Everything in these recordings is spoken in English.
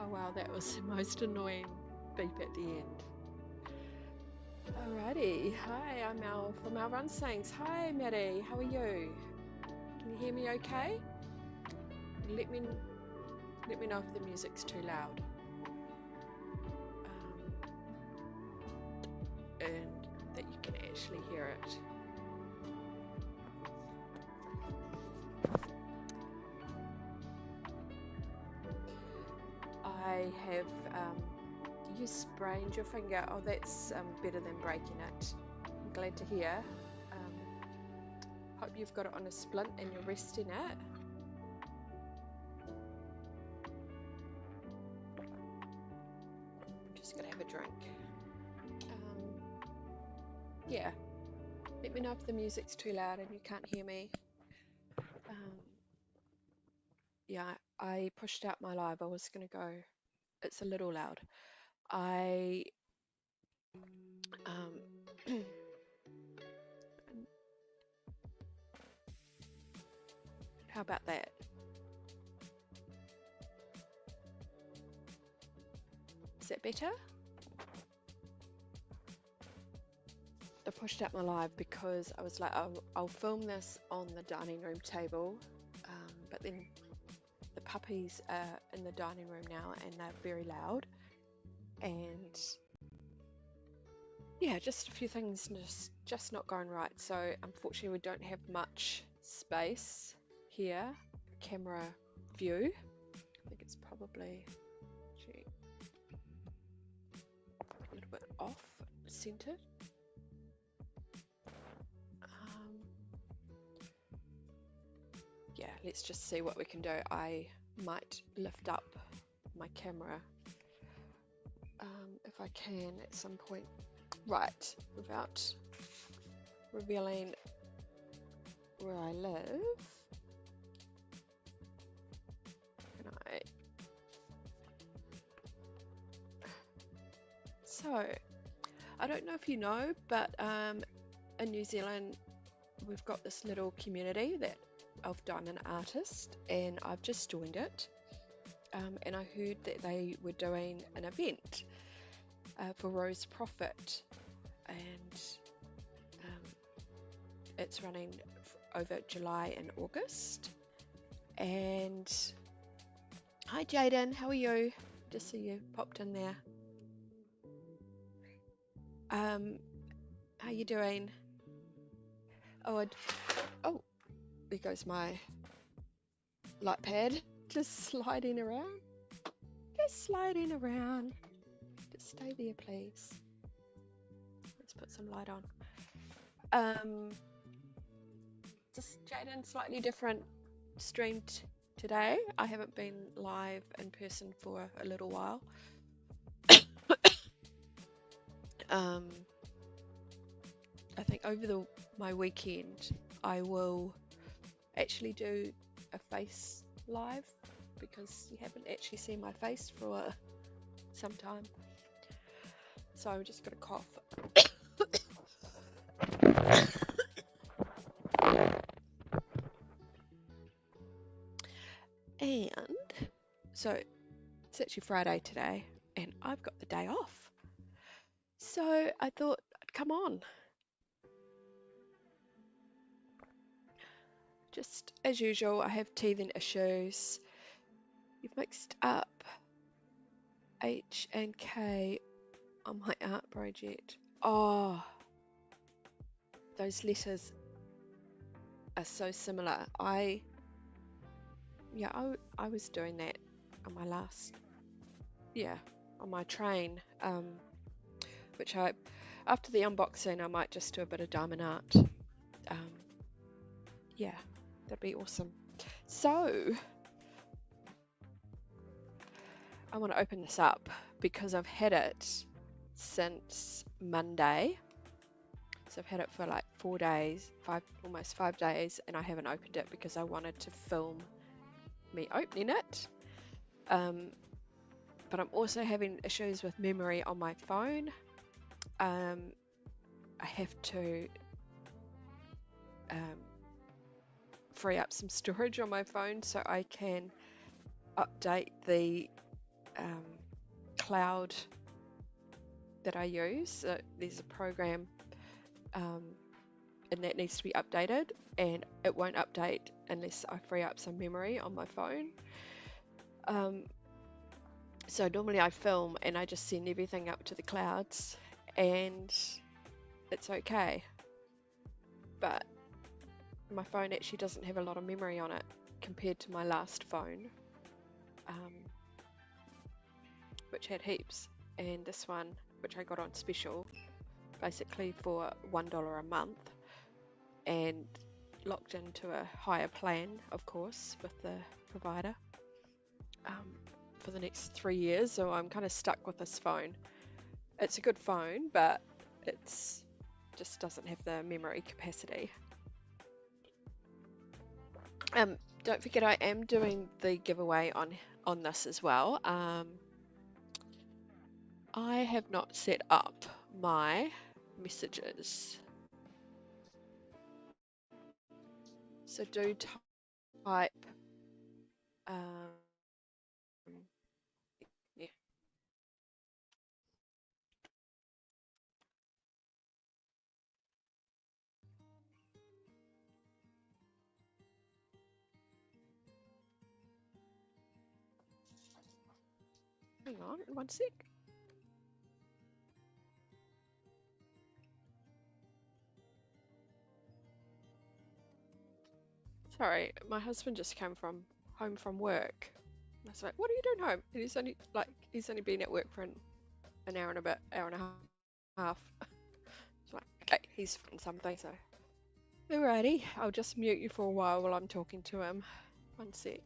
Oh wow, that was the most annoying beep at the end. Alrighty, hi, I'm Mel from Our Run Saints. Hi Maddie, how are you? Can you hear me okay? Let me let me know if the music's too loud. And that you can actually hear it. I have you sprained your finger. Oh, that's better than breaking it. I'm glad to hear. Hope you've got it on a splint and you're resting it. I'm just gonna have a drink. Yeah, let me know if the music's too loud and you can't hear me. Yeah, I pushed out my live. I was gonna go. It's a little loud. I how about that? Is that better? I pushed out my live because I was like, I'll film this on the dining room table, but then the puppies are in the dining room now and they're very loud, and yeah, just a few things just not going right. So unfortunately, we don't have much space here. Camera view. I think it's probably a little bit off centered. Yeah, let's just see what we can do. I might lift up my camera if I can at some point. Right, without revealing where I live. Can I? So, I don't know if you know, but in New Zealand, we've got this little community that of diamond artists, and I've just joined it. And I heard that they were doing an event for Rose Proffit, and it's running over July and August. And hi Jaden, how are you? Just see you popped in there. How you doing? Oh, there goes my light pad, just sliding around. Just sliding around. Just stay there, please. Let's put some light on. Just Jaden, slightly different stream today. I haven't been live in person for a little while. I think over my weekend I will actually do a face live because you haven't actually seen my face for some time. So I'm just gonna cough. And so it's actually Friday today and I've got the day off. So I thought I'd come on. Just as usual, I have teething issues. You've mixed up H and K on my art project. Oh, those letters are so similar. I was doing that on my last, on my train, which after the unboxing, I might just do a bit of diamond art. Yeah, that'd be awesome. So, I want to open this up because I've had it since Monday. So I've had it for like 4 days, almost 5 days, and I haven't opened it because I wanted to film me opening it. But I'm also having issues with memory on my phone. I have to free up some storage on my phone so I can update the cloud that I use. So there's a program and that needs to be updated, and it won't update unless I free up some memory on my phone. So normally I film and I just send everything up to the clouds and it's okay. But my phone actually doesn't have a lot of memory on it compared to my last phone, which had heaps. And this one, which I got on special, basically for $1 a month, and locked into a higher plan, of course, with the provider for the next 3 years. So I'm kind of stuck with this phone. It's a good phone, but it's just doesn't have the memory capacity. Don't forget I am doing the giveaway on this as well. I have not set up my messages, so do type yeah. Hang on 1 sec. Sorry, my husband just came home from work. I was like, "What are you doing home?" And he's only been at work for an hour and a bit, hour and a half. It's like, okay, he's from something. So, alrighty, I'll just mute you for a while I'm talking to him. 1 sec.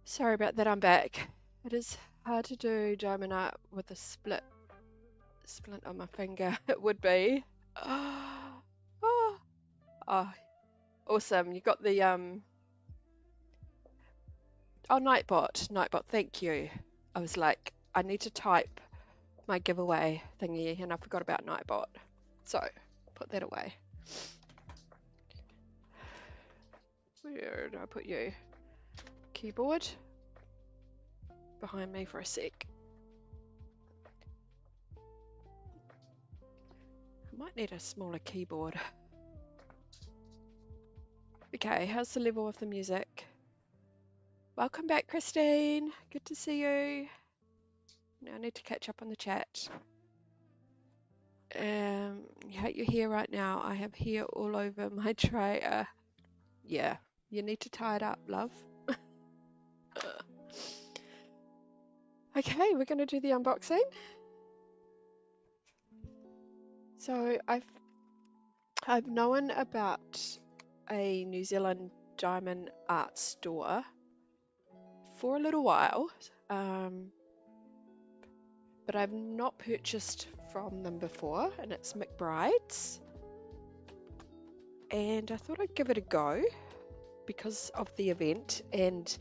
Sorry about that, I'm back. It is hard to do diamond art with a splint on my finger. It would be. Oh, oh, awesome. You got the oh, Nightbot, thank you. I was like, I need to type my giveaway thingy and I forgot about Nightbot. So, put that away. Where did I put you? Keyboard. Behind me for a sec. I might need a smaller keyboard. Okay, how's the level of the music? Welcome back, Christine. Good to see you. Now I need to catch up on the chat. You hate your hair right now. I have hair all over my tray. Yeah, you need to tie it up, love. Okay, we're going to do the unboxing. So I've known about a New Zealand diamond art store for a little while, but I've not purchased from them before, and it's McBride's. And I thought I'd give it a go because of the event, and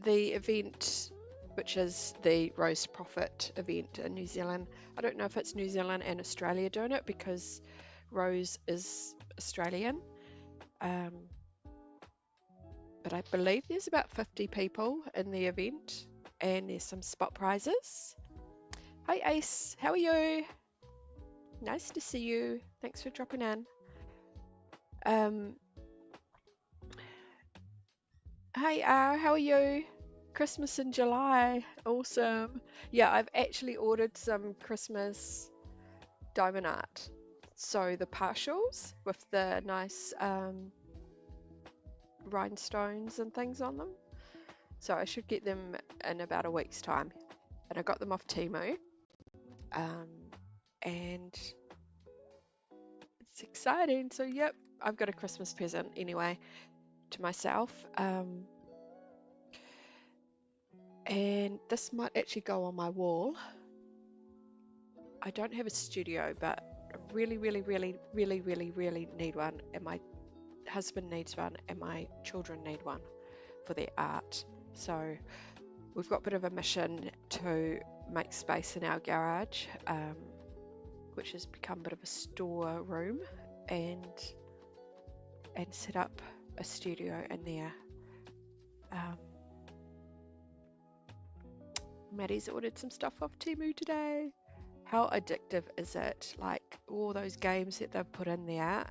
the event, which is the Rose Proffit Event in New Zealand. I don't know if it's New Zealand and Australia doing it because Rose is Australian. But I believe there's about 50 people in the event and there's some spot prizes. Hi Ace, how are you? Nice to see you. Thanks for dropping in. Hey how are you? Christmas in July, awesome. Yeah, I've actually ordered some Christmas diamond art. So the partials with the nice rhinestones and things on them. So I should get them in about a week's time. And I got them off Temu. And it's exciting. So yep, I've got a Christmas present anyway to myself. And this might actually go on my wall. I don't have a studio, but I really need one, and my husband needs one, and my children need one for their art. So we've got a bit of a mission to make space in our garage, which has become a bit of a store room, and set up a studio in there. Maddie's ordered some stuff off Temu today. How addictive is it? Like all those games that they've put in there.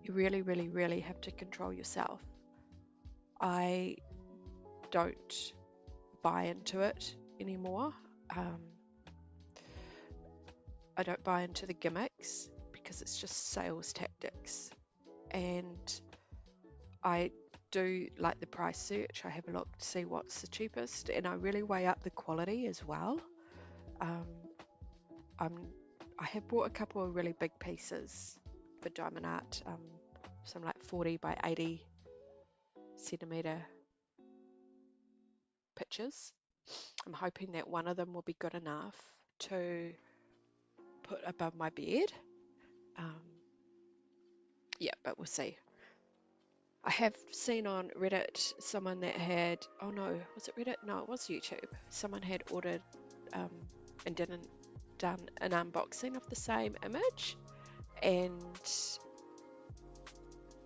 You really have to control yourself. I don't buy into it anymore. I don't buy into the gimmicks because it's just sales tactics. And I do like the price search. I have a look to see what's the cheapest, and I really weigh up the quality as well. I have bought a couple of really big pieces for diamond art, some like 40 by 80 centimeter pictures. I'm hoping that one of them will be good enough to put above my bed. Yeah, but we'll see. I have seen on Reddit someone that had, oh no, was it Reddit? No, it was YouTube. Someone had ordered and done an unboxing of the same image, and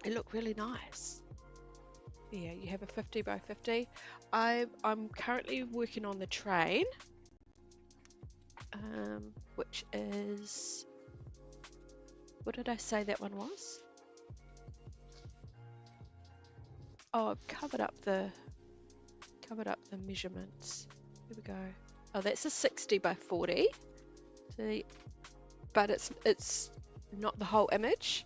it looked really nice. Yeah, you have a 50 by 50. I'm currently working on the train, which is, what did I say that one was? Oh, I've covered up the measurements. Here we go. Oh, that's a 60 by 40. See, but it's not the whole image.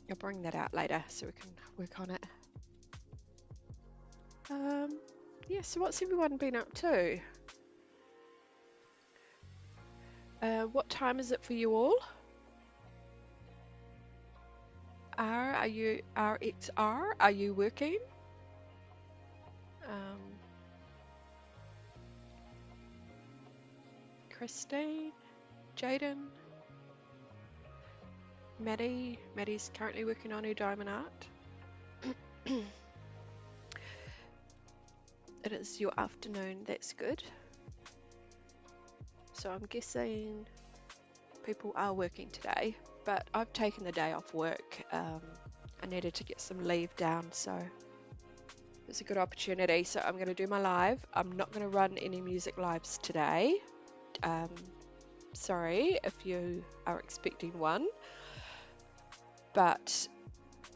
I'll bring that out later so we can work on it. Yeah, so what's everyone been up to? What time is it for you all? Are you RXR? Are you working? Christine, Jaden, Maddie. Maddie's currently working on her diamond art. It is your afternoon, that's good. So I'm guessing people are working today, but I've taken the day off work. I needed to get some leave down, so it's a good opportunity. So I'm going to do my live. I'm not going to run any music lives today. Sorry if you are expecting one, but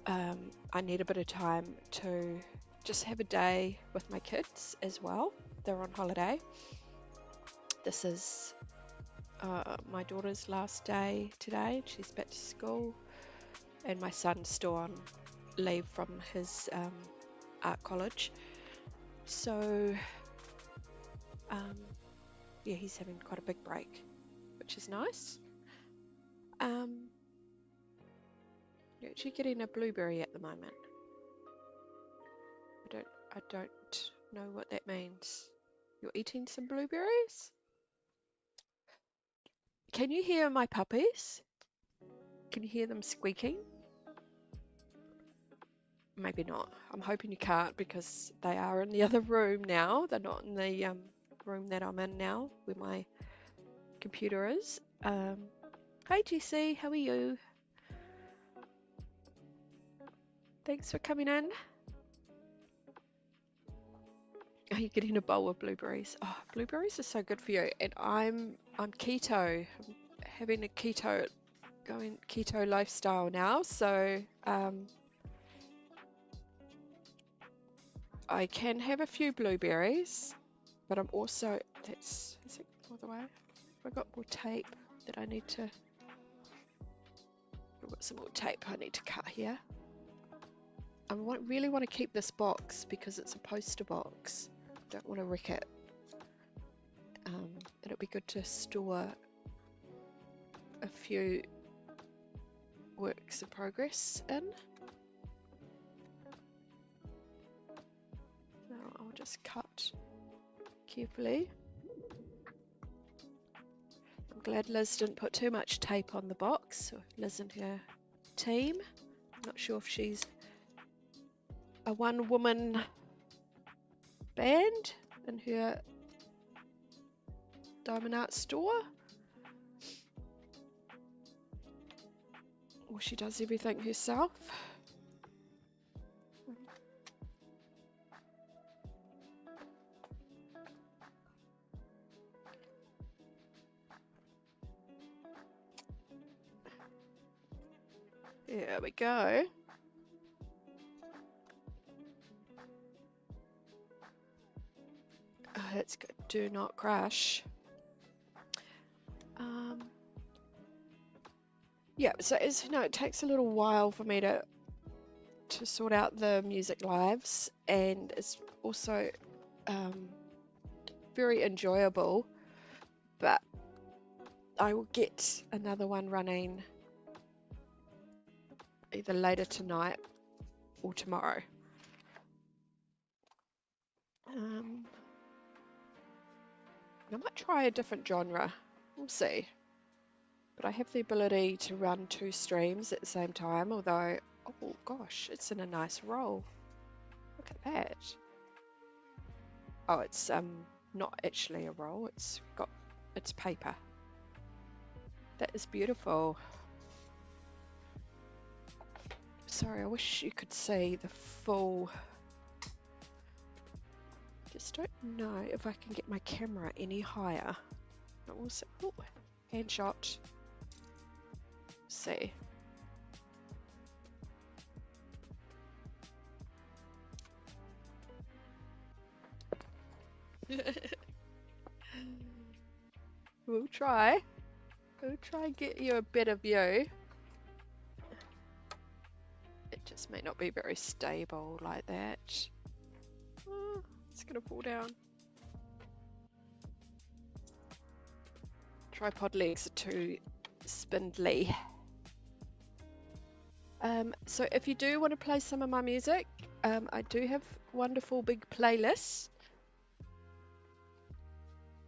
I need a bit of time to just have a day with my kids as well. They're on holiday. This is my daughter's last day today. She's back to school, and my son's still on leave from his art college. So yeah, he's having quite a big break, which is nice. You're actually getting a blueberry at the moment. I don't know what that means. You're eating some blueberries? Can you hear my puppies? Can you hear them squeaking? Maybe not. I'm hoping you can't, because they are in the other room now. They're not in the room that I'm in now, where my computer is. Hi Jessie, how are you? Thanks for coming in. Are you getting a bowl of blueberries? Oh, blueberries are so good for you. And I'm keto. I'm having a keto lifestyle now. So I can have a few blueberries, but I'm also, is it all the way? I've got more tape that I need to, I've got some more tape I need to cut here. I really want to keep this box because it's a poster box. Don't want to wreck it. It'll be good to store a few works in progress in. Now I'll just cut carefully. I'm glad Liz didn't put too much tape on the box. Liz and her team. I'm not sure if she's a one-woman band in her diamond art store, or she does everything herself. There we go. Oh, that's good. Do not crash. Yeah, so as you know, it takes a little while for me to sort out the music lives, and it's also very enjoyable, but I will get another one running either later tonight or tomorrow. I might try a different genre, we'll see. But I have the ability to run 2 streams at the same time, although, oh gosh, it's in a nice roll. Look at that. Oh, it's not actually a roll, it's paper. That is beautiful. Sorry, I wish you could see the full. Just don't know if I can get my camera any higher. Also, oh, hand shot. See. We'll try. We'll try and get you a better view. It just may not be very stable like that. Oh, it's gonna fall down. Tripod legs are too spindly. So if you do want to play some of my music, I do have wonderful big playlists.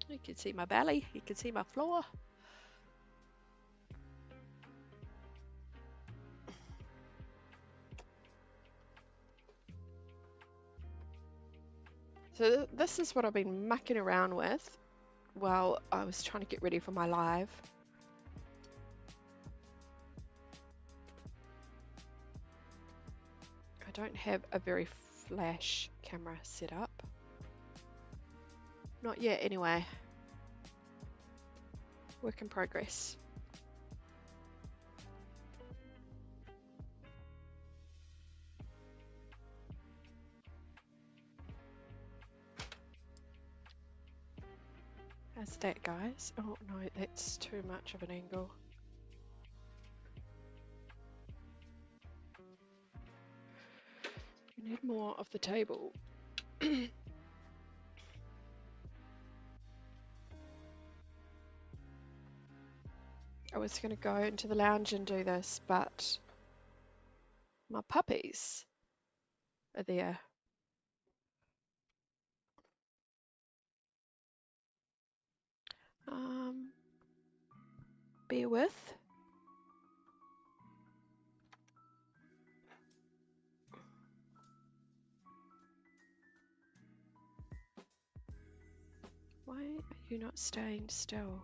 You can see my belly, you can see my floor. So this is what I've been mucking around with while I was trying to get ready for my live. I don't have a very flash camera set up. Not yet anyway. Work in progress. How's that, guys? Oh no, that's too much of an angle. You need more of the table. I was going to go into the lounge and do this, but my puppies are there. Bear with. Why are you not staying still?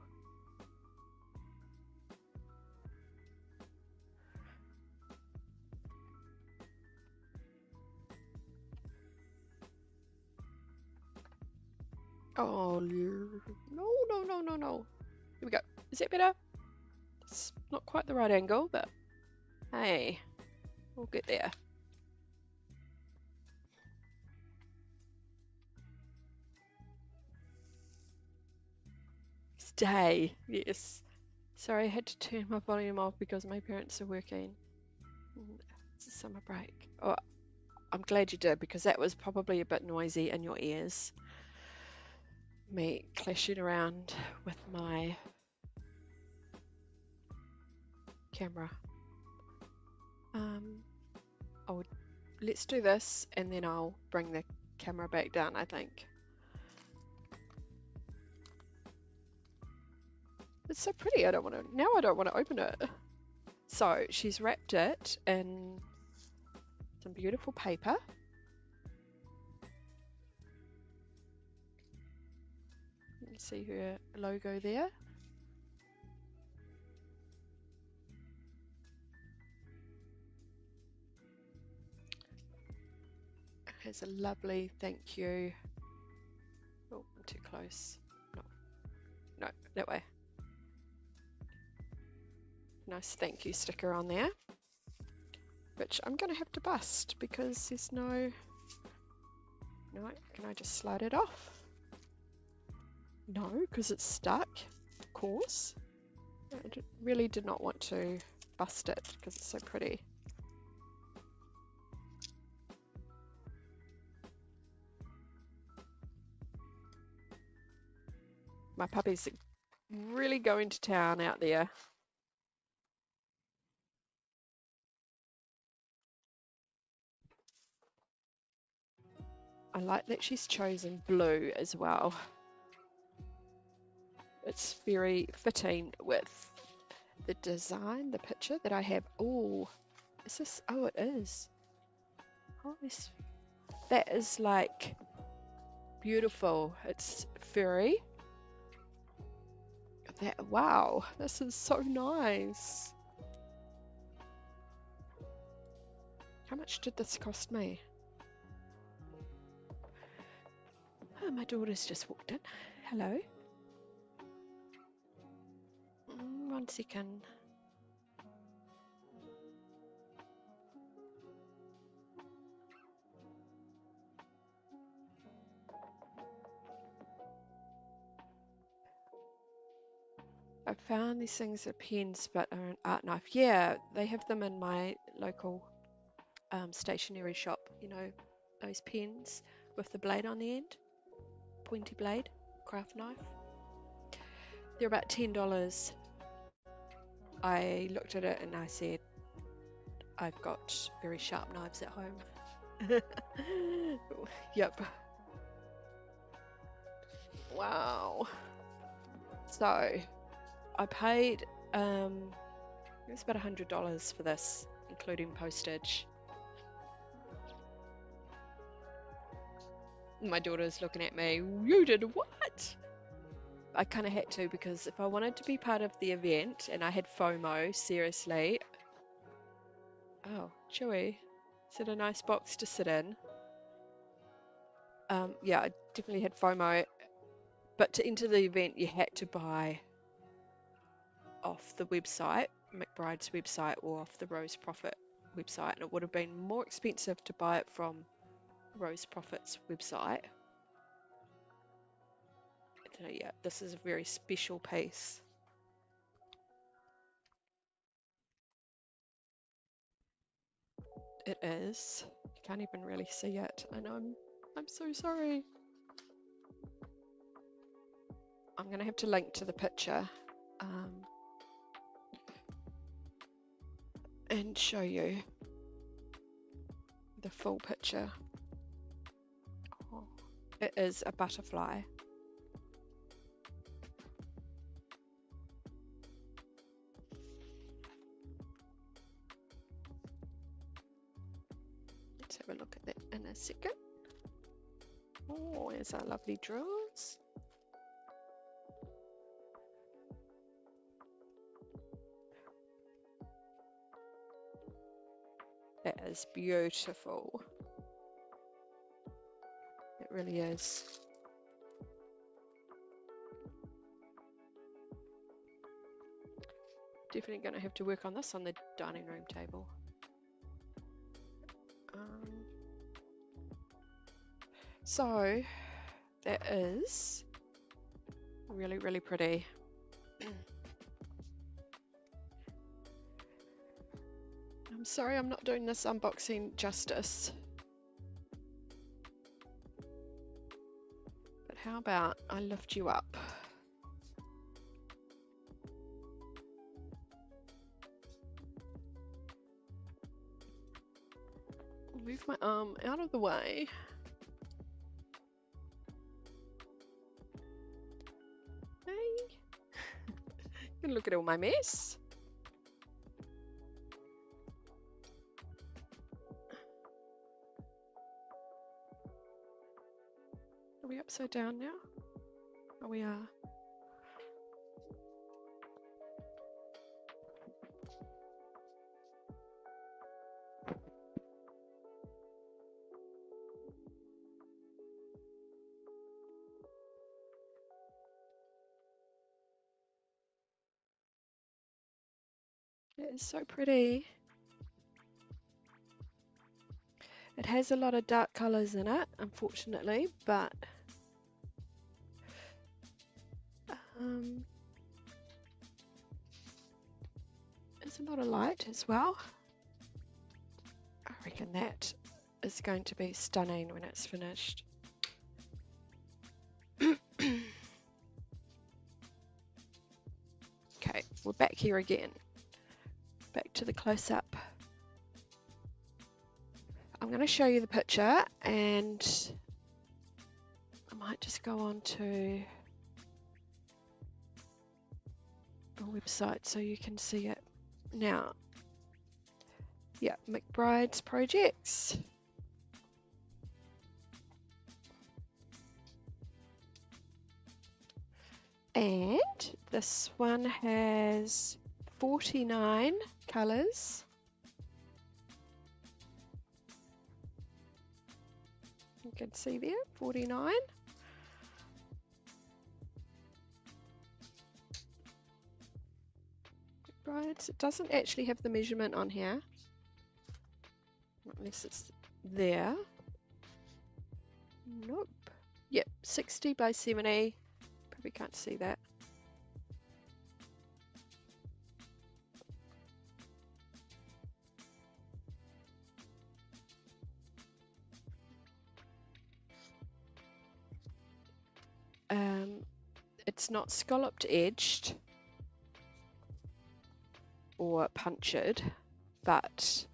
Oh, no. Here we go. Is that better? It's not quite the right angle, but hey, we'll get there. Stay, yes. Sorry, I had to turn my volume off because my parents are working. It's a summer break. Oh, I'm glad you did because that was probably a bit noisy in your ears. Me clashing around with my camera. Let's do this and then I'll bring the camera back down, I think. It's so pretty. I don't want to open it. So she's wrapped it in some beautiful paper. You can see her logo there. It has a lovely thank you. Oh, I'm too close. No, that way. Nice thank you sticker on there, which I'm going to have to bust because there's no, can I just slide it off? No, because it's stuck, of course. I really did not want to bust it because it's so pretty. My puppies are really going to town out there. I like that she's chosen blue as well. It's very fitting with the design, the picture that I have. Oh, is this? Oh, it is. Oh, that is like beautiful. It's furry. Wow, this is so nice. How much did this cost me? Oh, my daughter's just walked in. Hello. 1 second. I found these things are pens, but are an art knife. Yeah, they have them in my local stationery shop. You know, those pens with the blade on the end, pointy blade, craft knife. They're about $10. I looked at it and I said, I've got very sharp knives at home. Yep. Wow. So I paid it was about $100 for this, including postage. My daughter's looking at me, you did what? I kind of had to, because if I wanted to be part of the event and I had FOMO, seriously. Oh, Chewy. Is it a nice box to sit in? Yeah, I definitely had FOMO. But to enter the event, you had to buy off the website, McBride's website, or off the Rose Proffit website. And it would have been more expensive to buy it from Rose Proffit's website. So yeah, this is a very special piece. It is. You can't even really see it. And I'm so sorry. I'm going to have to link to the picture and show you the full picture. Oh, it is a butterfly. Let's have a look at that in a second. Oh, there's our lovely drills. That is beautiful. It really is. Definitely going to have to work on this on the dining room table. So that is really, really pretty. I'm sorry I'm not doing this unboxing justice. But how about I lift you up? Move my arm out of the way. Hey. You can look at all my mess. Are we upside down now? Oh, we are. It is so pretty. It has a lot of dark colours in it, unfortunately, but there's a lot of light as well. I reckon that is going to be stunning when it's finished. Okay, we're back here again. Back to the close-up. I'm going to show you the picture, and I might just go on to a website so you can see it. Now, yeah, McBride's projects. And this one has 49 colours. You can see there, 49. McBride's, it doesn't actually have the measurement on here, unless it's there. Nope. Yep, 60 by 70. Probably can't see that. It's not scalloped edged or punctured, but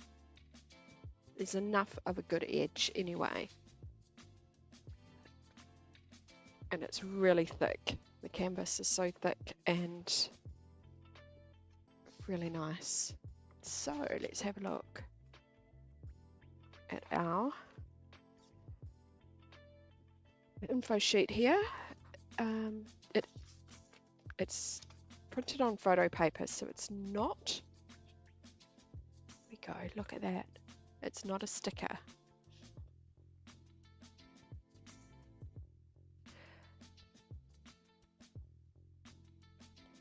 there's enough of a good edge anyway. And it's really thick. The canvas is so thick and really nice. So let's have a look at our info sheet here. It's printed on photo paper, so it's not. There we go, look at that. It's not a sticker.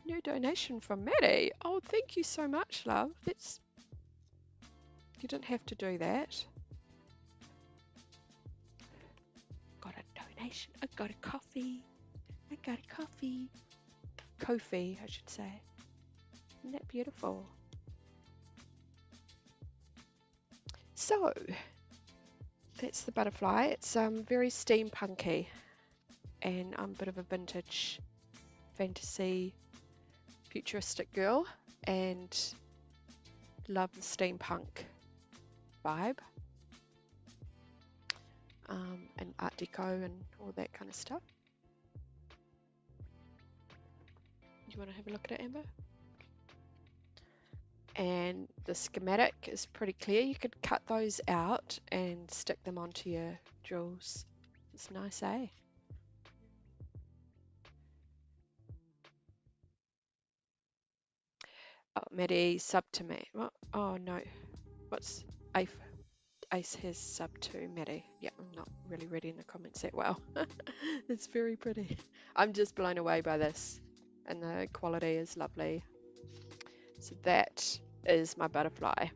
New donation from Maddie. Oh, thank you so much, love. You didn't have to do that. Got a donation. I got a coffee. I got a coffee. Ko-fi, I should say. Isn't that beautiful? So, that's the butterfly. It's very steampunky, and I'm a bit of a vintage fantasy futuristic girl, and love the steampunk vibe, and Art Deco and all that kind of stuff. You want to have a look at it, Amber? And the schematic is pretty clear. You could cut those out and stick them onto your jewels. It's nice, eh? Oh, Maddie, sub to me. What? Oh no. What's Ace has sub to Maddie? Yeah, I'm not really reading the comments that well. It's very pretty. I'm just blown away by this, and the quality is lovely. So that is my butterfly.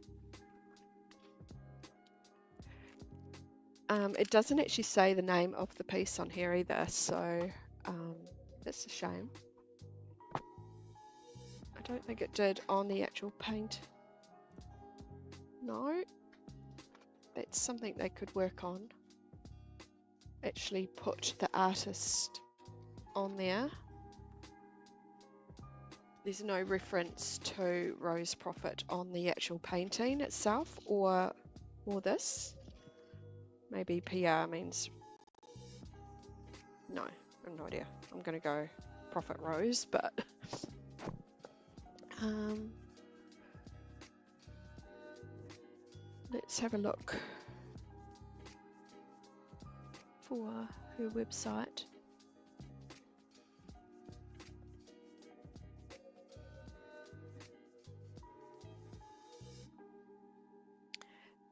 It doesn't actually say the name of the piece on here either, so that's a shame. I don't think it did on the actual paint. No, that's something they could work on. Actually put the artist on there. There's no reference to Rose Proffit on the actual painting itself or this. Maybe PR means no, I have no idea. I'm gonna go Proffit Rose, but let's have a look for her website.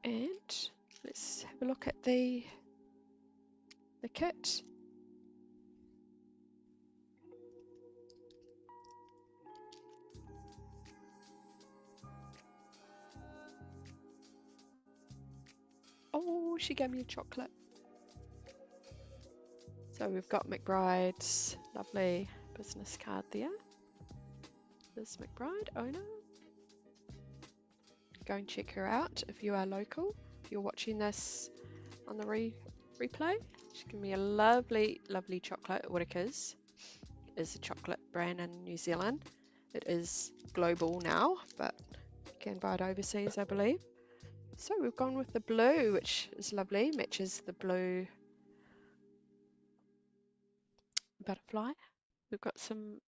And let's have a look at the kit. Oh, she gave me a chocolate. So we've got McBride's lovely business card there. There's McBride, owner. Go and check her out if you are local. If you're watching this on the replay, she gave me a lovely, lovely chocolate. Whittaker's is a chocolate brand in New Zealand. It is global now, but you can buy it overseas, I believe. So we've gone with the blue, which is lovely, matches the blue butterfly. We've got some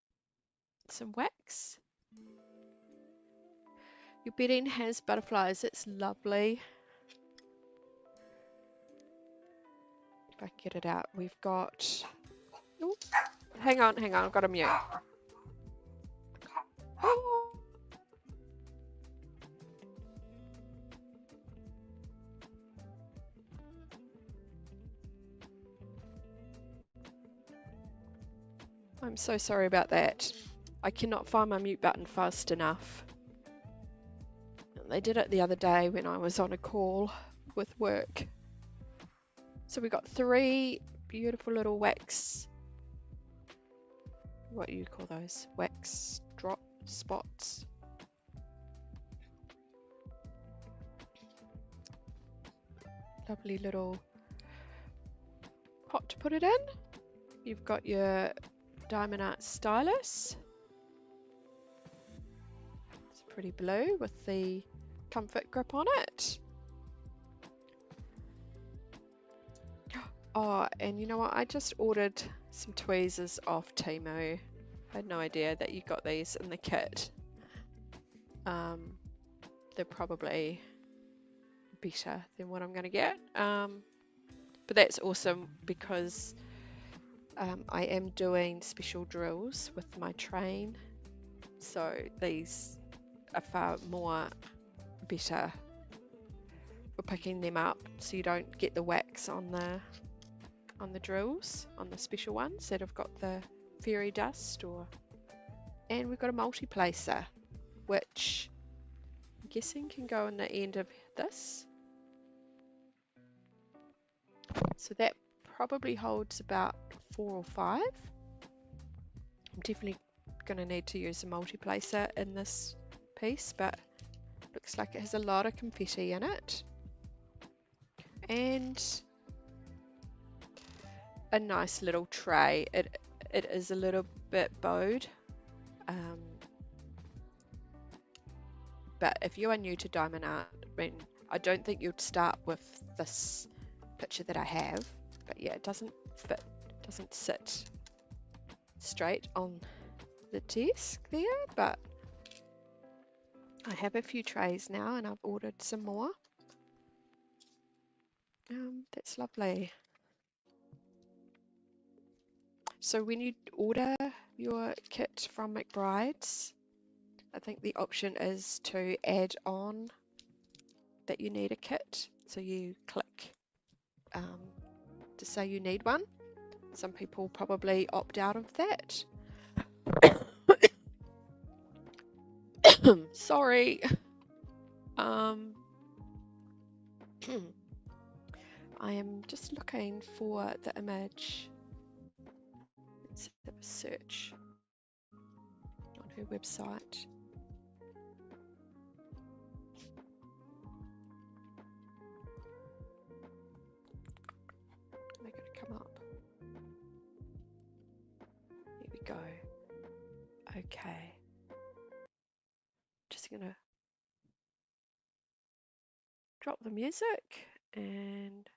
wax. Your bedding has butterflies, it's lovely. If I can get it out, we've got, oh, hang on, I've got a mute. Oh. I'm so sorry about that. I cannot find my mute button fast enough. They did it the other day when I was on a call with work. So we got 3 beautiful little wax, what do you call those? Wax drop spots. Lovely little pot to put it in. You've got your Diamond Art stylus. It's pretty blue with the comfort grip on it. Oh, and you know what? I just ordered some tweezers off Temu. I had no idea that you got these in the kit. They're probably better than what I'm going to get. But that's awesome because I am doing special drills with my train. So these are far more better for picking them up so you don't get the wax on the drills, on the special ones that have got the fairy dust. And we've got a multi-placer, which I'm guessing can go in the end of this. So that probably holds about 4 or 5. I'm definitely going to need to use a multi-placer in this piece, but looks like it has a lot of confetti in it. And a nice little tray. It is a little bit bowed. But if you are new to diamond art, I don't think you'd start with this picture that I have. But yeah, it doesn't sit straight on the desk there, but I have a few trays now and I've ordered some more. That's lovely. So when you order your kit from McBride's, I think the option is to add on that you need a kit. So you click to say you need one. Some people probably opt out of that. Sorry. I am just looking for the image. Let's have a search on her website. They're going to come up. Here we go. Okay. Just going to drop the music and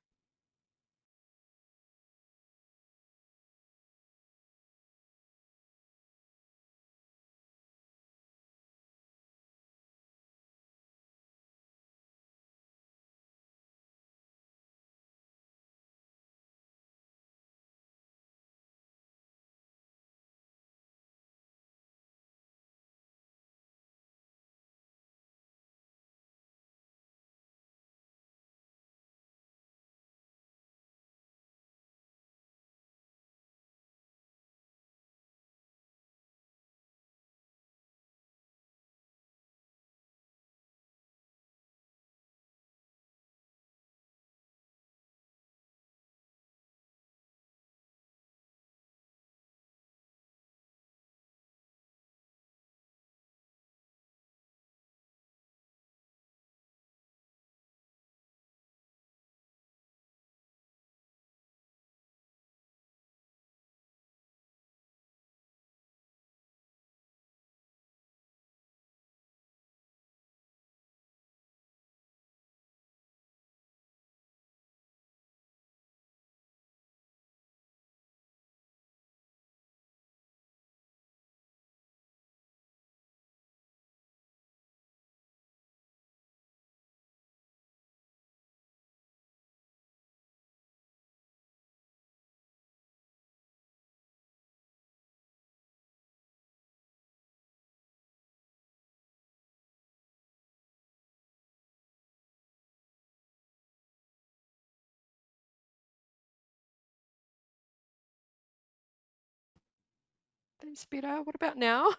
that's better. What about now?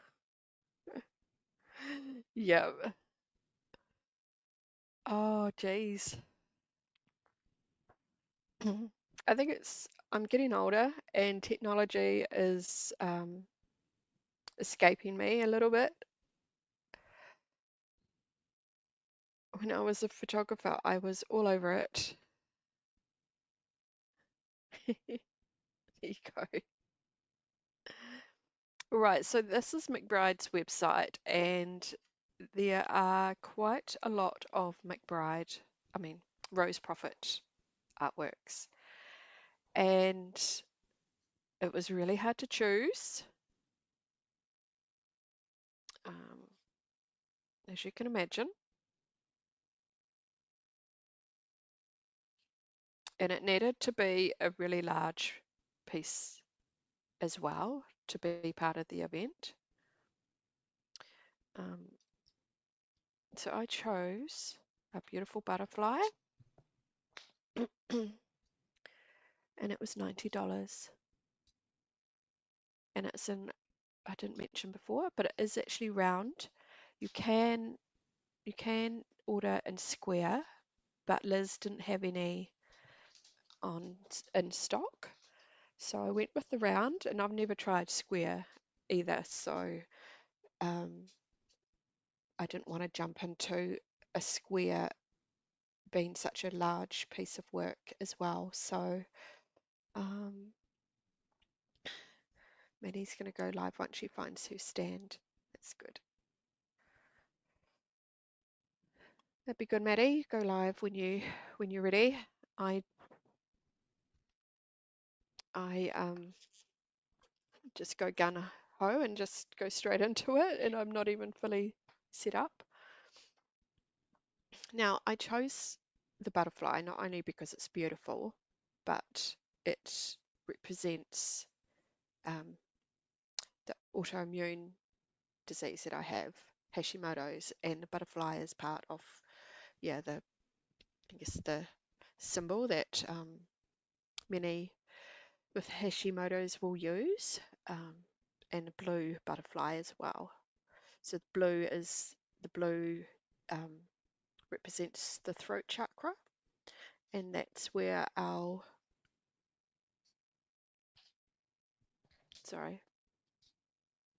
Yeah. Oh, geez. I think I'm getting older and technology is escaping me a little bit. When I was a photographer, I was all over it. There you go. Right, so this is McBride's website, and there are quite a lot of I mean, Rose Proffit artworks, and it was really hard to choose, um, as you can imagine, and it needed to be a really large piece as well to be part of the event. Um, so I chose a beautiful butterfly, and it was $90. And it's in, I didn't mention before, but it is actually round. You can you can order in square, but Liz didn't have any on in stock. So I went with the round, and I've never tried square either. So um, I didn't want to jump into a square being such a large piece of work as well. So um, Maddie's going to go live once she finds her stand. That's good. That'd be good, Maddie. Go live when you're ready. I I just go gun ho and just go straight into it, and I'm not even fully set up. Now I chose the butterfly not only because it's beautiful, but it represents um, the autoimmune disease that I have, Hashimoto's, and the butterfly is part of, yeah, the I guess the symbol that many with Hashimoto's will use, um, and a blue butterfly as well. So the blue um, represents the throat chakra, and that's where our sorry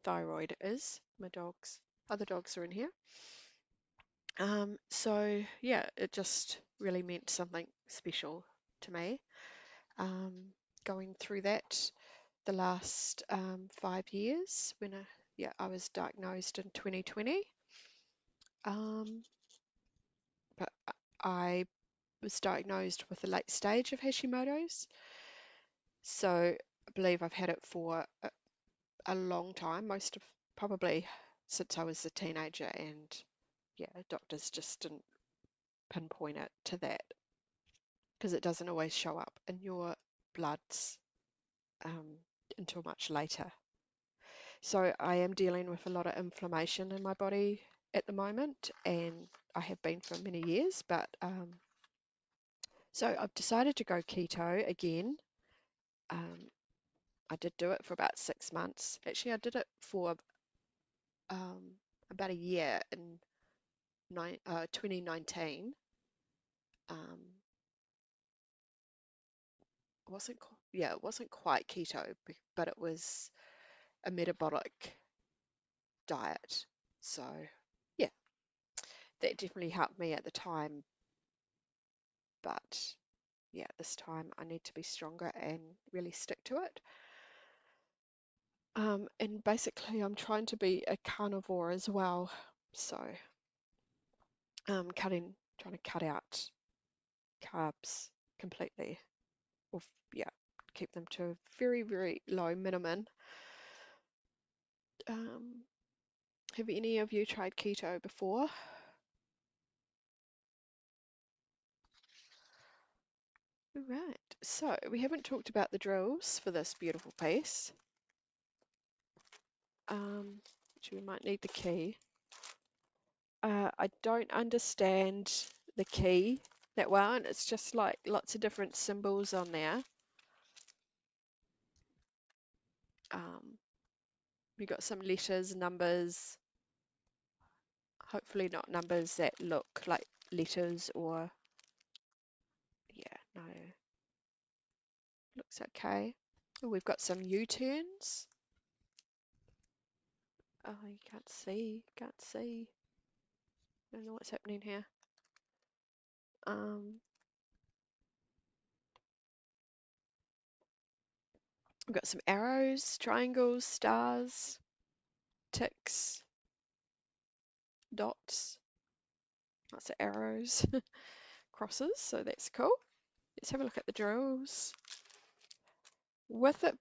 thyroid is. My other dogs are in here. So yeah, it just really meant something special to me. Um, Going through that the last 5 years when I was diagnosed in 2020. Um, but I was diagnosed with a late stage of Hashimoto's. So I believe I've had it for a long time, most of probably since I was a teenager, and yeah, doctors just didn't pinpoint it to that because it doesn't always show up in your bloods um, until much later. So I am dealing with a lot of inflammation in my body at the moment, and I have been for many years. But so I've decided to go keto again. Um, I did do it for about 6 months. Actually, I did it for um, about a year in 2019. Um, it wasn't quite keto, but it was a metabolic diet. So yeah, that definitely helped me at the time. But yeah, this time I need to be stronger and really stick to it. And basically, I'm trying to be a carnivore as well. So trying to cut out carbs completely, or yeah, keep them to a very, very low minimum. Um, have any of you tried keto before? Right, so we haven't talked about the drills for this beautiful piece, which we might need the key. I don't understand the key that well, and it's just like lots of different symbols on there. We got some letters, numbers, hopefully not numbers that look like letters or, yeah, no, looks okay. Oh, we've got some U-turns. Oh, you can't see. I don't know what's happening here. We've got some arrows, triangles, stars. ticks, dots, lots of arrows, crosses, so that's cool. Let's have a look at the drills. With it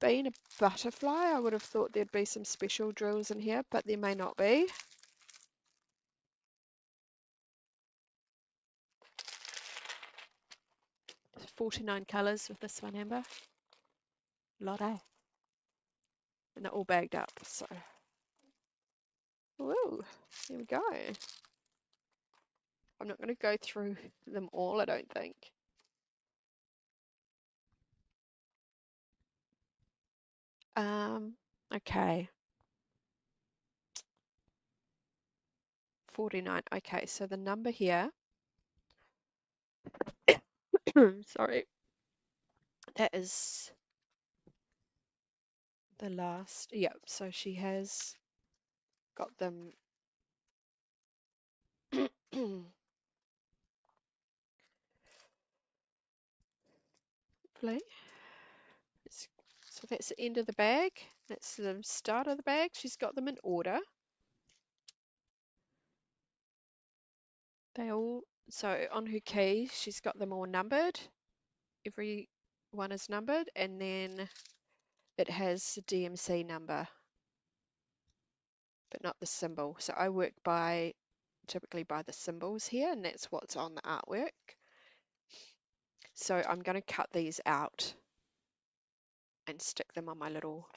being a butterfly, I would have thought there'd be some special drills in here, but there may not be. There's 49 colours with this one, Amber. A lot, eh? And they're all bagged up, so. Woo, here we go. I'm not going to go through them all, I don't think. Okay. 49. Okay, so the number here, sorry, that is the last. Yep, so she has got them. Hopefully. So that's the end of the bag. That's the start of the bag. She's got them in order. So on her key, she's got them all numbered. Every one is numbered, and then it has the DMC number, but not the symbol. So I work typically by the symbols here, and that's what's on the artwork. So I'm going to cut these out and stick them on my little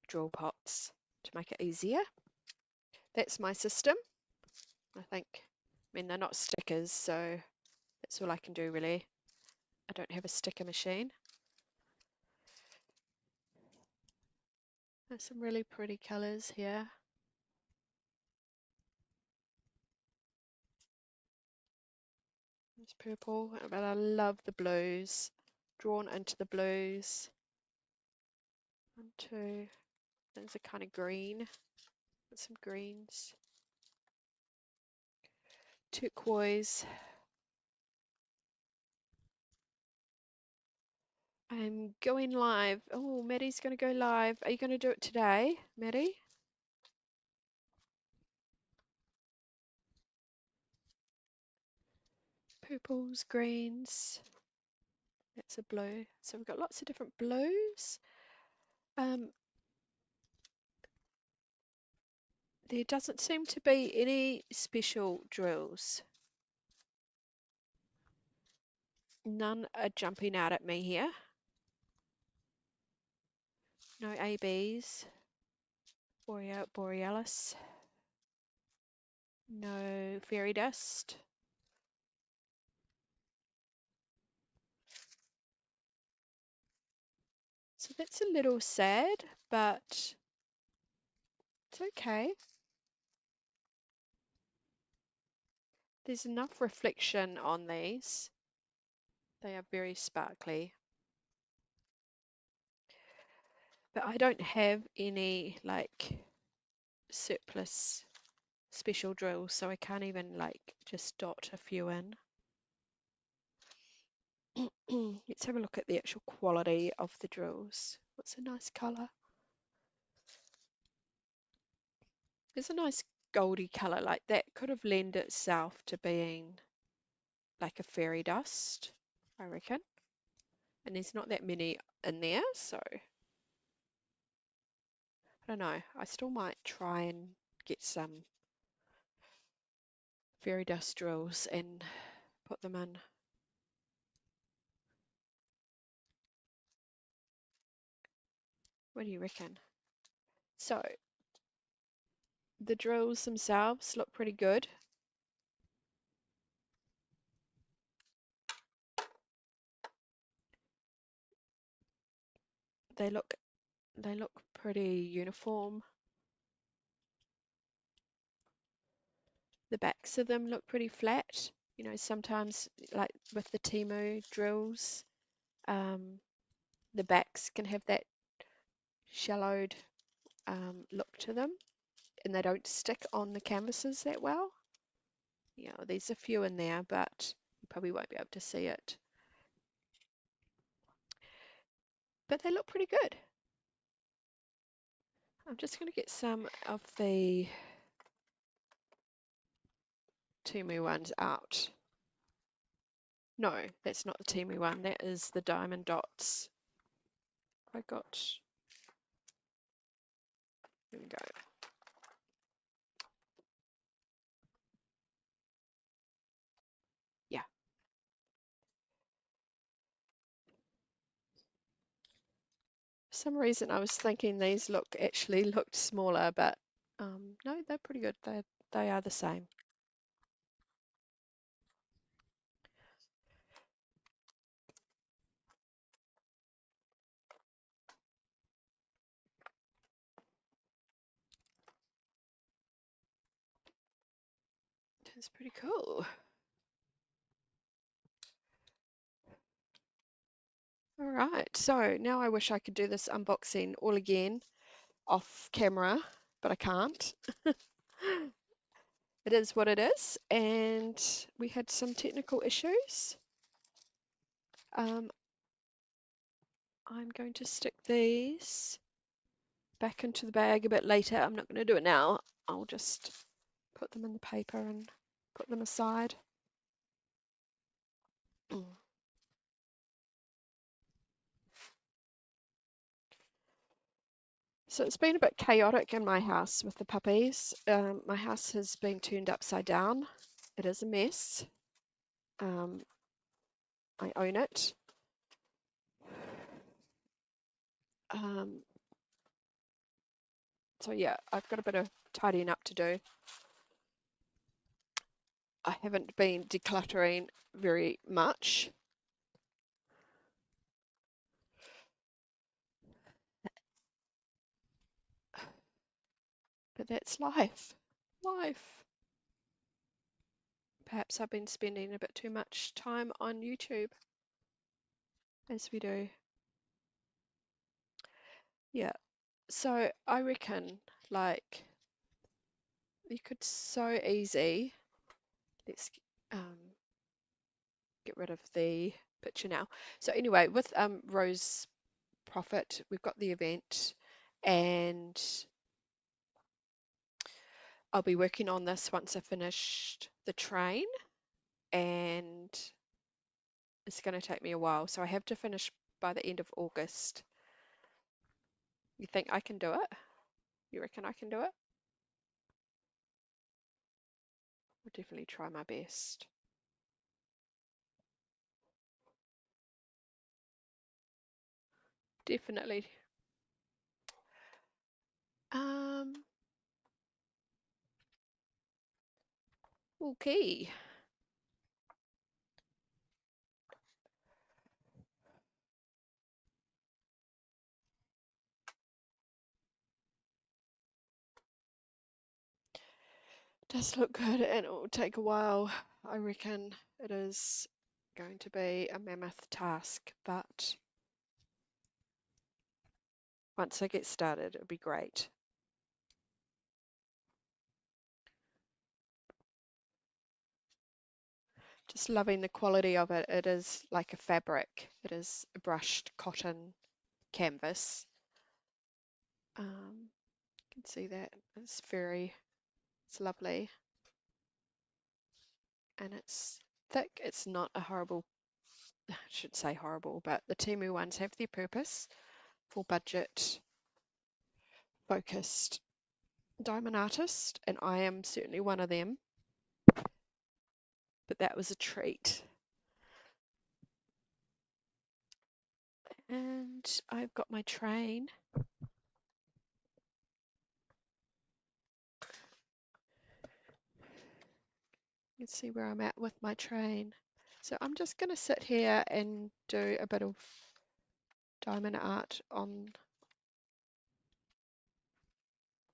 drill pots to make it easier. That's my system, I think. I mean, they're not stickers, so that's all I can do really. I don't have a sticker machine. There's some really pretty colours here. It's purple, but I love the blues. Drawn into the blues. 1, 2. There's a kind of green. Some greens. Turquoise. I'm going live. Oh, Maddie's going to go live. Are you going to do it today, Maddie? Purples, greens. That's a blue. So we've got lots of different blues. There doesn't seem to be any special drills. None are jumping out at me here. No ABs. Borealis. No fairy dust. So that's a little sad, but it's okay. There's enough reflection on these. They are very sparkly. But I don't have any like surplus special drills, so I can't even like just dot a few in. Let's have a look at the actual quality of the drills. What's a nice colour? There's a nice goldy colour, like that could have lent itself to being like a fairy dust, I reckon. And there's not that many in there, so I don't know. I still might try and get some fairy dust drills and put them in. What do you reckon? So the drills themselves look pretty good. They look pretty uniform. The backs of them look pretty flat. You know, sometimes like with the Timu drills, the backs can have that shallowed look to them, and they don't stick on the canvases that well. Yeah, there's a few in there, but you probably won't be able to see it. But they look pretty good. I'm just going to get some of the Timu ones out. No, that's not the Timu one. That is the diamond dots. I got, here we go. Yeah. For some reason I was thinking these actually looked smaller, but no, they're pretty good. They are the same. That's pretty cool. All right, so now I wish I could do this unboxing all again off camera, but I can't. It is what it is, and we had some technical issues. I'm going to stick these back into the bag a bit later. I'm not going to do it now. I'll just put them in the paper and put them aside. So it's been a bit chaotic in my house with the puppies. My house has been turned upside down. It is a mess. I own it. So yeah, I've got a bit of tidying up to do. I haven't been decluttering very much. But that's life. Life. Perhaps I've been spending a bit too much time on YouTube, as we do. Yeah. So I reckon, like, you could so easy. Let's get rid of the picture now. So anyway, with Rose Proffit, we've got the event, and I'll be working on this once I finished the train, and it's going to take me a while. So I have to finish by the end of August. You think I can do it? You reckon I can do it? I'll definitely try my best. Definitely. Okay. Does look good, and it will take a while. I reckon it is going to be a mammoth task, but once I get started, it'll be great. Just loving the quality of it. It is like a fabric. It is a brushed cotton canvas. You can see that. It's lovely. And it's thick. It's not a horrible, I should say horrible, but the Temu ones have their purpose for budget focused diamond artist, and I am certainly one of them. But that was a treat. And I've got my train. Let's see where I'm at with my train. So I'm just going to sit here and do a bit of diamond art on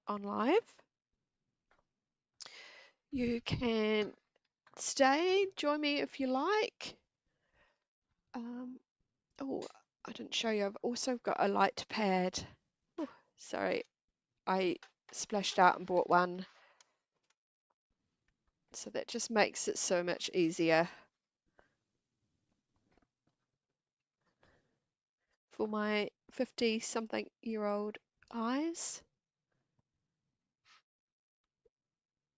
live. You can stay, join me if you like. Oh, I didn't show you. I've also got a light pad. Oh, sorry, I splashed out and bought one. So that just makes it so much easier for my 50-something-year-old eyes.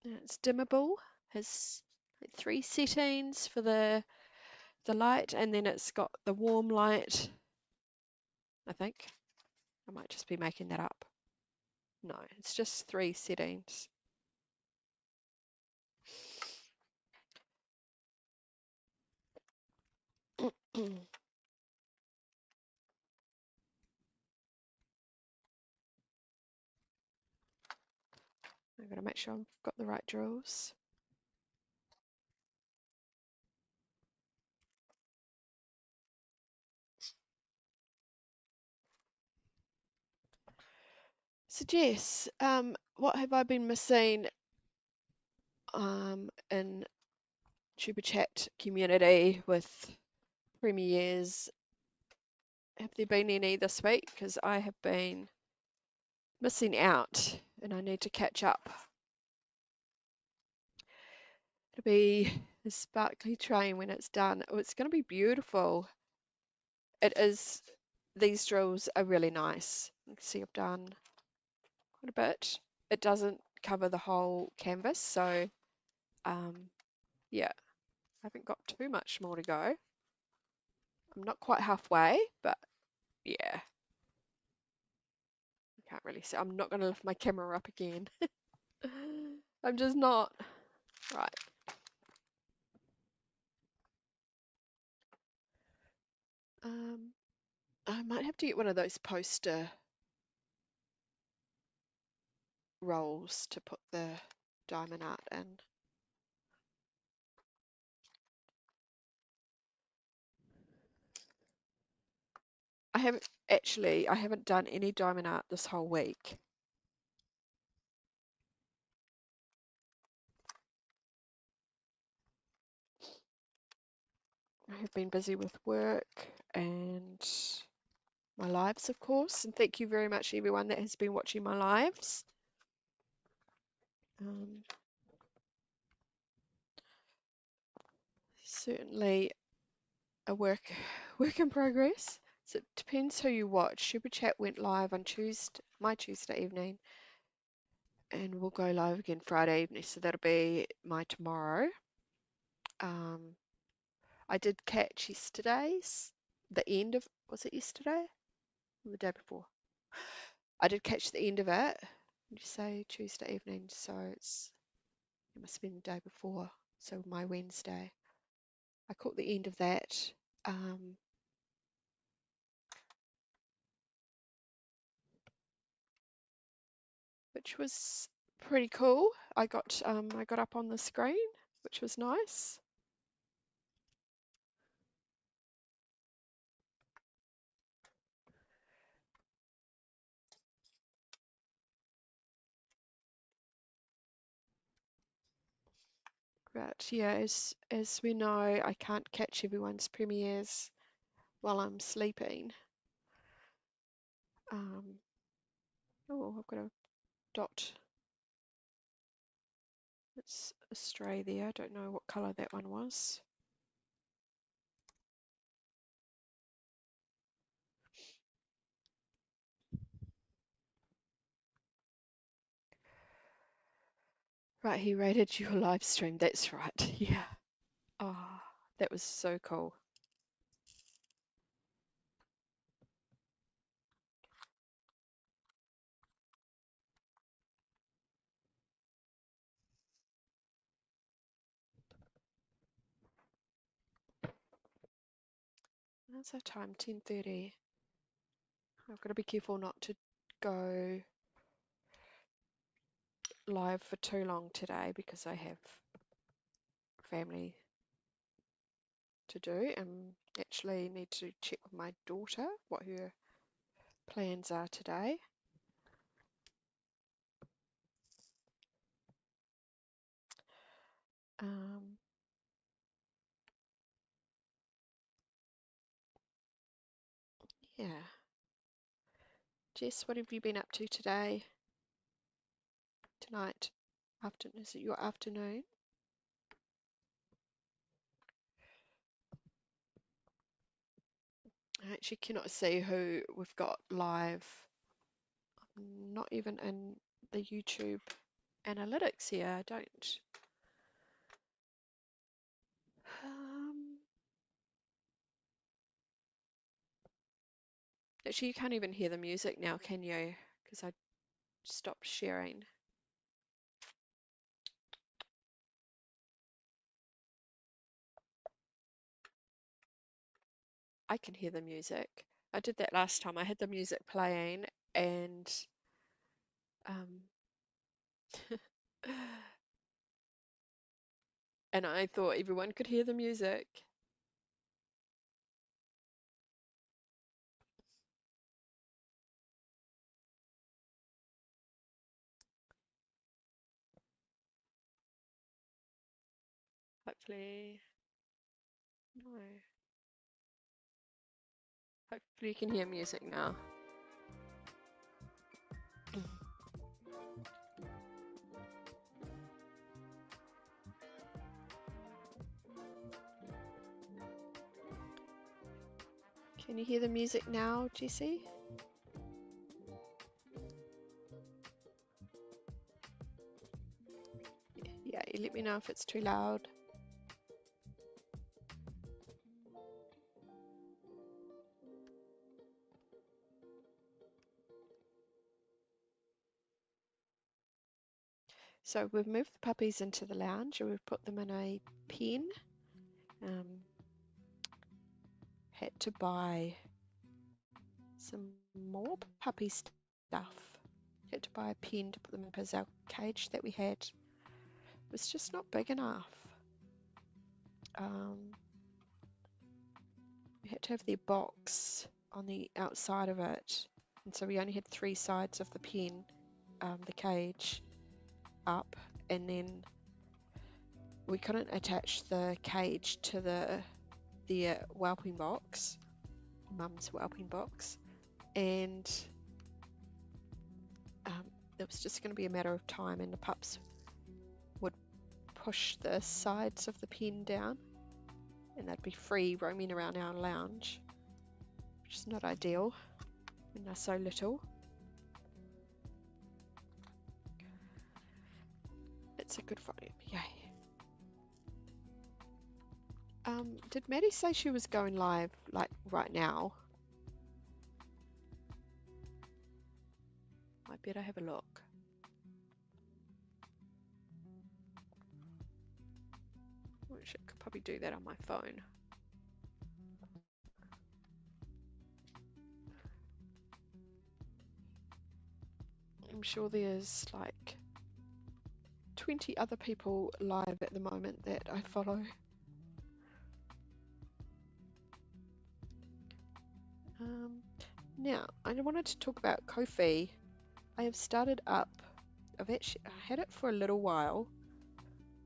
And it's dimmable. Has like 3 settings for the light, and then it's got the warm light. I think I might just be making that up. No, it's just 3 settings. I've got to make sure I've got the right drills. So Jess, what have I been missing in Tuber Chat community with premieres? Have there been any this week? Because I have been missing out and I need to catch up. It'll be a sparkly train when it's done. Oh, it's going to be beautiful. It is. These drills are really nice. You can see I've done quite a bit. It doesn't cover the whole canvas, so yeah, I haven't got too much more to go. I'm not quite halfway, but yeah, I can't really see. I'm not going to lift my camera up again. I'm just not. Right. I might have to get one of those poster rolls to put the diamond art in. I haven't done any diamond art this whole week. I have been busy with work and my lives, of course, and thank you very much everyone that has been watching my lives. Certainly a work in progress. So it depends who you watch. Super Chat went live on my Tuesday evening, and we'll go live again Friday evening. So that'll be my tomorrow. I did catch the end of, was it yesterday? Or the day before? I did catch the end of it. Did you say Tuesday evening? So it must have been the day before. So my Wednesday. I caught the end of that. Which was pretty cool. I got up on the screen, which was nice. But yeah, as we know, I can't catch everyone's premieres while I'm sleeping. Oh, I've got a dot. It's a stray there. I don't know what colour that one was. Right, he rated your live stream. That's right. Yeah. Oh, that was so cool. That's our time, 10:30. I've got to be careful not to go live for too long today because I have family to do and actually need to check with my daughter what her plans are today. Yeah. Jess, what have you been up to today? Tonight? Afternoon? Is it your afternoon? I actually cannot see who we've got live. I'm not even in the YouTube analytics here. I don't. Um, Actually, you can't even hear the music now, can you? Because I stopped sharing. I can hear the music. I did that last time. I had the music playing and um, and I thought everyone could hear the music. Hopefully, no. Hopefully you can hear music now. Can you hear the music now, Jessie? Yeah, you let me know if it's too loud. So we've moved the puppies into the lounge and we've put them in a pen. Had to buy some more puppy stuff. Had to buy a pen to put them in because our cage that we had was just not big enough. We had to have their box on the outside of it, and so we only had 3 sides of the pen, the cage up, and then we couldn't attach the cage to their whelping box, mum's whelping box, and it was just going to be a matter of time, and the pups would push the sides of the pen down, and they'd be free roaming around our lounge, which is not ideal when they're so little. It's a good Friday, yay. Did Maddie say she was going live like right now? I better have a look. I could probably do that on my phone. I'm sure there's like 20 other people live at the moment that I follow. Now, I wanted to talk about Ko-fi. I have started up, I had it for a little while,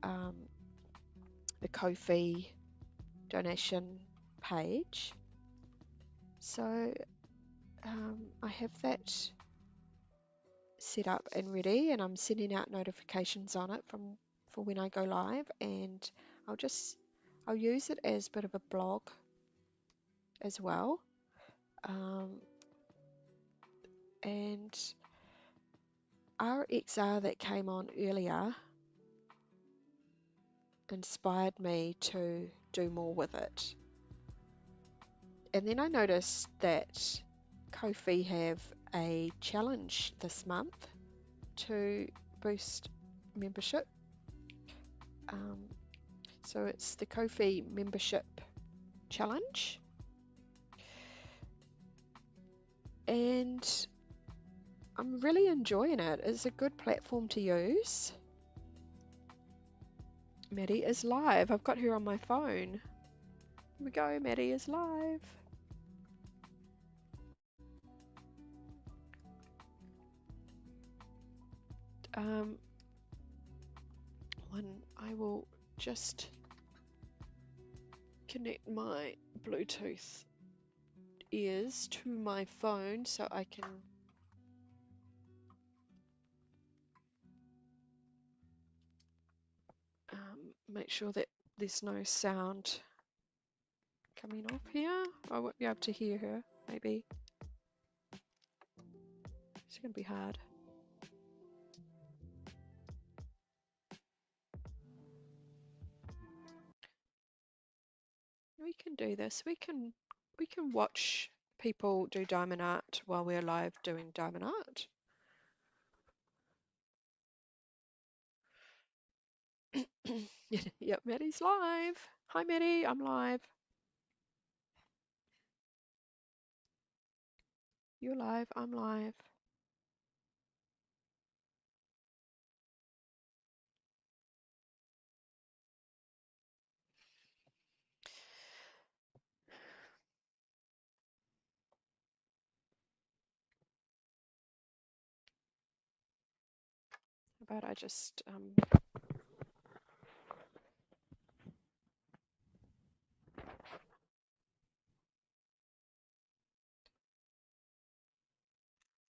the Ko-fi donation page. So I have that set up and ready, and I'm sending out notifications on it for when I go live, and I'll use it as a bit of a blog as well. And our XR that came on earlier inspired me to do more with it. And then I noticed that Ko-fi have a challenge this month to boost membership. So it's the Ko-fi membership challenge. And I'm really enjoying it. It's a good platform to use. Maddie is live. I've got her on my phone. Here we go. Maddie is live. I will just connect my Bluetooth ears to my phone so I can make sure that there's no sound coming off here. I won't be able to hear her, maybe. It's going to be hard. do this. We can watch people do diamond art while we're live doing diamond art. Yep, Maddie's live. Hi Maddie, I'm live. You're live, I'm live. How about I just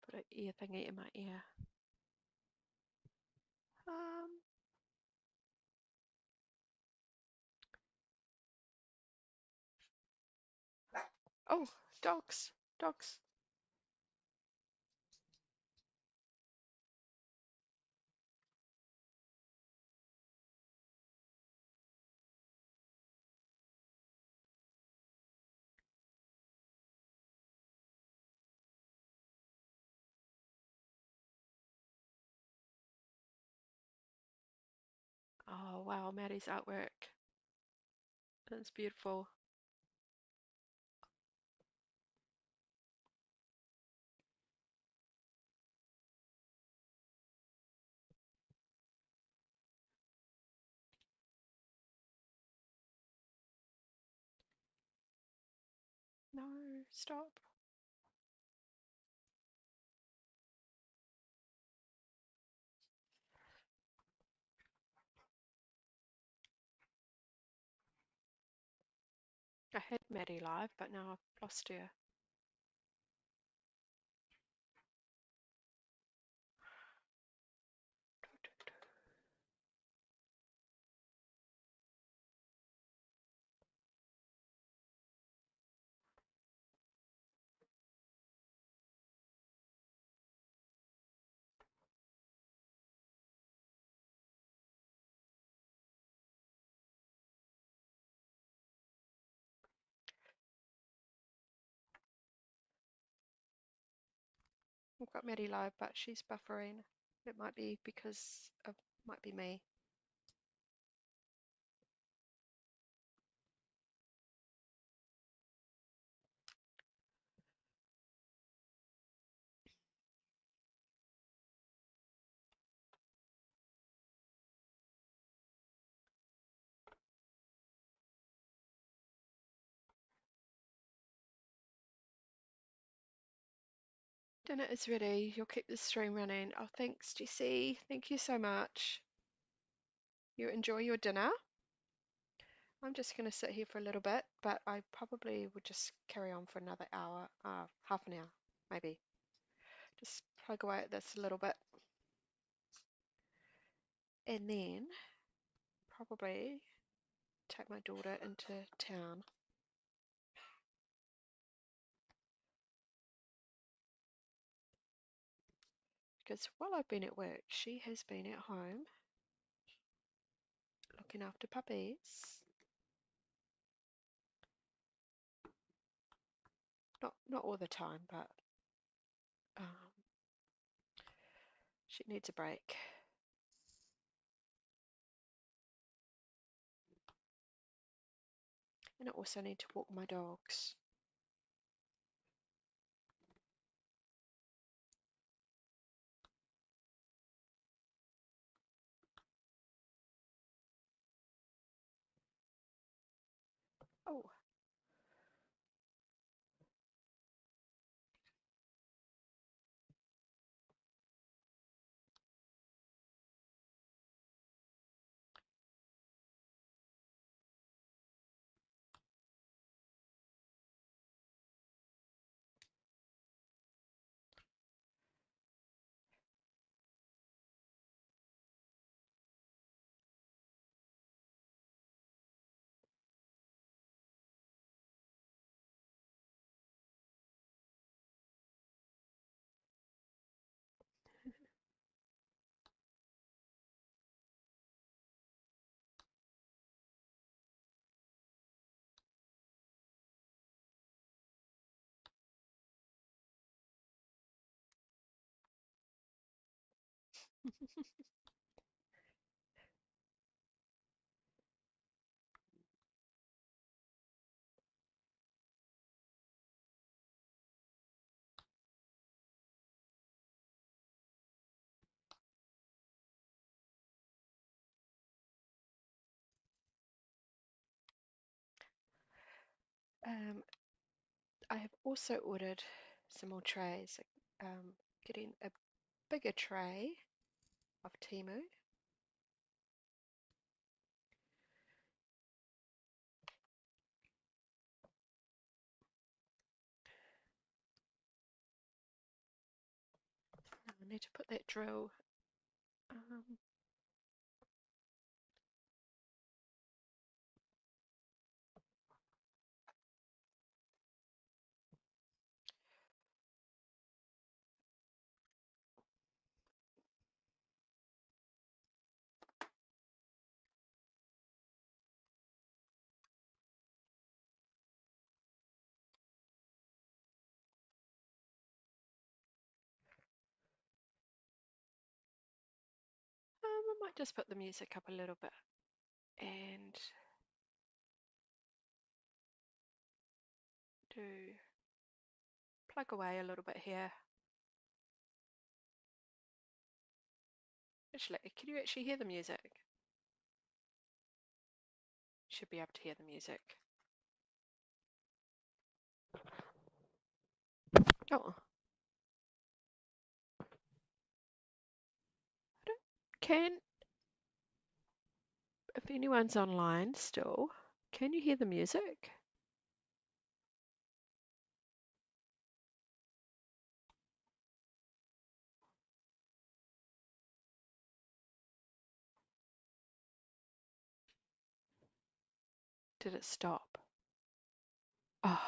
put an ear thingy in my ear. Um, oh, dogs, dogs. Oh wow, Maddie's artwork. That's beautiful. No, stop. I had Maddie live, but now I've lost her. I've got Maddie live, but she's buffering. It might be because of, might be me. Dinner is ready. You'll keep the stream running. Oh, thanks, Jessie. Thank you so much. You enjoy your dinner. I'm just going to sit here for a little bit, but I probably would just carry on for another hour, half an hour, maybe. Just plug away at this a little bit. And then probably take my daughter into town. Because while I've been at work, she has been at home looking after puppies. Not all the time, but she needs a break. And I also need to walk my dogs. Oh, Um, I have also ordered some more trays. Getting a bigger tray of Timu. I need to put that drill. I might just put the music up a little bit and do plug away a little bit here. Actually, can you actually hear the music? You should be able to hear the music. Oh. If anyone's online still, can you hear the music? Did it stop? Oh,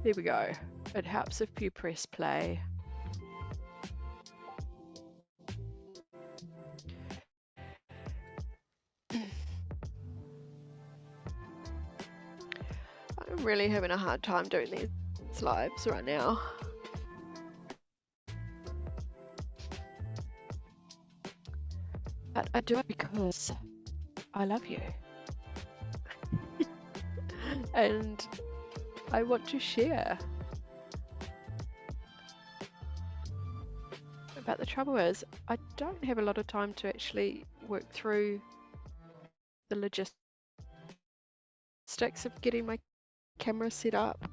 there we go. It helps if you press play. I'm really having a hard time doing these lives right now. But I do it because I love you. And I want to share. But the trouble is, I don't have a lot of time to actually work through the logistics of getting my camera set up.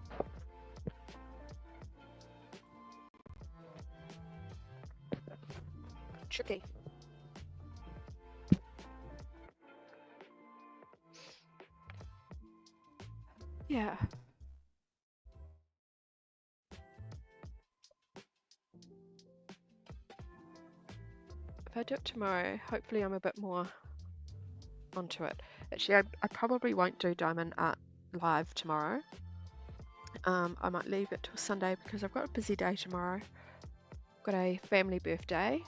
Tricky. Yeah. If I do it tomorrow, hopefully I'm a bit more onto it. Actually, I probably won't do Diamond Art live tomorrow. I might leave it till Sunday because I've got a busy day tomorrow. I've got a family birthday.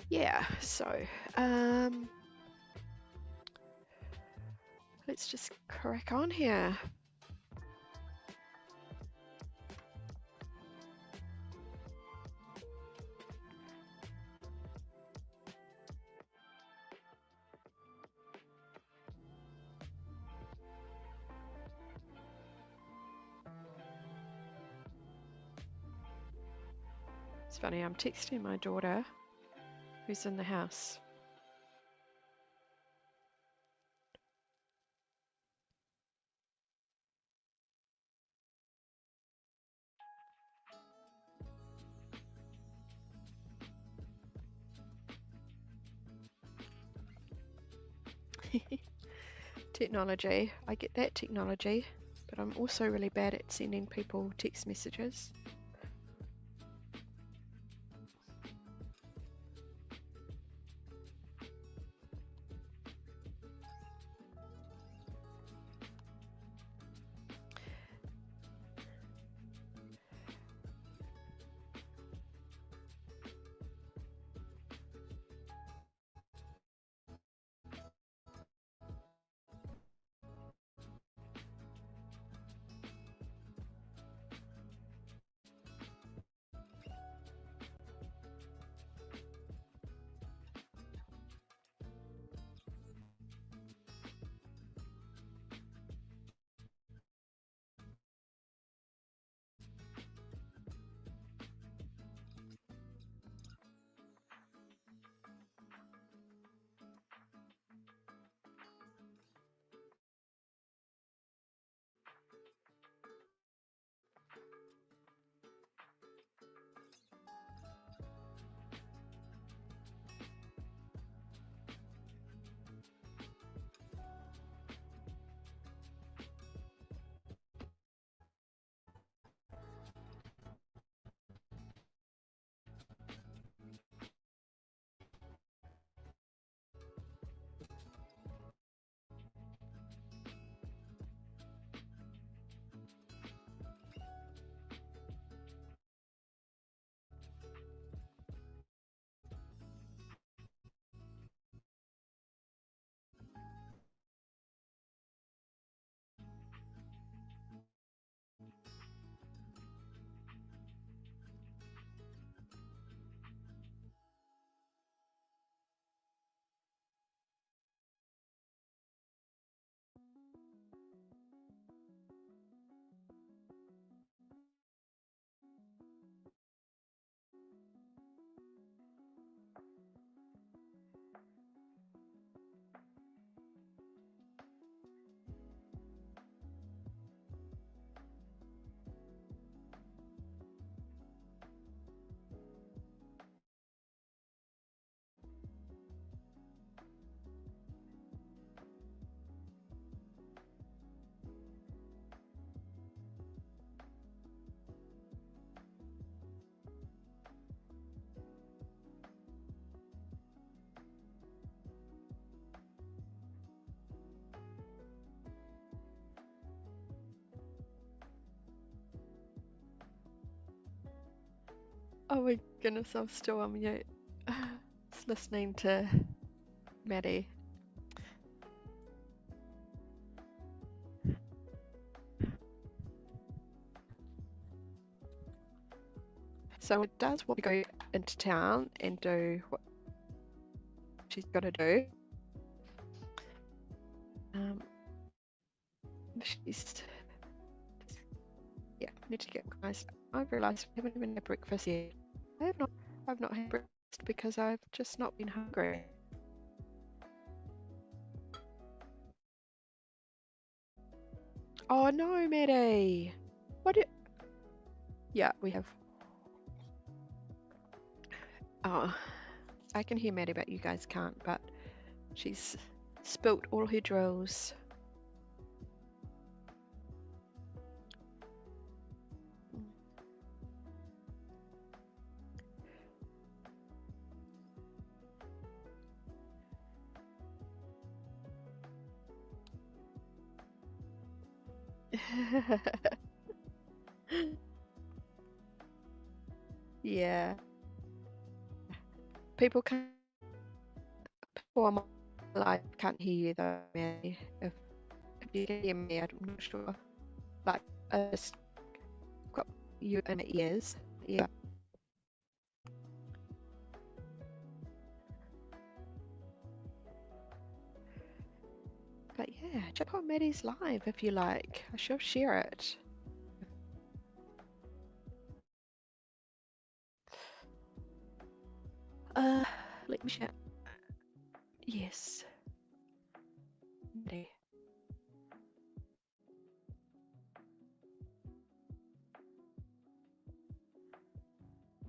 Yeah, so let's just crack on here. It's funny, I'm texting my daughter who's in the house. Technology, I get that technology, but I'm also really bad at sending people text messages. Oh my goodness, I'm still on mute. Just listening to Maddie. So it does want to go into town and do what she's got to do. She's, yeah, need to get guys. I realised I haven't even had breakfast yet. I've not had breakfast because I've just not been hungry. Oh no, Maddie. What? Yeah, we have. Oh, I can hear Maddie, but you guys can't. But she's spilt all her drills. Yeah. People can't. People on my live can't hear you though, Maddie. If you can hear me, I'm not sure. Like, I just got you in my ears. Yeah. But yeah, check out Maddie's live if you like. I shall share it. Uh, let me share. Yes, Maddie.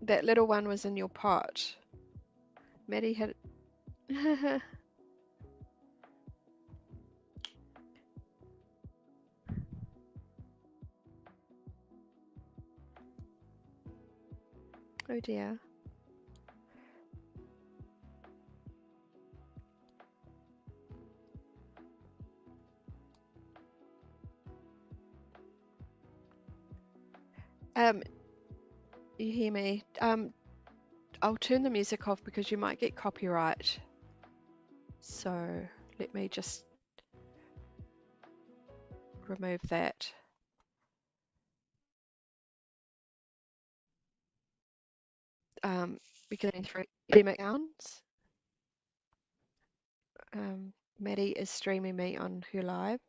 That little one was in your pot. Maddie had. Oh dear. You hear me? I'll turn the music off because you might get copyright. So let me just remove that. Because through epidemic sounds, Maddie is streaming me on her live.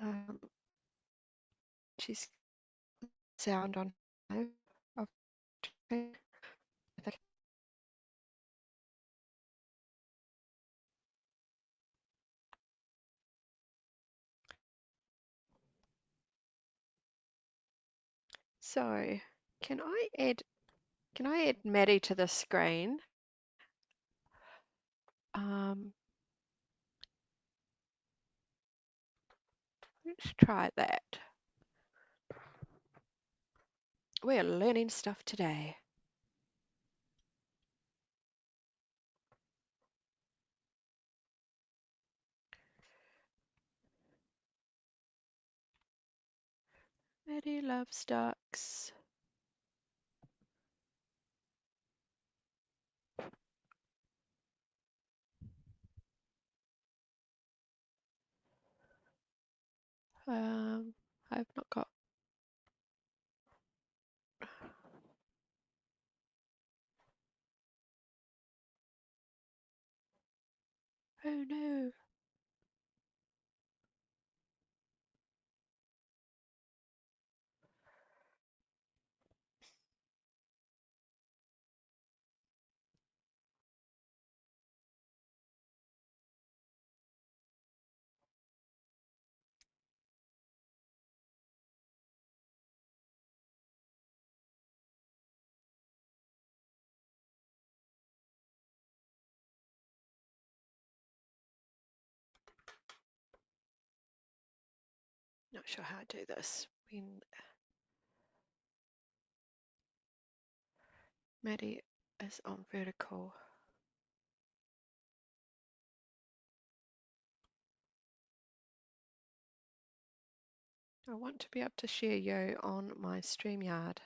Um, she's sound on live. Okay. So can I add Maddie to the screen? Let's try that. We're learning stuff today. Maddie loves ducks. I've not got. Oh no. Not sure how to do this. When Maddie is on vertical. I want to be able to share you on my StreamYard.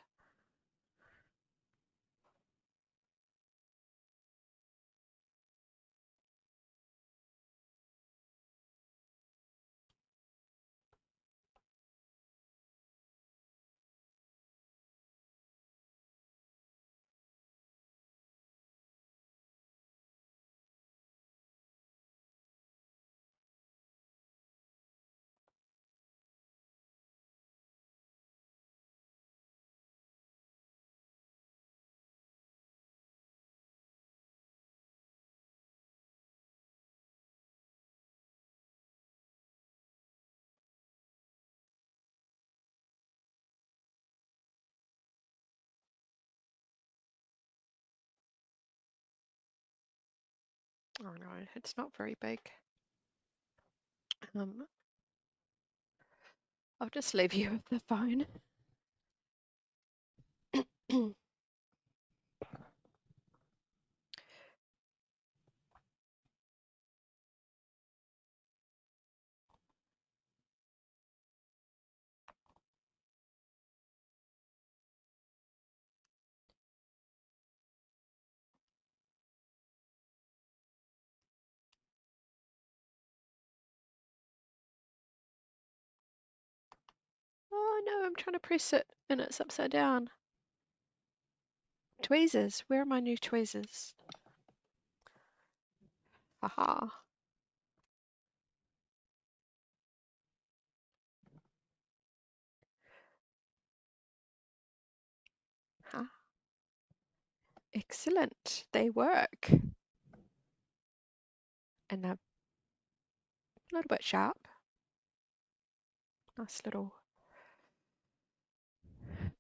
Oh no, it's not very big. I'll just leave you with the phone. Oh no, I'm trying to press it and it's upside down. Tweezers, where are my new tweezers? Haha. Huh. Excellent, they work. And they're a little bit sharp. Nice little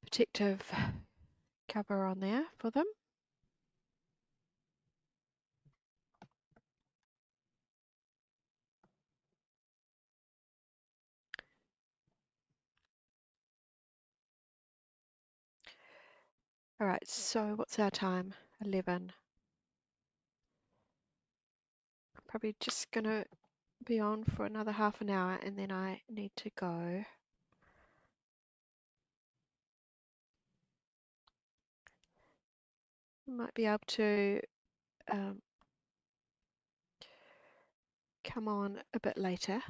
protective cover on there for them. All right, so what's our time? 11. I'm probably just gonna be on for another half an hour and then I need to go. I might be able to come on a bit later.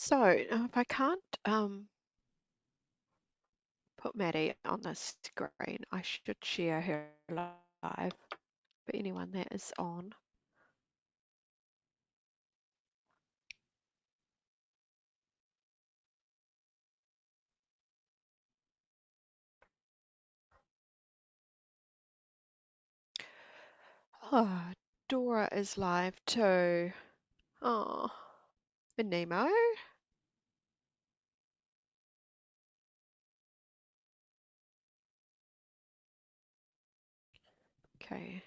So if I can't put Maddie on the screen, I should share her live for anyone that is on. Oh, Dora is live too. Oh, and Nemo. Okay.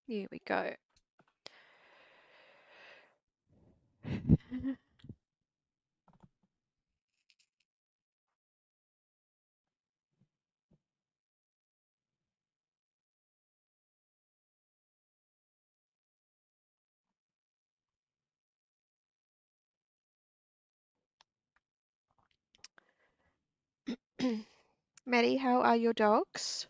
Here we go. Maddie, how are your dogs?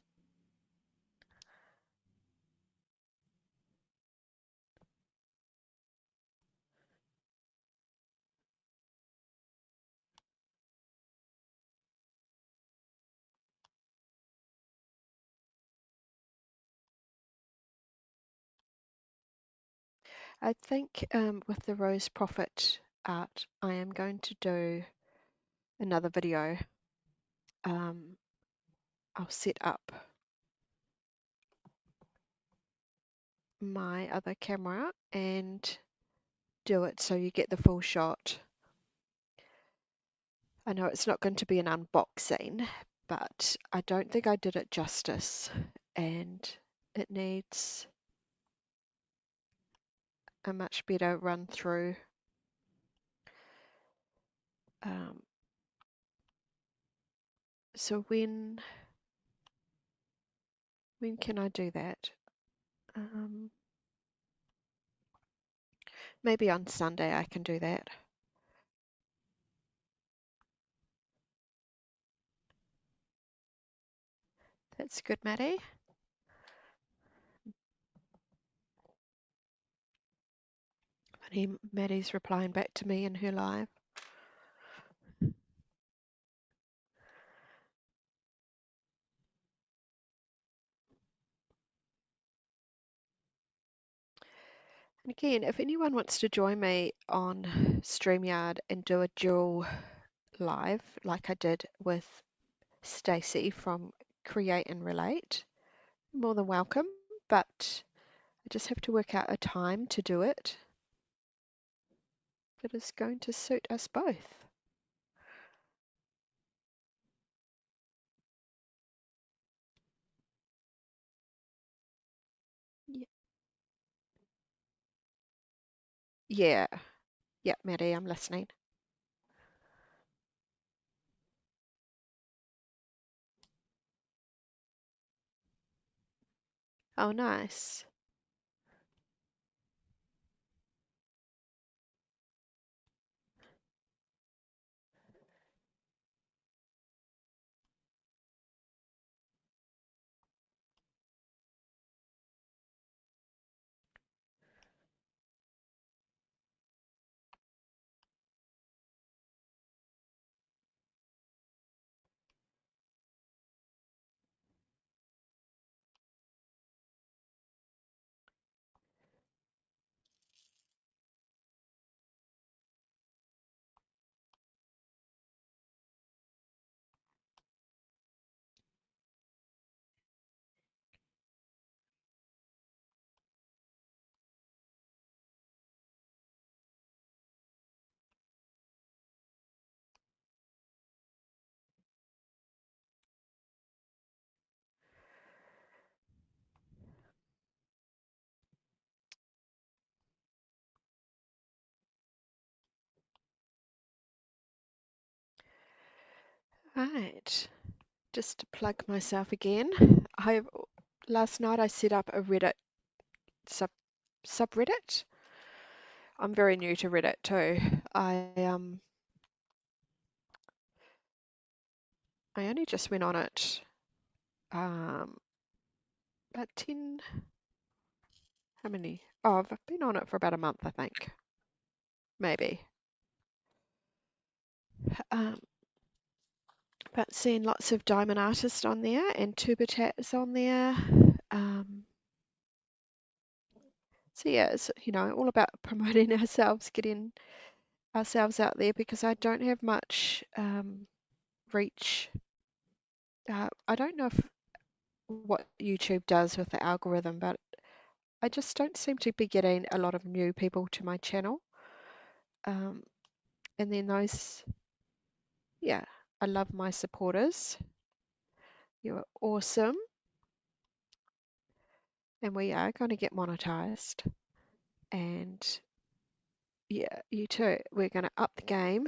I think with the Rose Proffit art, I am going to do another video. I'll set up my other camera and do it so you get the full shot. I know it's not going to be an unboxing, but I don't think I did it justice, and it needs a much better run through. Um, so when can I do that? Maybe on Sunday I can do that. That's good, Maddie. Maddie's replying back to me in her live. And again, if anyone wants to join me on StreamYard and do a dual live like I did with Stacey from Create and Relate, more than welcome, but I just have to work out a time to do it that is going to suit us both. Yeah, yeah, Maddie, I'm listening. Oh, nice. Right, just to plug myself again, last night I set up a Reddit subreddit. I'm very new to Reddit too. I only just went on it about 10, how many? Oh, I've been on it for about a month, I think, maybe. Um, but seeing lots of diamond artists on there and tuba chats on there. So yeah, it's all about promoting ourselves, getting ourselves out there because I don't have much reach. I don't know what YouTube does with the algorithm, but I just don't seem to be getting a lot of new people to my channel. And then yeah, I love my supporters. You're awesome. And we are going to get monetized. And yeah, you too. We're going to up the game.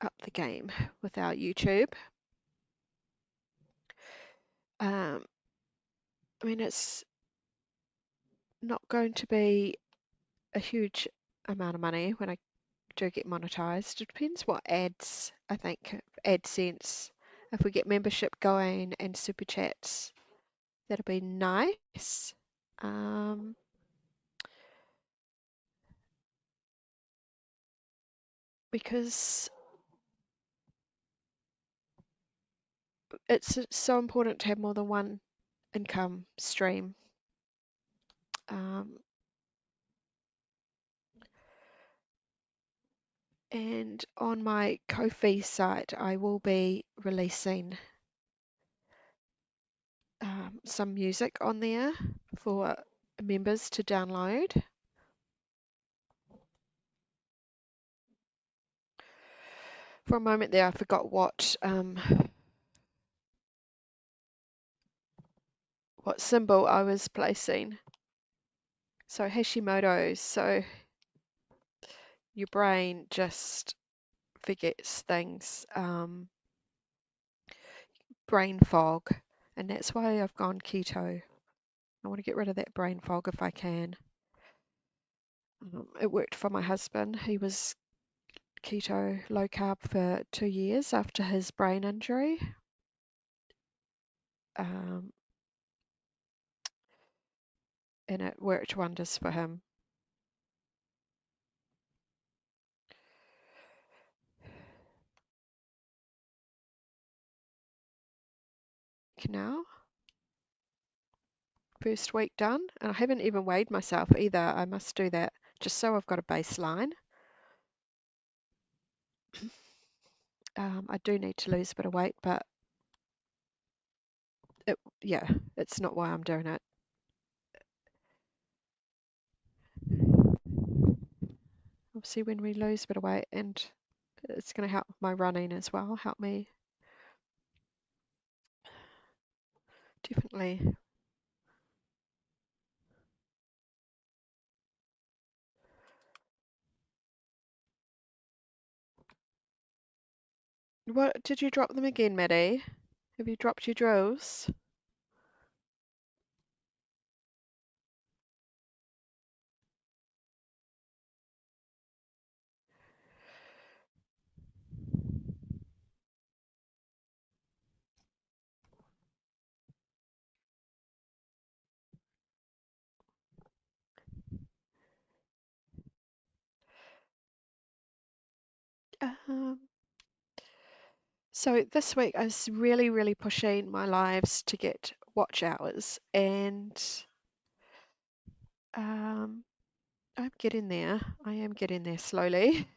Up the game with our YouTube. I mean, it's not going to be a huge amount of money when I do get monetized. It depends what ads, I think, AdSense. If we get membership going and super chats, that'll be nice. Because it's so important to have more than one income stream. And on my Ko-fi site, I will be releasing some music on there for members to download. For a moment there, I forgot what symbol I was placing. So Hashimoto's. So your brain just forgets things. Brain fog, and that's why I've gone keto. I want to get rid of that brain fog if I can. It worked for my husband. He was keto, low carb for 2 years after his brain injury. And it worked wonders for him. Now, first week done, and I haven't even weighed myself either. I must do that just so I've got a baseline. I do need to lose a bit of weight, but it's not why I'm doing it. Obviously, when we lose a bit of weight, and it's going to help my running as well, help me definitely. What did you drop them again, Maddie? Have you dropped your drills? Um, so this week I was really, really pushing my lives to get watch hours, and I'm getting there. I am getting there slowly.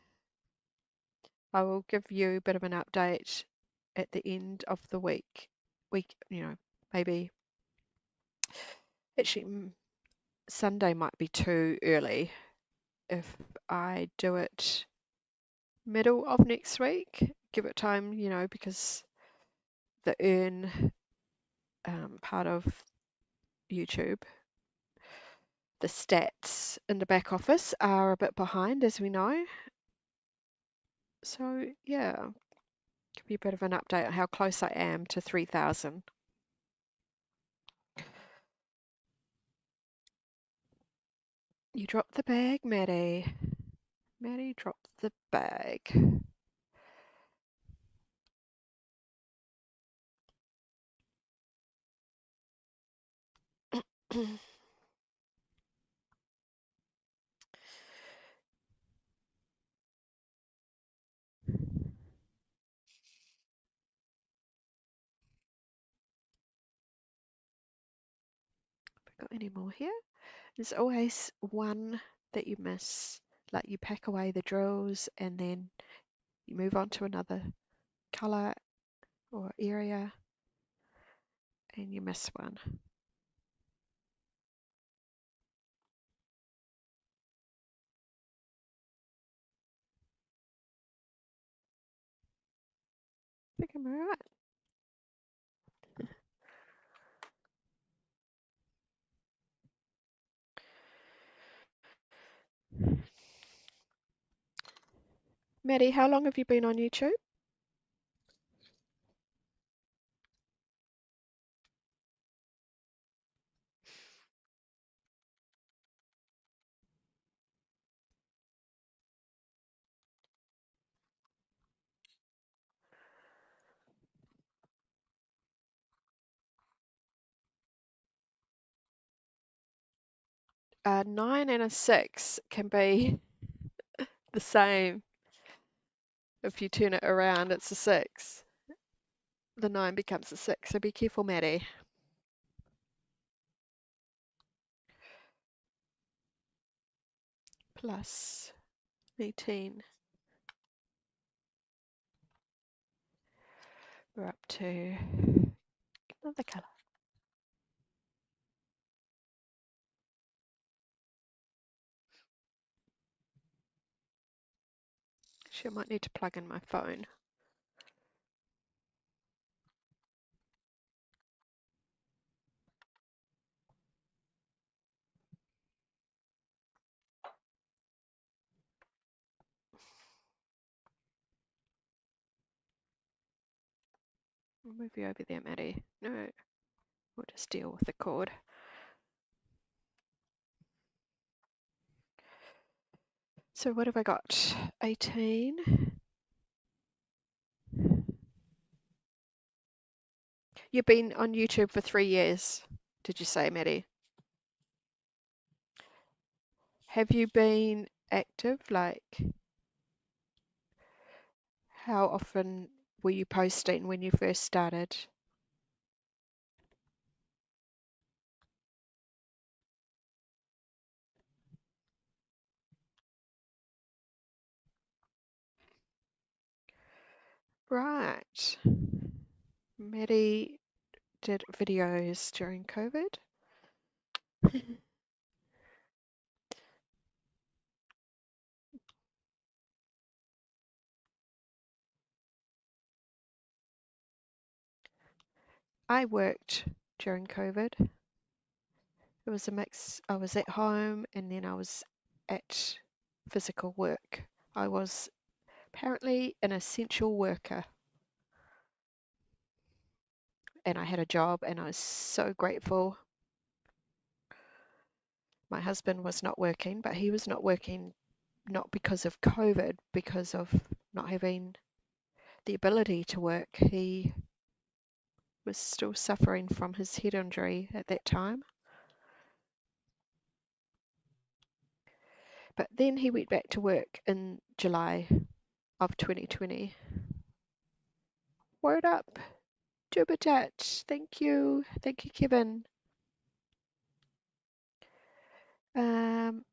I will give you a bit of an update at the end of the week. Maybe actually Sunday might be too early. If I do it middle of next week, give it time, because the earn part of YouTube, the stats in the back office are a bit behind, as we know. So yeah, give you a bit of an update on how close I am to 3,000. You dropped the bag, Maddie. Maddie dropped the bag. Got any more here? There's always one that you miss. Like you pack away the drills and then you move on to another color or area and you miss one. I think I'm alright. Maddie, how long have you been on YouTube? 9 and a 6 can be the same. If you turn it around, it's a 6. The 9 becomes a 6, so be careful, Maddie. plus 18. We're up to another colour. Actually, I might need to plug in my phone. I'll move you over there, Maddie. No, we'll just deal with the cord. So what have I got? 18. You've been on YouTube for 3 years, did you say, Maddie? Have you been active? Like, how often were you posting when you first started? Right. Maddie did videos during COVID. I worked during COVID. It was a mix. I was at home and then I was at physical work. I was apparently an essential worker and I had a job and I was so grateful. My husband was not working, but he was not working not because of COVID, because of not having the ability to work. He was still suffering from his head injury at that time. But then he went back to work in July of 2020. Word up, Jubitat. Thank you. Thank you, Kevin. I'm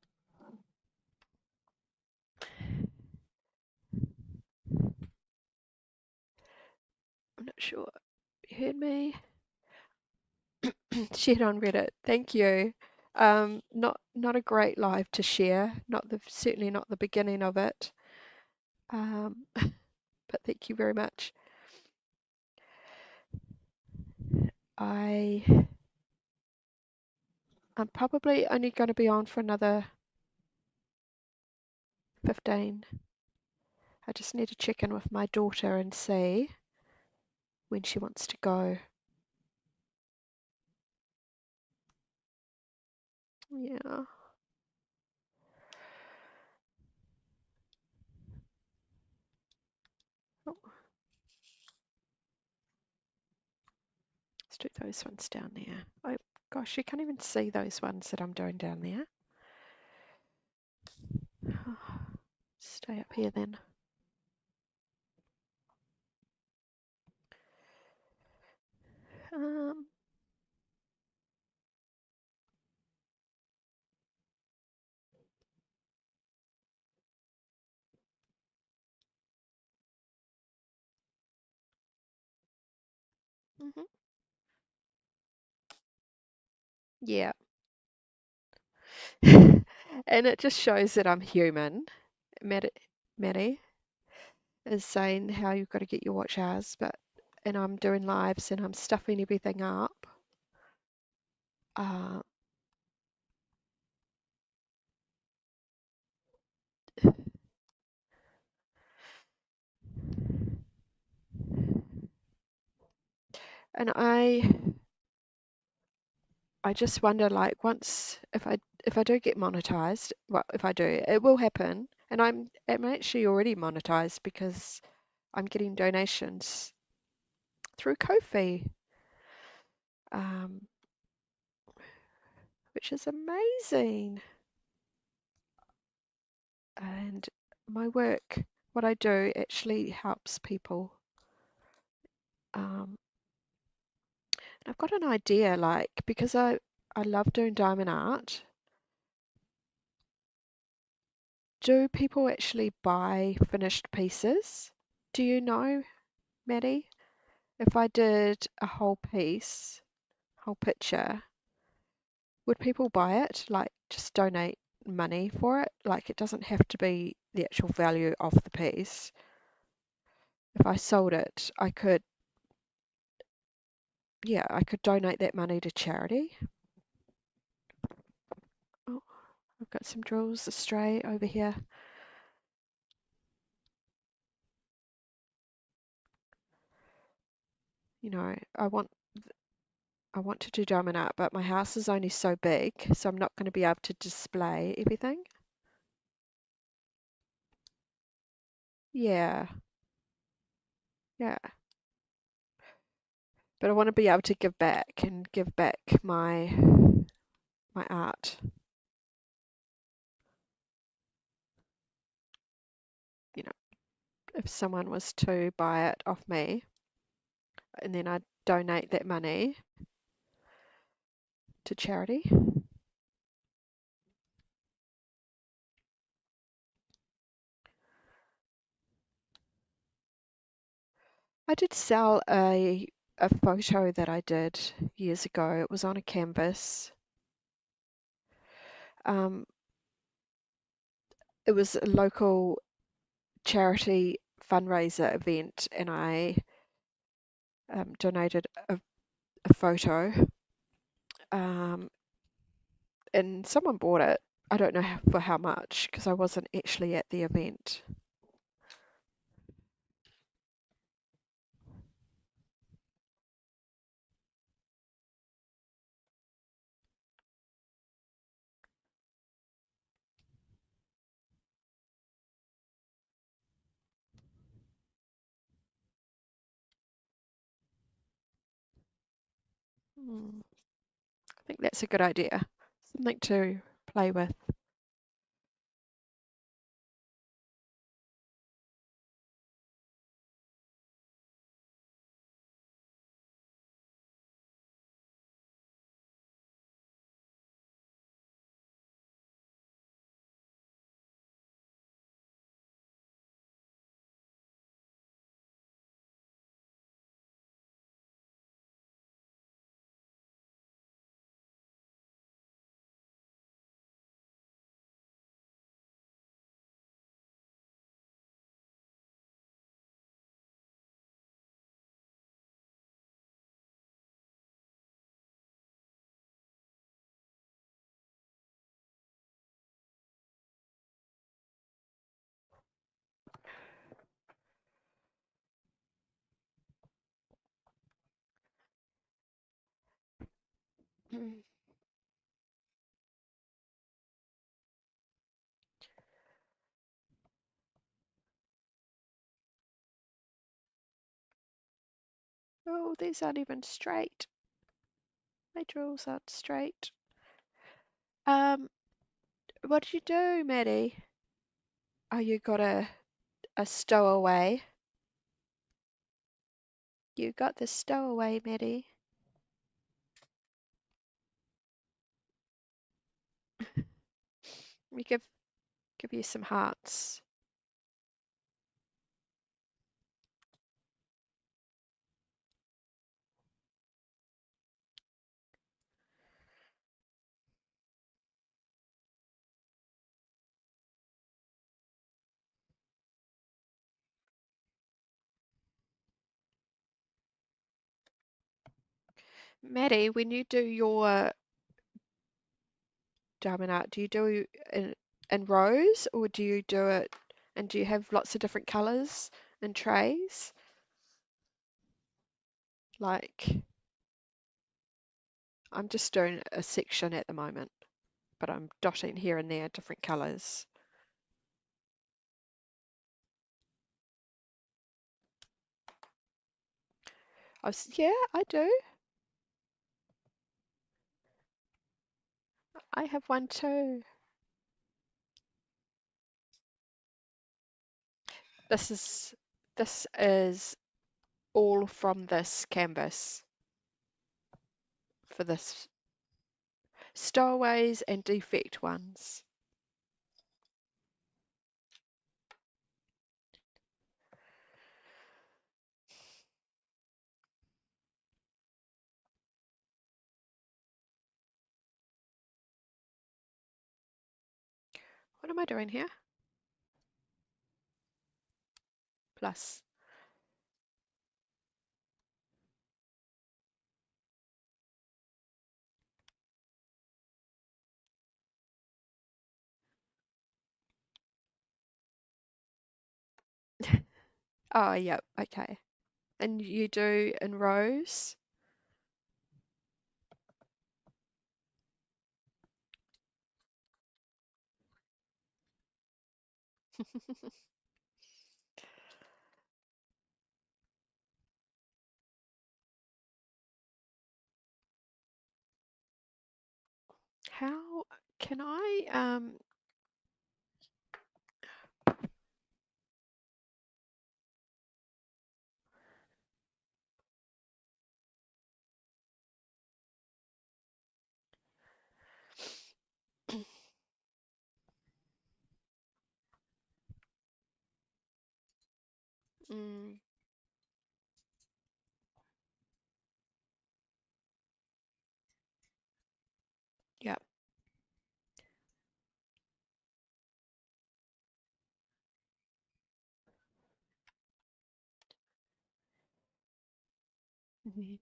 not sure. You heard me? Shared on Reddit. Thank you. Not a great live to share. Certainly not the beginning of it. But thank you very much. I'm probably only going to be on for another 15. I just need to check in with my daughter and see when she wants to go. Yeah. Oh, let's do those ones down there. Oh gosh, you can't even see those ones that I'm doing down there. Stay up here then. Um, mhm. Yeah. And it just shows that I'm human. Maddie is saying how you've got to get your watch hours, and I'm doing lives and I'm stuffing everything up. Uh, and I just wonder, like, once if I do get monetized, well, if I do, it will happen, and I'm actually already monetized because I'm getting donations through Ko-fi, um, which is amazing. And my work, what I do, actually helps people. Um, and I've got an idea, like, because I love doing diamond art. Do people actually buy finished pieces? Do you know, Maddie? If I did a whole piece, whole picture, would people buy it? Like, just donate money for it? Like, it doesn't have to be the actual value of the piece. If I sold it, yeah, I could donate that money to charity. Oh, I've got some drills astray over here. You know, I want to do diamond art, but my house is only so big, so I'm not going to be able to display everything. Yeah, yeah. But I want to be able to give back and give back my art. You know, if someone was to buy it off me, and then I'd donate that money to charity. I did sell a photo that I did years ago. It was on a canvas. Um, it was a local charity fundraiser event, and I donated a photo, um, and someone bought it. I don't know for how much because I wasn't actually at the event. Hmm, I think that's a good idea. Something to play with. Mm. Oh, these aren't even straight. My drills aren't straight. Um, what did you do, Maddie? Oh, you got a stowaway. You got the stowaway, Maddie. We give you some hearts. Maddie, when you do your diamond art, do you do in rows or do you do it and do you have lots of different colors and trays? Like, I'm just doing a section at the moment, but I'm dotting here and there different colors. Yeah, I do. I have one too. This is this is all from this canvas for this stowaways and defect ones. What am I doing here? Plus. Oh, yep, okay. And you do in rows? How can I mm, yep. Mhm.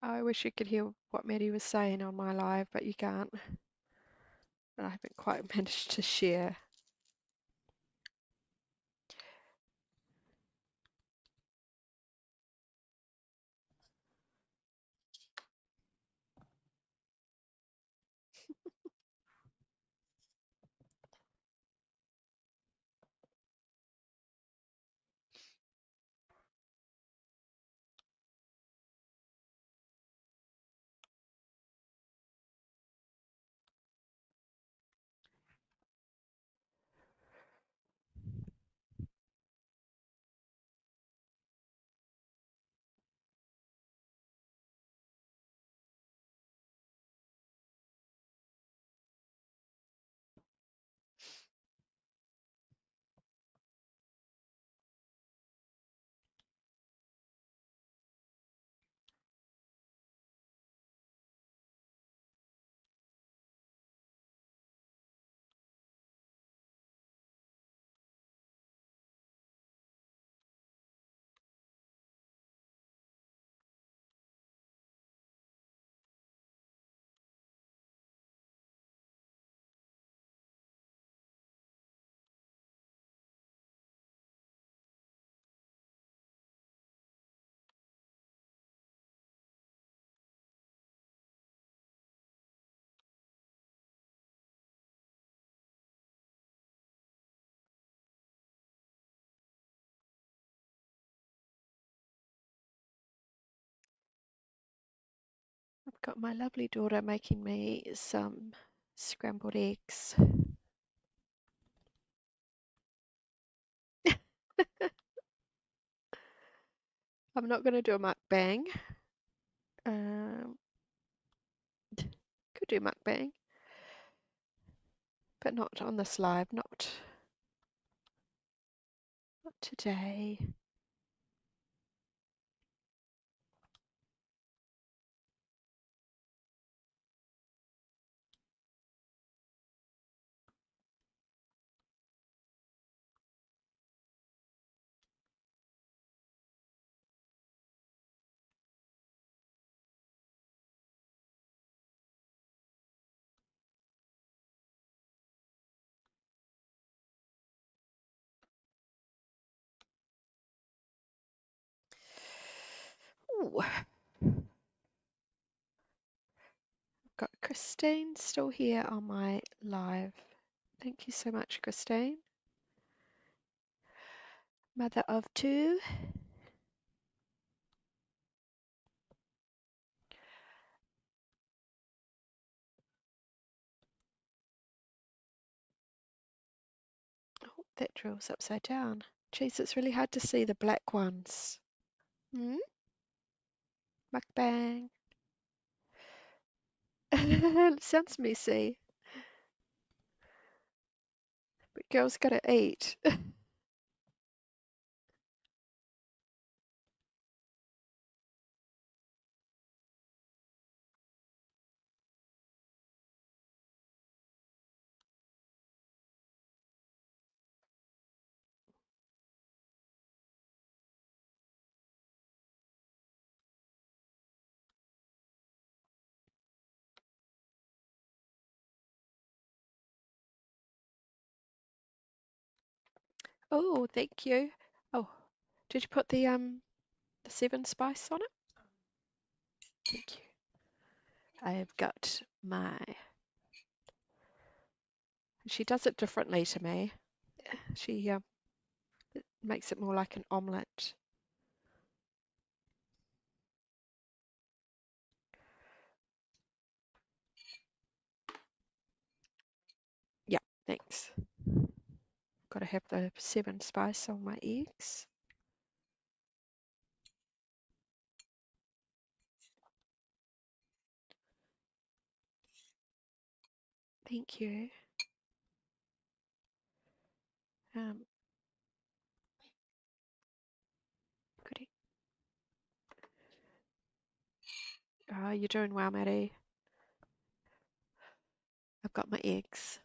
I wish you could hear what Maddie was saying on my live, but you can't. But I haven't quite managed to share. I've got my lovely daughter making me some scrambled eggs. I'm not going to do a mukbang. Um, could do mukbang, but not on this live, not today. Ooh, got Christine still here on my live. Thank you so much, Christine. Mother of two. Oh, that drill's upside down. Geez, it's really hard to see the black ones. Hmm? Mukbang. It sounds messy, but girls gotta eat. Oh, thank you. Oh, did you put the 7 spice on it? Thank you. I've got my. She does it differently to me. She makes it more like an omelette. Yeah, thanks. Got to have the 7 spice on my eggs. Thank you. Um, goody. Oh, you're doing well, Maddie. I've got my eggs.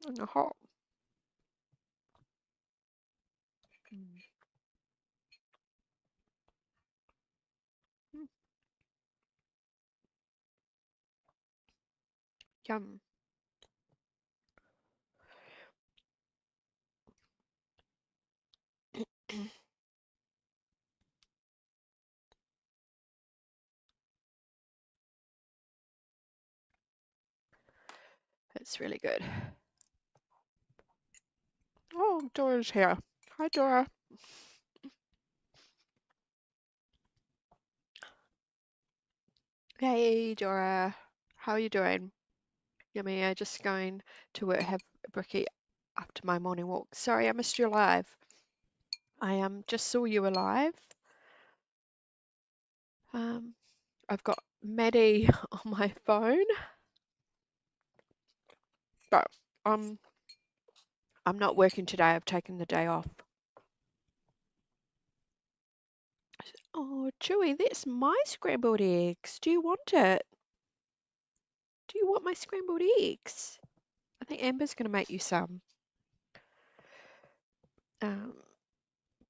And they're hot. Mm. Mm. Yum. It's really good. Oh, Dora's here. Hi, Dora. Hey, Dora. How are you doing? Yummy. I just going to work, have a brekkie after my morning walk. Sorry, I missed you live. I just saw you alive. Um, I've got Maddie on my phone, but I'm not working today. I've taken the day off. Oh, Chewy, that's my scrambled eggs. Do you want it? Do you want my scrambled eggs? I think Amber's going to make you some. Um,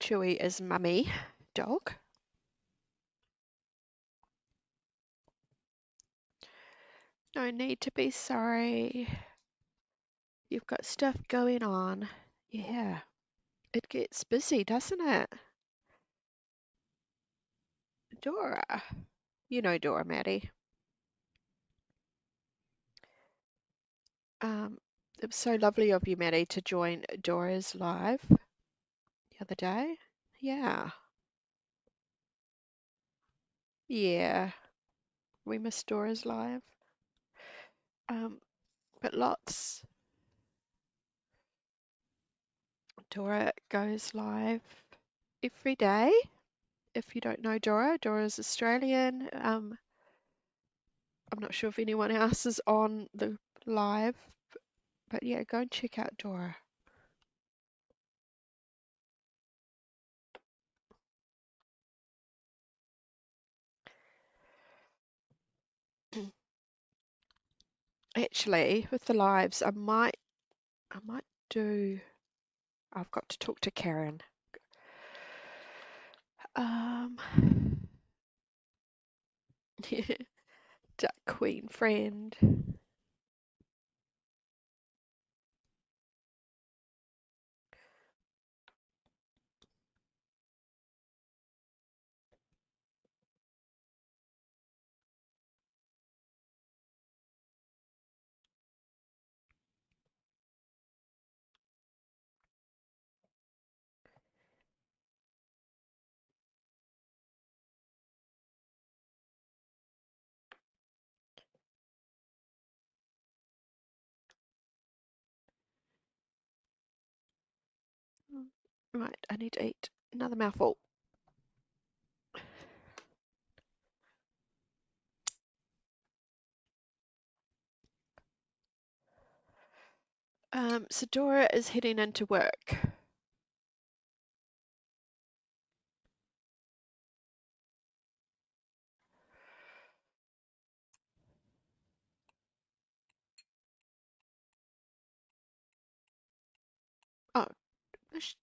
Chewy is mummy dog. No need to be sorry. You've got stuff going on. Yeah, it gets busy, doesn't it? Dora. You know Dora, Maddie. It was so lovely of you, Maddie, to join Dora's live the other day. Yeah, yeah, we missed Dora's live. But lots. Dora goes live every day. If you don't know Dora, Dora's Australian. I'm not sure if anyone else is on the live, but yeah, go and check out Dora. Actually, with the lives, I might do. I've got to talk to Karen. Um, Duck Queen friend. Right, I need to eat another mouthful. So Dora is heading into work. Oh,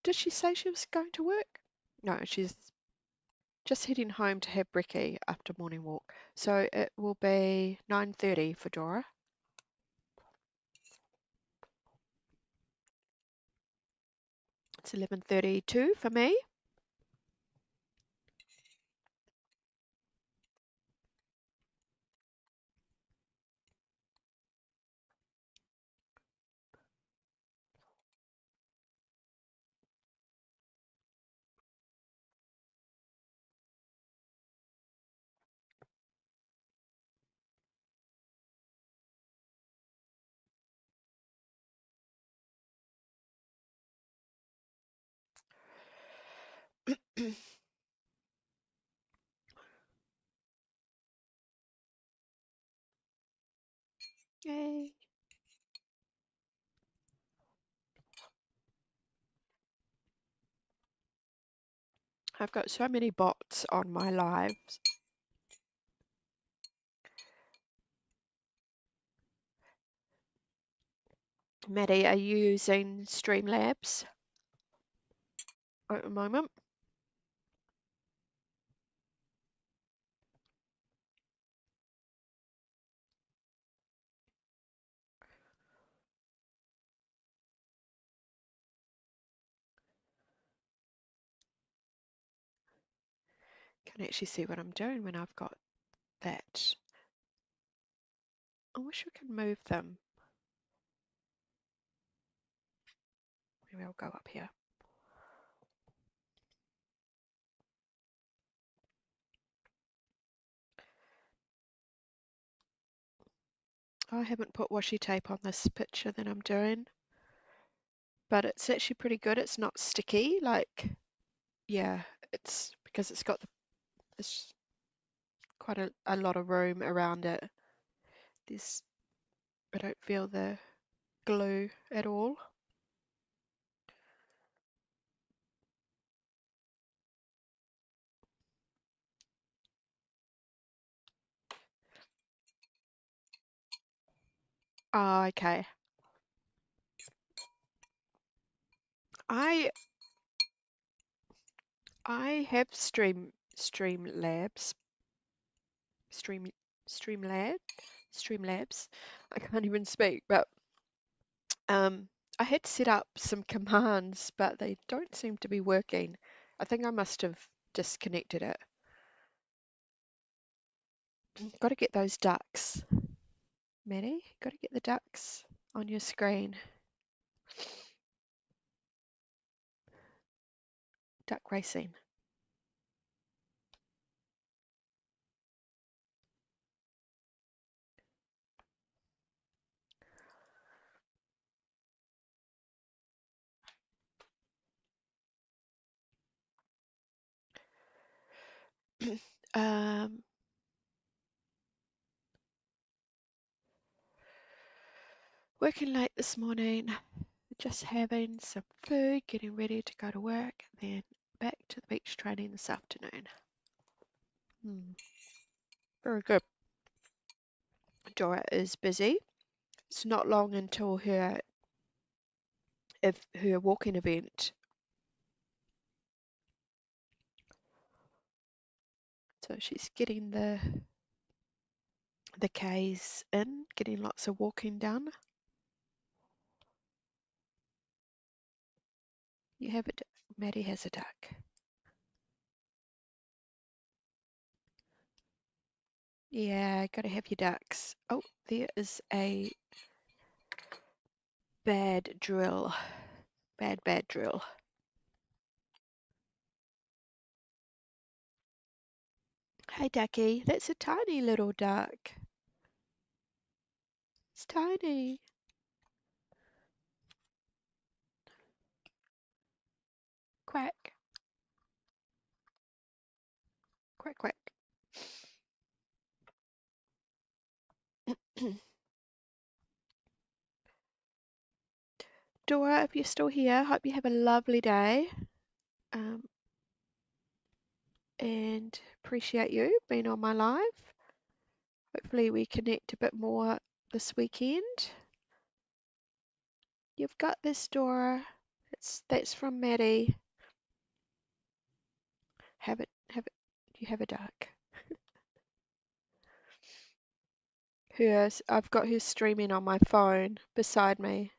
did she say she was going to work? No, she's just heading home to have brekkie after morning walk. So it will be 9:30 for Dora. It's 11:32 for me. Yay. I've got so many bots on my lives. Maddie, are you using Streamlabs at the moment? Can actually see what I'm doing when I've got that. I wish we could move them. Maybe I'll go up here. I haven't put washi tape on this picture that I'm doing, but it's actually pretty good. It's not sticky, like, yeah, it's because it's quite a lot of room around it. There's, I don't feel the glue at all. Oh, okay. I I have Streamlabs, Stream Streamlab, Streamlabs. I can't even speak, but I had set up some commands, but they don't seem to be working. I think I must have disconnected it. Got to get those ducks, Maddie. Got to get the ducks on your screen. Duck racing. Um, Working late this morning, just having some food, getting ready to go to work, then back to the beach training this afternoon. Very good. Dora is busy. It's not long until her walking event. So she's getting the K's in, getting lots of walking done. You have it. Maddie has a duck. Yeah, gotta have your ducks. Oh, there is a bad drill. Bad drill. Hey, ducky. That's a tiny little duck. It's tiny. quack. Quack, quack. Dora, if you're still here, hope you have a lovely day. Um, and appreciate you being on my live. Hopefully we connect a bit more this weekend. You've got this, Dora. That's from Maddie. Have it. You have a duck. I've got her streaming on my phone beside me,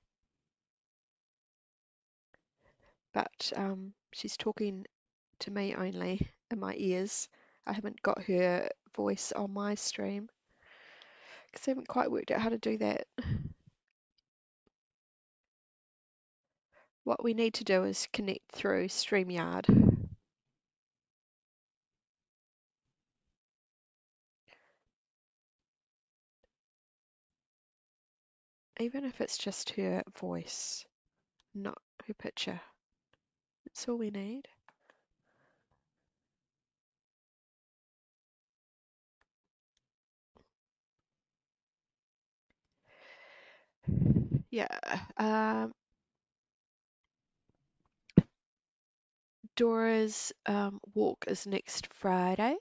but she's talking to me only in my ears. I haven't got her voice on my stream because I haven't quite worked out how to do that. What we need to do is connect through StreamYard. Even if it's just her voice, not her picture. That's all we need. Yeah. Dora's walk is next Friday,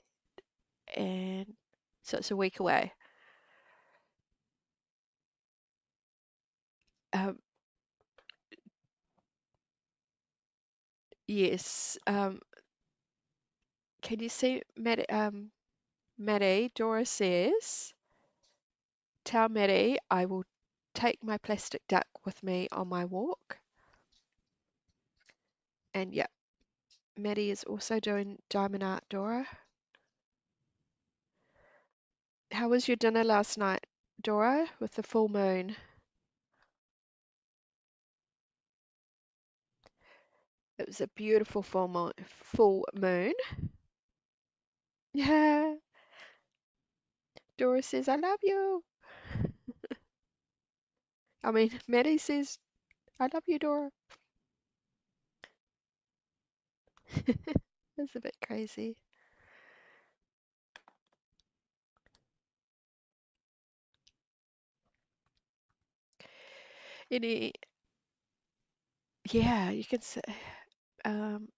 and so it's a week away. Um, yes. Can you see Maddie? Dora says, "Tell Maddie I will take my plastic duck with me on my walk." And yeah, Maddie is also doing diamond art, Dora. How was your dinner last night, Dora, with the full moon? It was a beautiful full moon. Yeah. Dora says, "I love you." I mean, Maddie says, "I love you, Dora." It's a bit crazy. Any, yeah, you can see, um,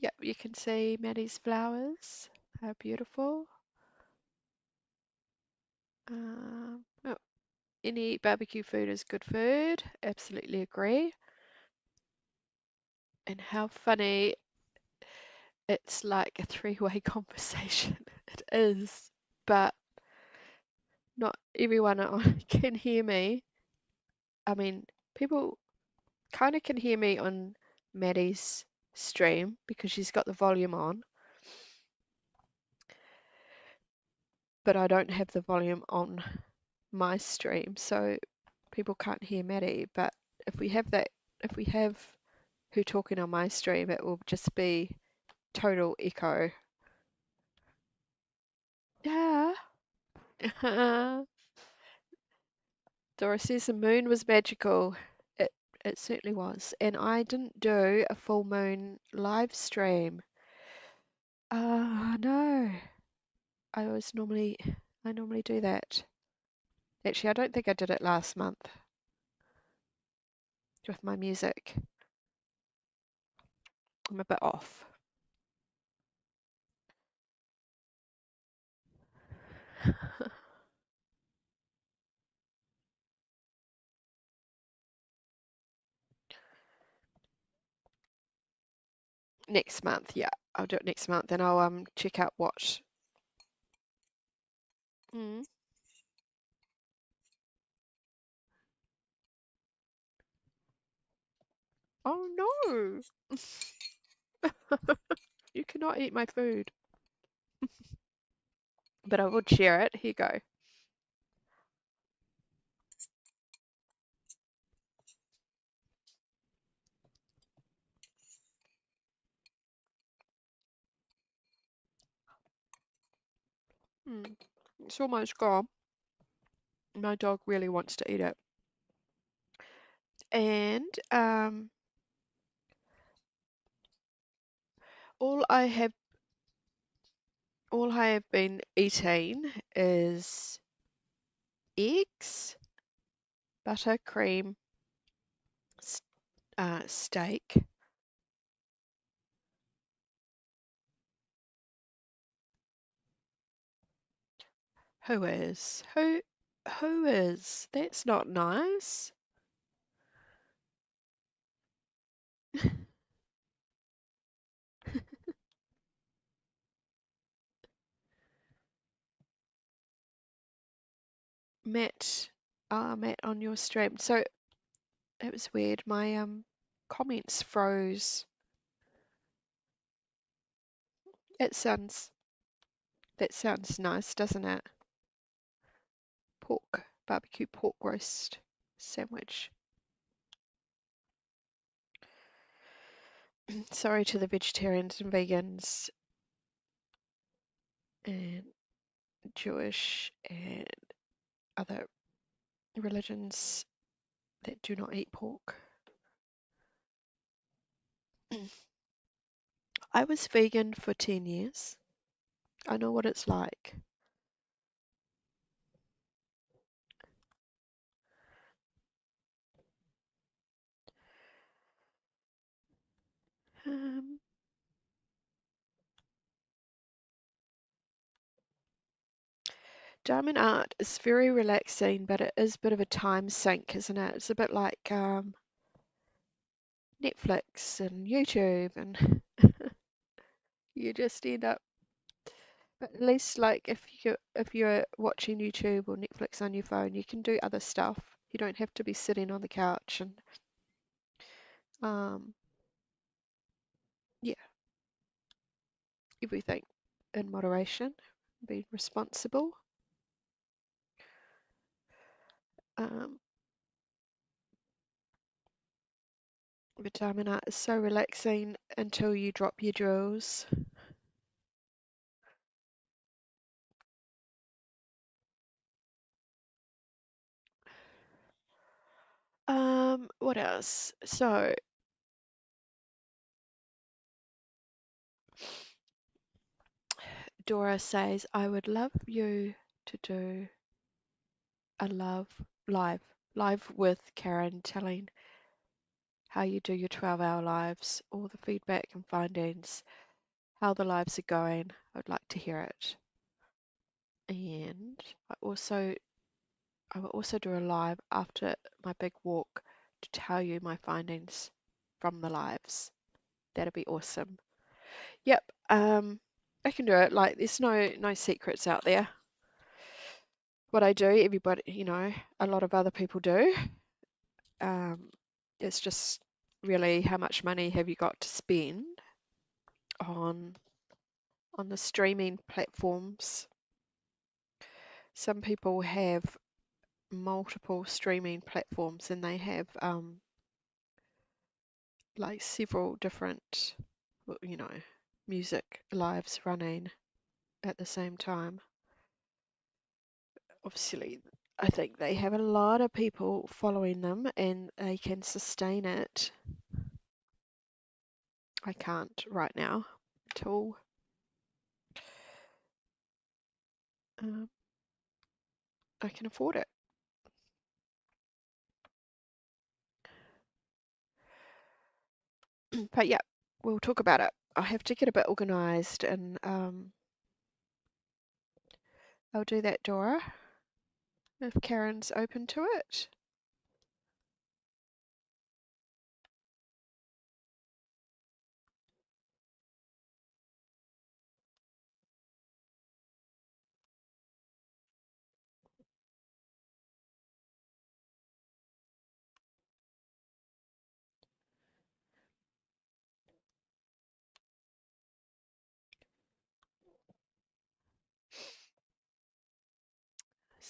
yeah, you can see Maddie's flowers. How beautiful. Oh, any barbecue food is good food. Absolutely agree. And how funny, it's like a three-way conversation. It is, but not everyone can hear me. I mean, people kind of can hear me on Maddie's stream because she's got the volume on, but I don't have the volume on my stream, so people can't hear Maddie. But if we have her talking on my stream, it will just be total echo. Yeah. Dora says the moon was magical. It it certainly was. And I didn't do a full moon live stream. No. I normally do that. Actually, I don't think I did it last month with my music. I'm a bit off. Next month, yeah. I'll do it next month and I'll check out what. Mm. Oh no. You cannot eat my food. But I would share it. Here you go. Mm. It's almost gone. My dog really wants to eat it. And all I have been eating is eggs, butter, cream, steak. Who is? Who is? That's not nice. Matt, Matt on your stream. So it was weird. My comments froze. That sounds nice, doesn't it? Barbecue pork roast sandwich. Sorry to the vegetarians and vegans and Jewish and other religions that do not eat pork. I was vegan for 10 years. I know what it's like. Um, Diamond art is very relaxing, but it is a bit of a time sink, isn't it? It's a bit like Netflix and YouTube, and you just end up. But at least, like, if you're watching YouTube or Netflix on your phone, you can do other stuff. You don't have to be sitting on the couch and um, yeah, everything in moderation. Be responsible. Um, Vitamin art is so relaxing until you drop your drills. What else? So, Dora says, I would love you to do a live with Karen telling how you do your 12-hour lives, all the feedback and findings, how the lives are going. I'd like to hear it. And I will also do a live after my big walk to tell you my findings from the lives. That'd be awesome. Yep, I can do it. Like, there's no secrets out there. What I do, everybody, a lot of other people do. Um, it's just really how much money have you got to spend on the streaming platforms. Some people have multiple streaming platforms and they have like several different, you know, music lives running at the same time. Obviously, I think they have a lot of people following them and they can sustain it. I can't right now until um, I can afford it. But yeah, we'll talk about it. I have to get a bit organized and I'll do that, Dora, if Karen's open to it.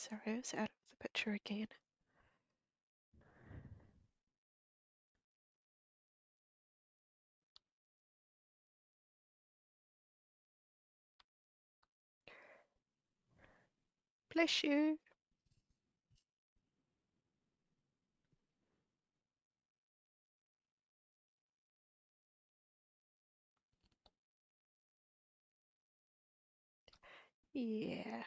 Sorry, I was out of the picture again. Bless you. Yeah.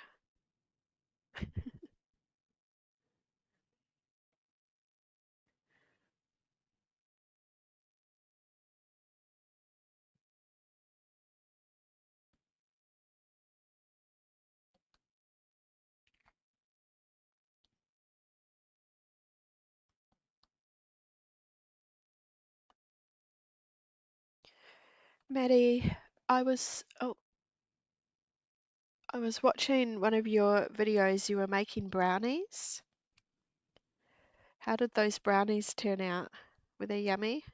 Maddie, I was watching one of your videos. You were making brownies. How did those brownies turn out? Were they yummy?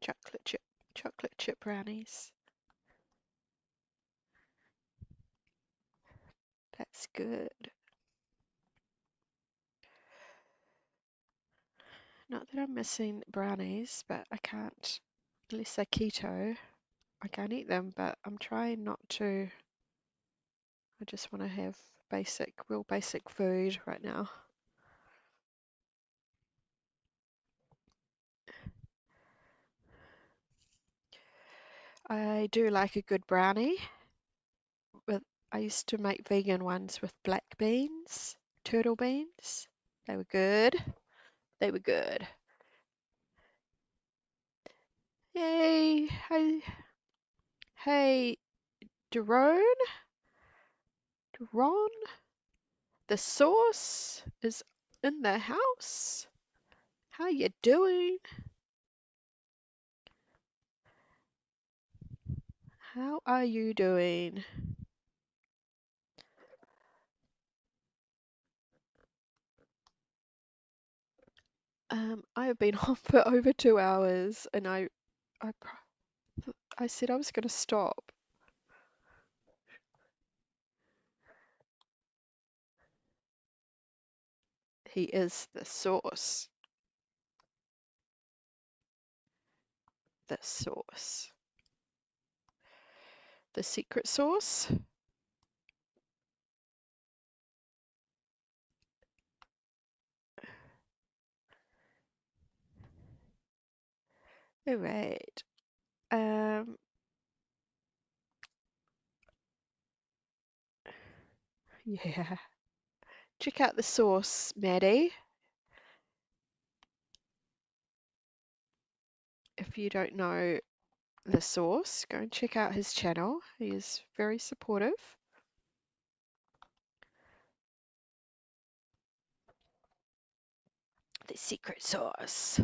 Chocolate chip, chocolate chip brownies. That's good. Not that I'm missing brownies, but I can't, unless they're keto, I can't eat them, but I'm trying not to. I just want to have real basic food right now. I do like a good brownie. With I used to make vegan ones with black beans, turtle beans. They were good. They were good. Yay! Hey, hey, Daron, Daron. The sauce is in the house. How you doing? How are you doing? I have been on for over 2 hours, and I, I said I was going to stop. He is the sauce. The sauce. The secret sauce. All right. Um, yeah. Check out the sauce, Maddie. If you don't know the sauce, go and check out his channel. He is very supportive. The secret sauce.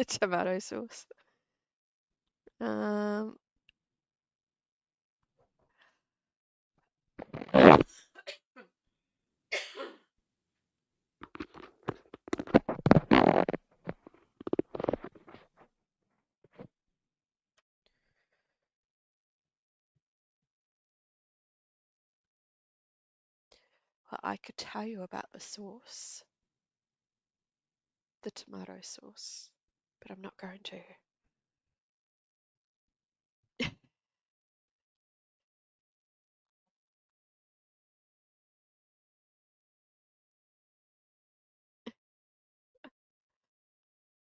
Tomato sauce. Um, well, I could tell you about the sauce, the tomato sauce, but I'm not going to.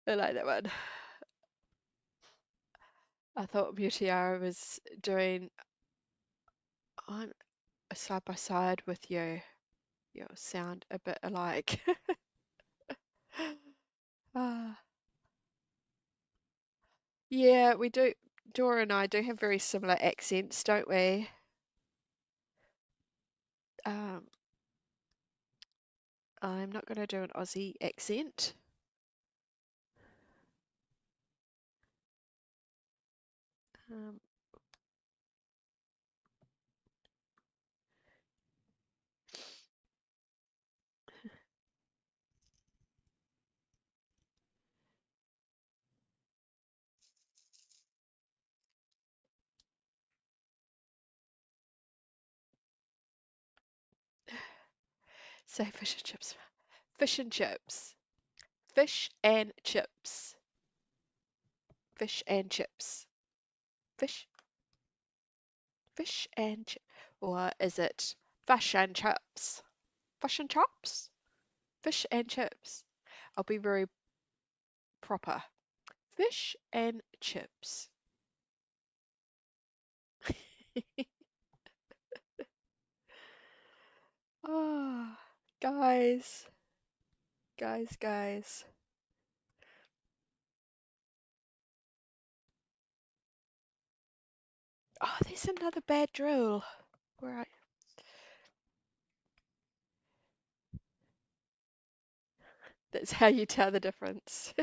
I like that one. I thought Mutiara was doing on a side by side with you. You sound a bit alike. Ah, yeah, we do. Dora and I do have very similar accents, don't we? Um, I'm not going to do an Aussie accent. Um, say fish and chips. Fish and chips. Fish and chips. Fish and chips. Fish, fish and or is it fish and chips? Fish and chops? Fish and chips. I'll be very proper. Fish and chips. Ah, guys, guys. Oh, there's another bad drill. Where I, that's how you tell the difference.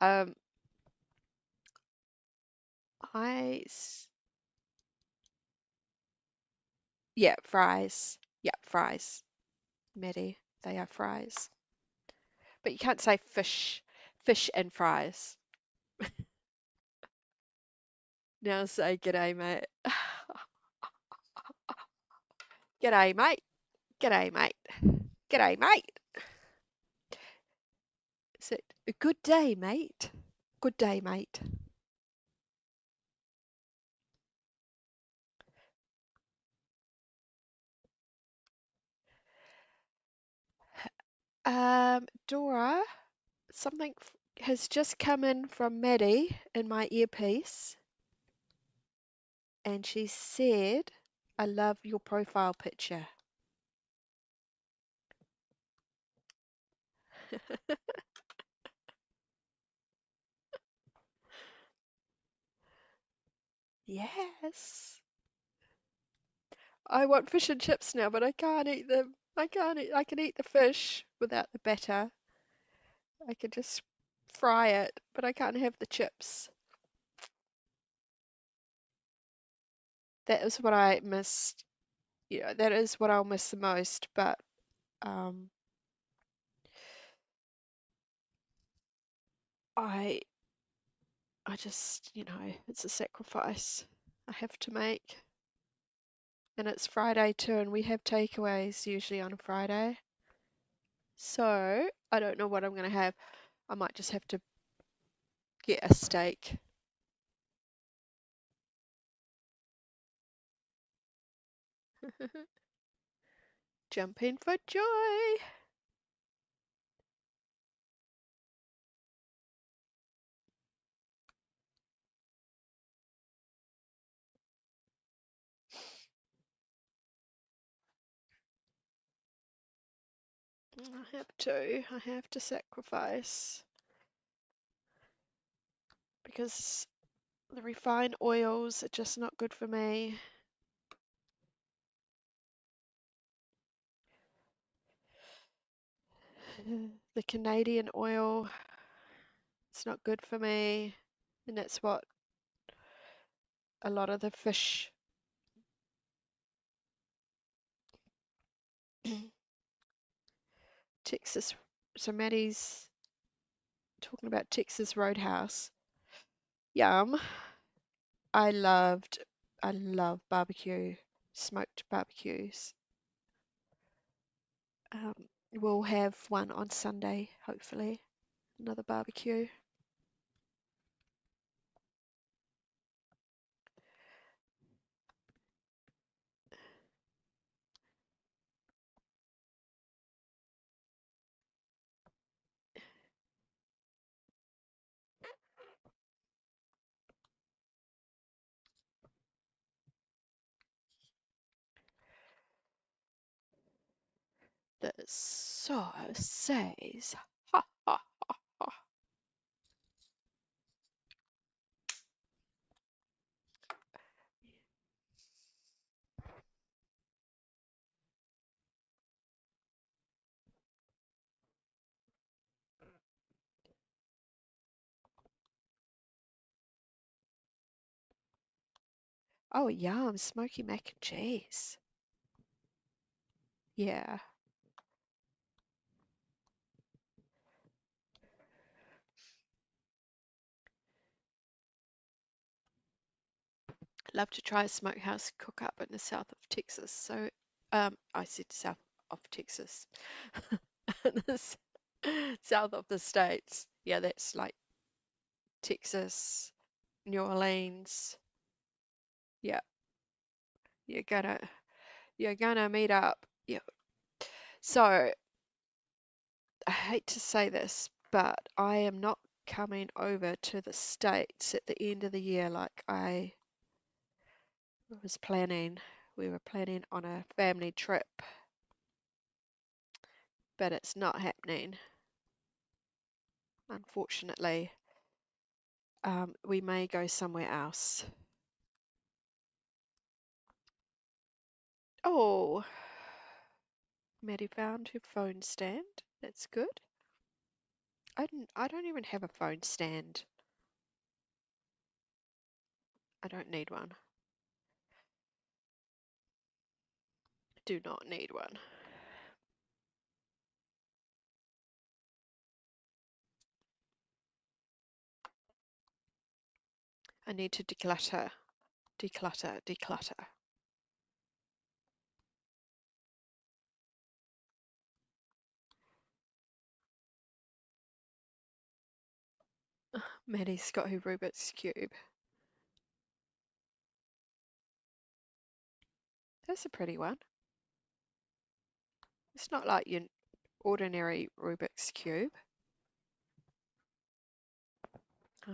um, I, yeah, fries. Yeah, fries. Maddie, they are fries. But you can't say fish and fries. Now say g'day, mate. G'day, mate. G'day, mate. G'day, mate. Is it a good day, mate? Good day, mate. Dora, something has just come in from Maddie in my earpiece, and she said, I love your profile picture. Yes. I want fish and chips now, but I can't eat them. I can eat the fish without the batter. I can just fry it, but I can't have the chips. That is what I missed. Yeah, that is what I'll miss the most, but um I I just, it's a sacrifice I have to make. And it's Friday too, and we have takeaways usually on a Friday. So I don't know what I'm going to have. I might just have to get a steak. Jumping for joy. I have to sacrifice because the refined oils are just not good for me. The Canadian oil, it's not good for me. And that's what a lot of the fish Texas. So Maddie's talking about Texas Roadhouse. Yum. I love barbecue, smoked barbecues. Um, we'll have one on Sunday, hopefully. Another barbecue. The sauce says, ha ha ha. Oh, yum, smoky mac and cheese. Yeah, love to try a smokehouse cook up in the south of Texas. So, I said south of Texas, the south of the states. Yeah, that's like Texas, New Orleans. Yeah, you're gonna meet up. Yeah. So I hate to say this, but I am not coming over to the States at the end of the year like I was planning. We were planning on a family trip, but it's not happening. Unfortunately, we may go somewhere else. Oh, Maddie found her phone stand. That's good. I don't even have a phone stand. I don't need one. Do not need one. I need to declutter, declutter, declutter. Maddie's got her Rubik's Cube. That's a pretty one. It's not like your ordinary Rubik's Cube. Uh,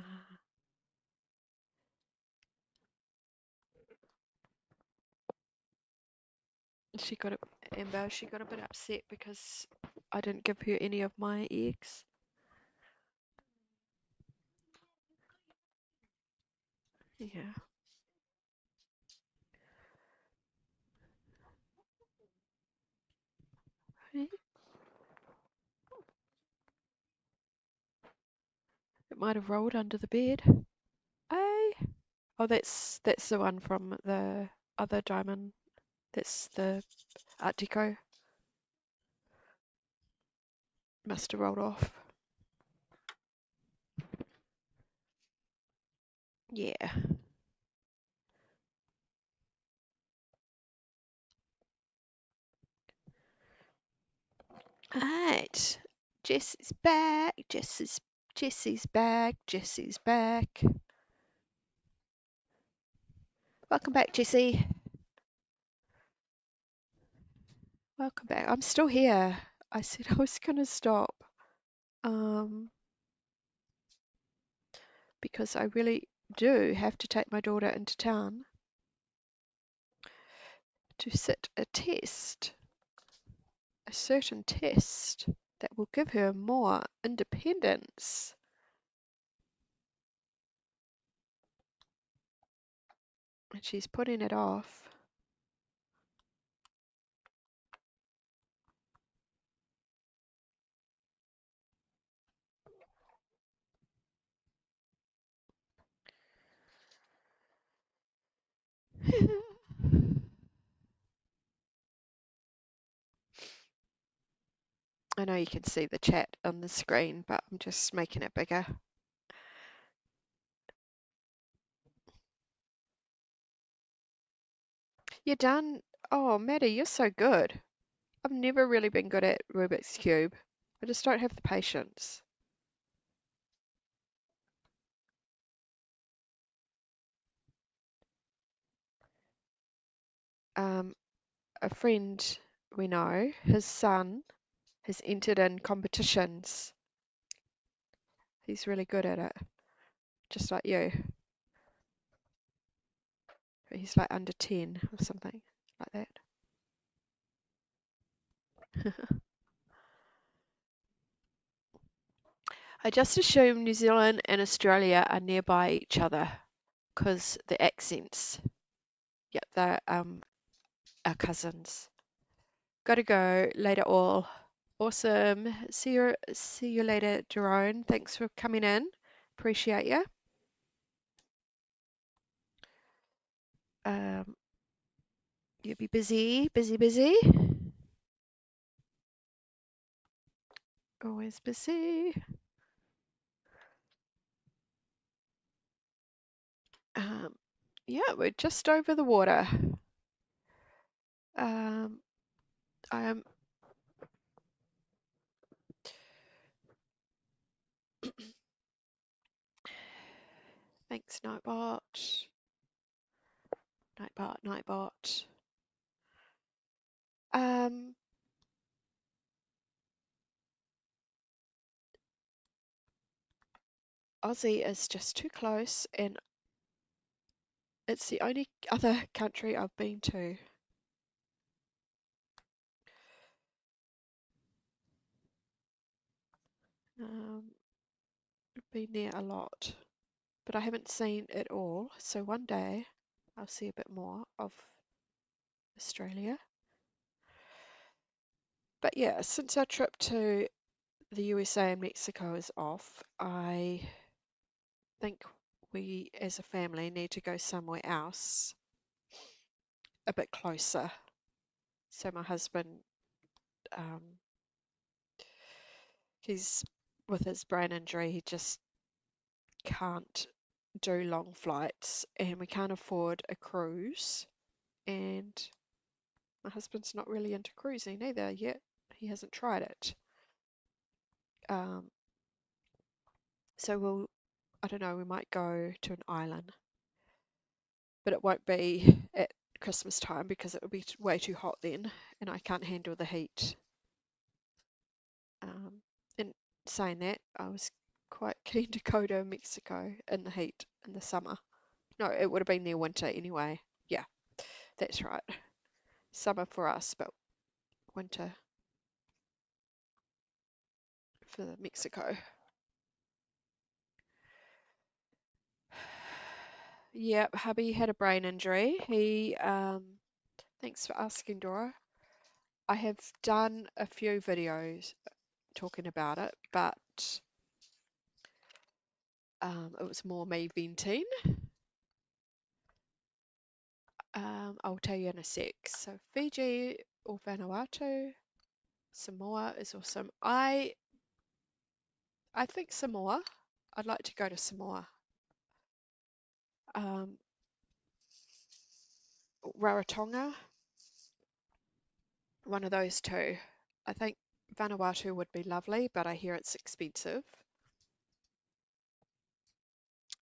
Amber, she got a bit upset because I didn't give her any of my eggs. Yeah. It might have rolled under the bed. Hey. Oh, that's the one from the other diamond. That's the Art Deco. Must have rolled off. Yeah. Alright. Jesse's back. Jesse's back. Jesse's back. Welcome back, Jesse. Welcome back. I'm still here. I said I was gonna stop. Because I really do have to take my daughter into town to sit a test, a certain test that will give her more independence. And she's putting it off. I know you can see the chat on the screen, but I'm just making it bigger. You're done? Oh, Maddie, you're so good. I've never really been good at Rubik's Cube. I just don't have the patience. A friend we know, his son has entered in competitions. He's really good at it, just like you. He's like under 10 or something like that. I just assume New Zealand and Australia are nearby each other because the accents. Yeah, they're our cousins. Gotta go later all. Awesome. See you later, Jerome. Thanks for coming in. Appreciate you. Um, you'll be busy, busy, busy. Always busy. Um, yeah, we're just over the water. Um, I am. Thanks, Nightbot. Nightbot, Nightbot. Aussie is just too close, and it's the only other country I've been to. I've been there a lot, but I haven't seen it all. So one day I'll see a bit more of Australia. But yeah, since our trip to the USA and Mexico is off, I think we as a family need to go somewhere else a bit closer. So my husband, um, he's with his brain injury, he just can't do long flights, and we can't afford a cruise. And my husband's not really into cruising either yet. He hasn't tried it. Um, so I don't know, we might go to an island, but it won't be at Christmas time because it will be way too hot then, and I can't handle the heat. And saying that, I was quite keen to go to Mexico in the heat in the summer. No, it would have been their winter anyway. Yeah, that's right. Summer for us, but winter for Mexico. Yep, hubby had a brain injury. Thanks for asking, Dora. I have done a few videos talking about it, but it was more me venting. I'll tell you in a sec. So Fiji or Vanuatu, Samoa is awesome. I think Samoa. I'd like to go to Samoa. Um, Rarotonga, one of those two. I think Vanuatu would be lovely, but I hear it's expensive.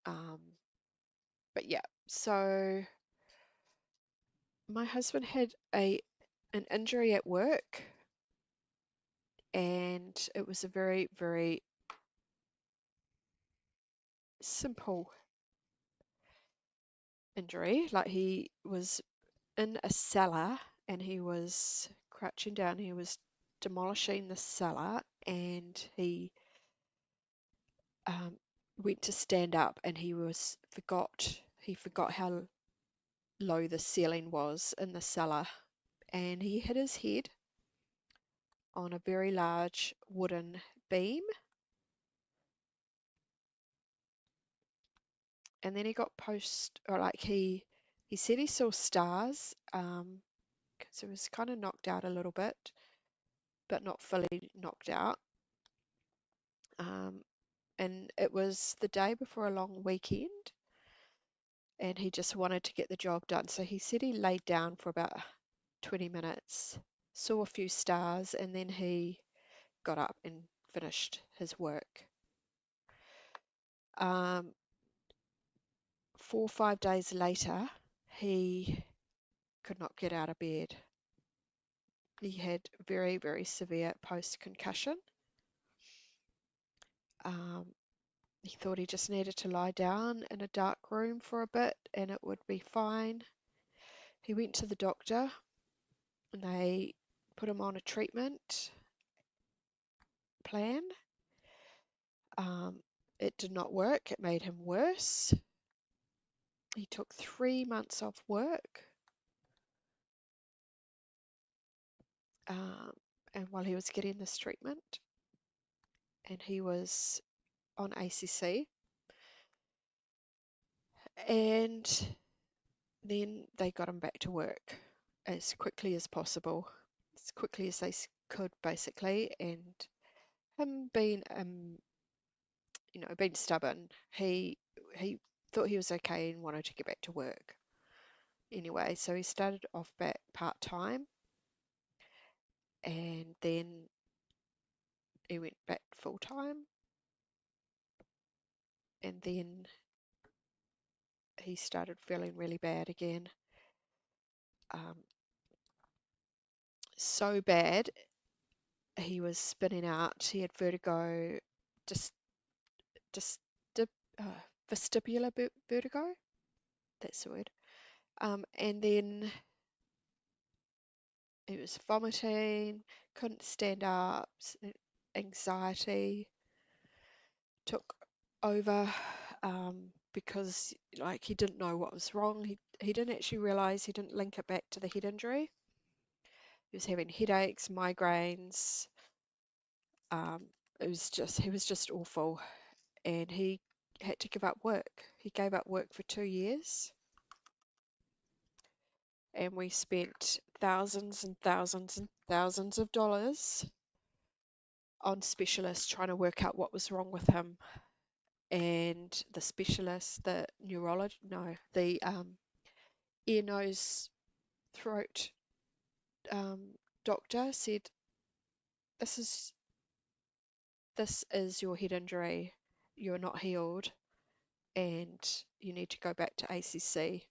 Um, but yeah, so my husband had an injury at work, and it was a very, very simple injury. Like he was in a cellar and he was crouching down, he was demolishing the cellar, and um, went to stand up, and he forgot how low the ceiling was in the cellar, and he hit his head on a very large wooden beam, and then he got he said he saw stars, because he was kind of knocked out a little bit, but not fully knocked out. Um, and it was the day before a long weekend, and he just wanted to get the job done. So he said he laid down for about 20 minutes, saw a few stars, and then he got up and finished his work. 4 or 5 days later, he could not get out of bed. He had very, very severe post-concussion. He thought he just needed to lie down in a dark room for a bit and it would be fine. He went to the doctor and they put him on a treatment plan. It did not work. It made him worse. He took 3 months off work. And while he was getting this treatment, and he was on ACC, and then they got him back to work as quickly as possible, as quickly as they could, basically. And him being, being stubborn, he thought he was okay and wanted to get back to work anyway. So he started off back part-time, and then he went back full-time, and then he started feeling really bad again. Um, so bad, he was spinning out. He had vertigo, just, just, uh, vestibular vertigo. That's the word. And then he was vomiting, couldn't stand up, anxiety took over, because like he didn't know what was wrong. He didn't actually realize, he didn't link it back to the head injury. He was having headaches, migraines. Um, he was just awful, and he had to give up work. He gave up work for 2 years, and we spent thousands and thousands and thousands of dollars on specialists trying to work out what was wrong with him. And the specialist, the neurologist, no, the ear, nose, throat doctor said, this is this is your head injury. You're not healed, and you need to go back to ACC.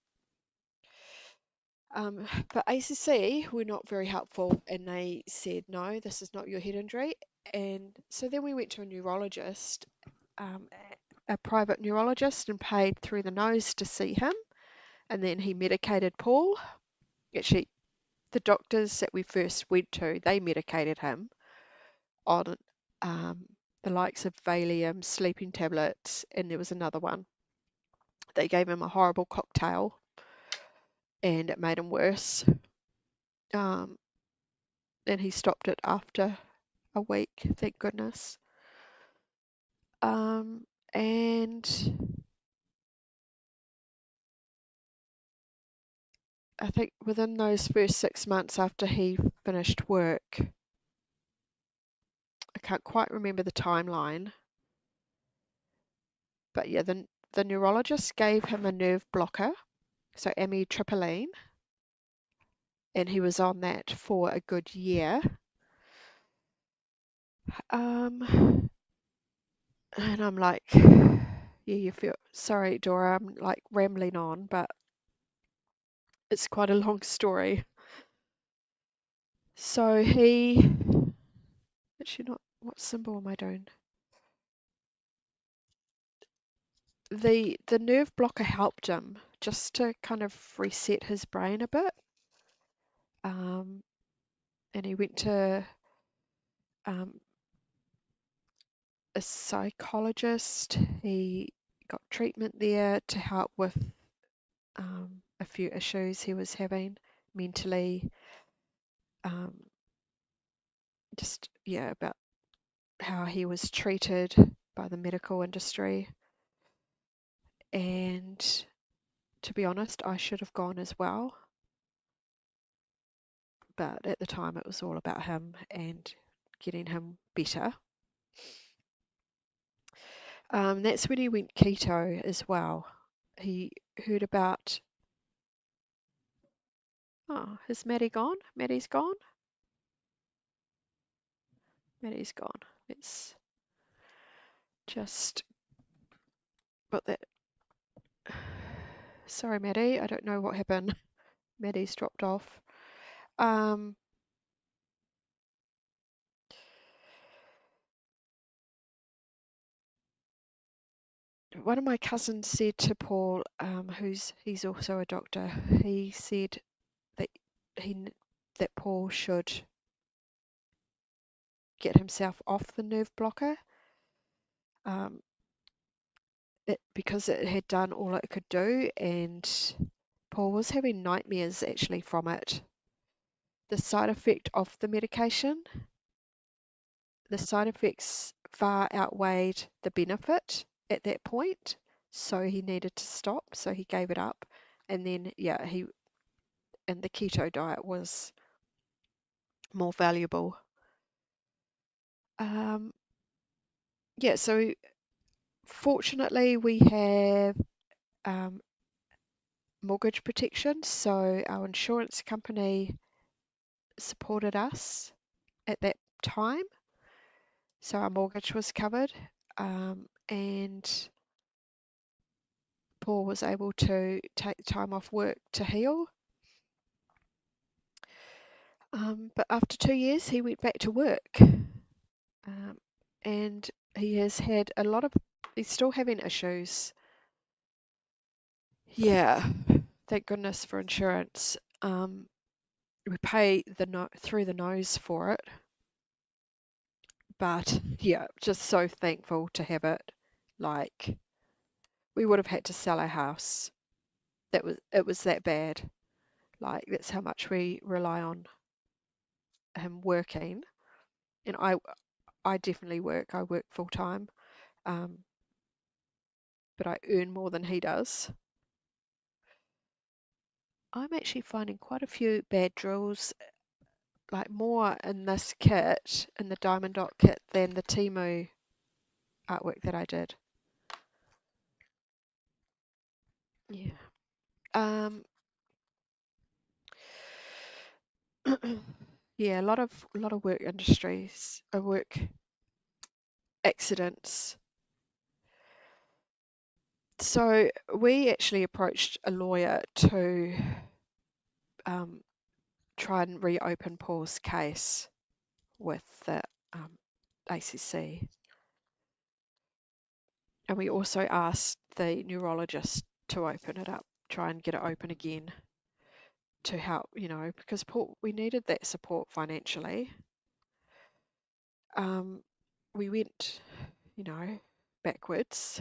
But ACC were not very helpful, and they said, no, this is not your head injury. And so then we went to a neurologist, um, a private neurologist, and paid through the nose to see him. And then he medicated Paul. Actually, the doctors that we first went to, they medicated him on um, the likes of Valium, sleeping tablets, and there was another one. They gave him a horrible cocktail, and it made him worse. Um, and he stopped it after a week, thank goodness. And I think within those first 6 months after he finished work, I can't quite remember the timeline, but yeah, the neurologist gave him a nerve blocker, so amitriptyline, and he was on that for a good year. And I'm like, yeah, you feel sorry, Dora, I'm like rambling on, but it's quite a long story. So he, actually not, what symbol am I doing? The nerve blocker helped him just to kind of reset his brain a bit. Um, and he went to um, a psychologist. He got treatment there to help with a few issues he was having mentally. Um, just, yeah, about how he was treated by the medical industry. And to be honest, I should have gone as well. But at the time, it was all about him and getting him better. That's when he went keto as well. He heard about. Oh, is Maddie gone? Maddie's gone? Maddie's gone. Let's just put that. Sorry, Maddie. I don't know what happened. Maddie's dropped off. Um, One of my cousins said to Paul, he's also a doctor, he said that he that Paul should get himself off the nerve blocker, um, because it had done all it could do, and Paul was having nightmares actually from it. The side effect of the medication, the side effects far outweighed the benefit at that point, so he needed to stop, so he gave it up. And then, yeah, and the keto diet was more valuable. Um, yeah, so fortunately we have mortgage protection, so our insurance company supported us at that time, so our mortgage was covered, and Paul was able to take time off work to heal. But after 2 years, he went back to work. And he has had he's still having issues. Yeah, thank goodness for insurance. We pay through the nose for it. But yeah, just so thankful to have it. Like, we would have had to sell our house. It was that bad. Like, that's how much we rely on him working. And I definitely work. I work full time. Um, but I earn more than he does. I'm actually finding quite a few bad drills, like more in this kit, in the Diamond Dot kit, than the Temu artwork that I did. Yeah. Um, yeah, a lot of work industries, work accidents. So we actually approached a lawyer to um, try and reopen Paul's case with the ACC. And we also asked the neurologist to open it up, try and get it open again to help, because Paul, we needed that support financially. We went, backwards.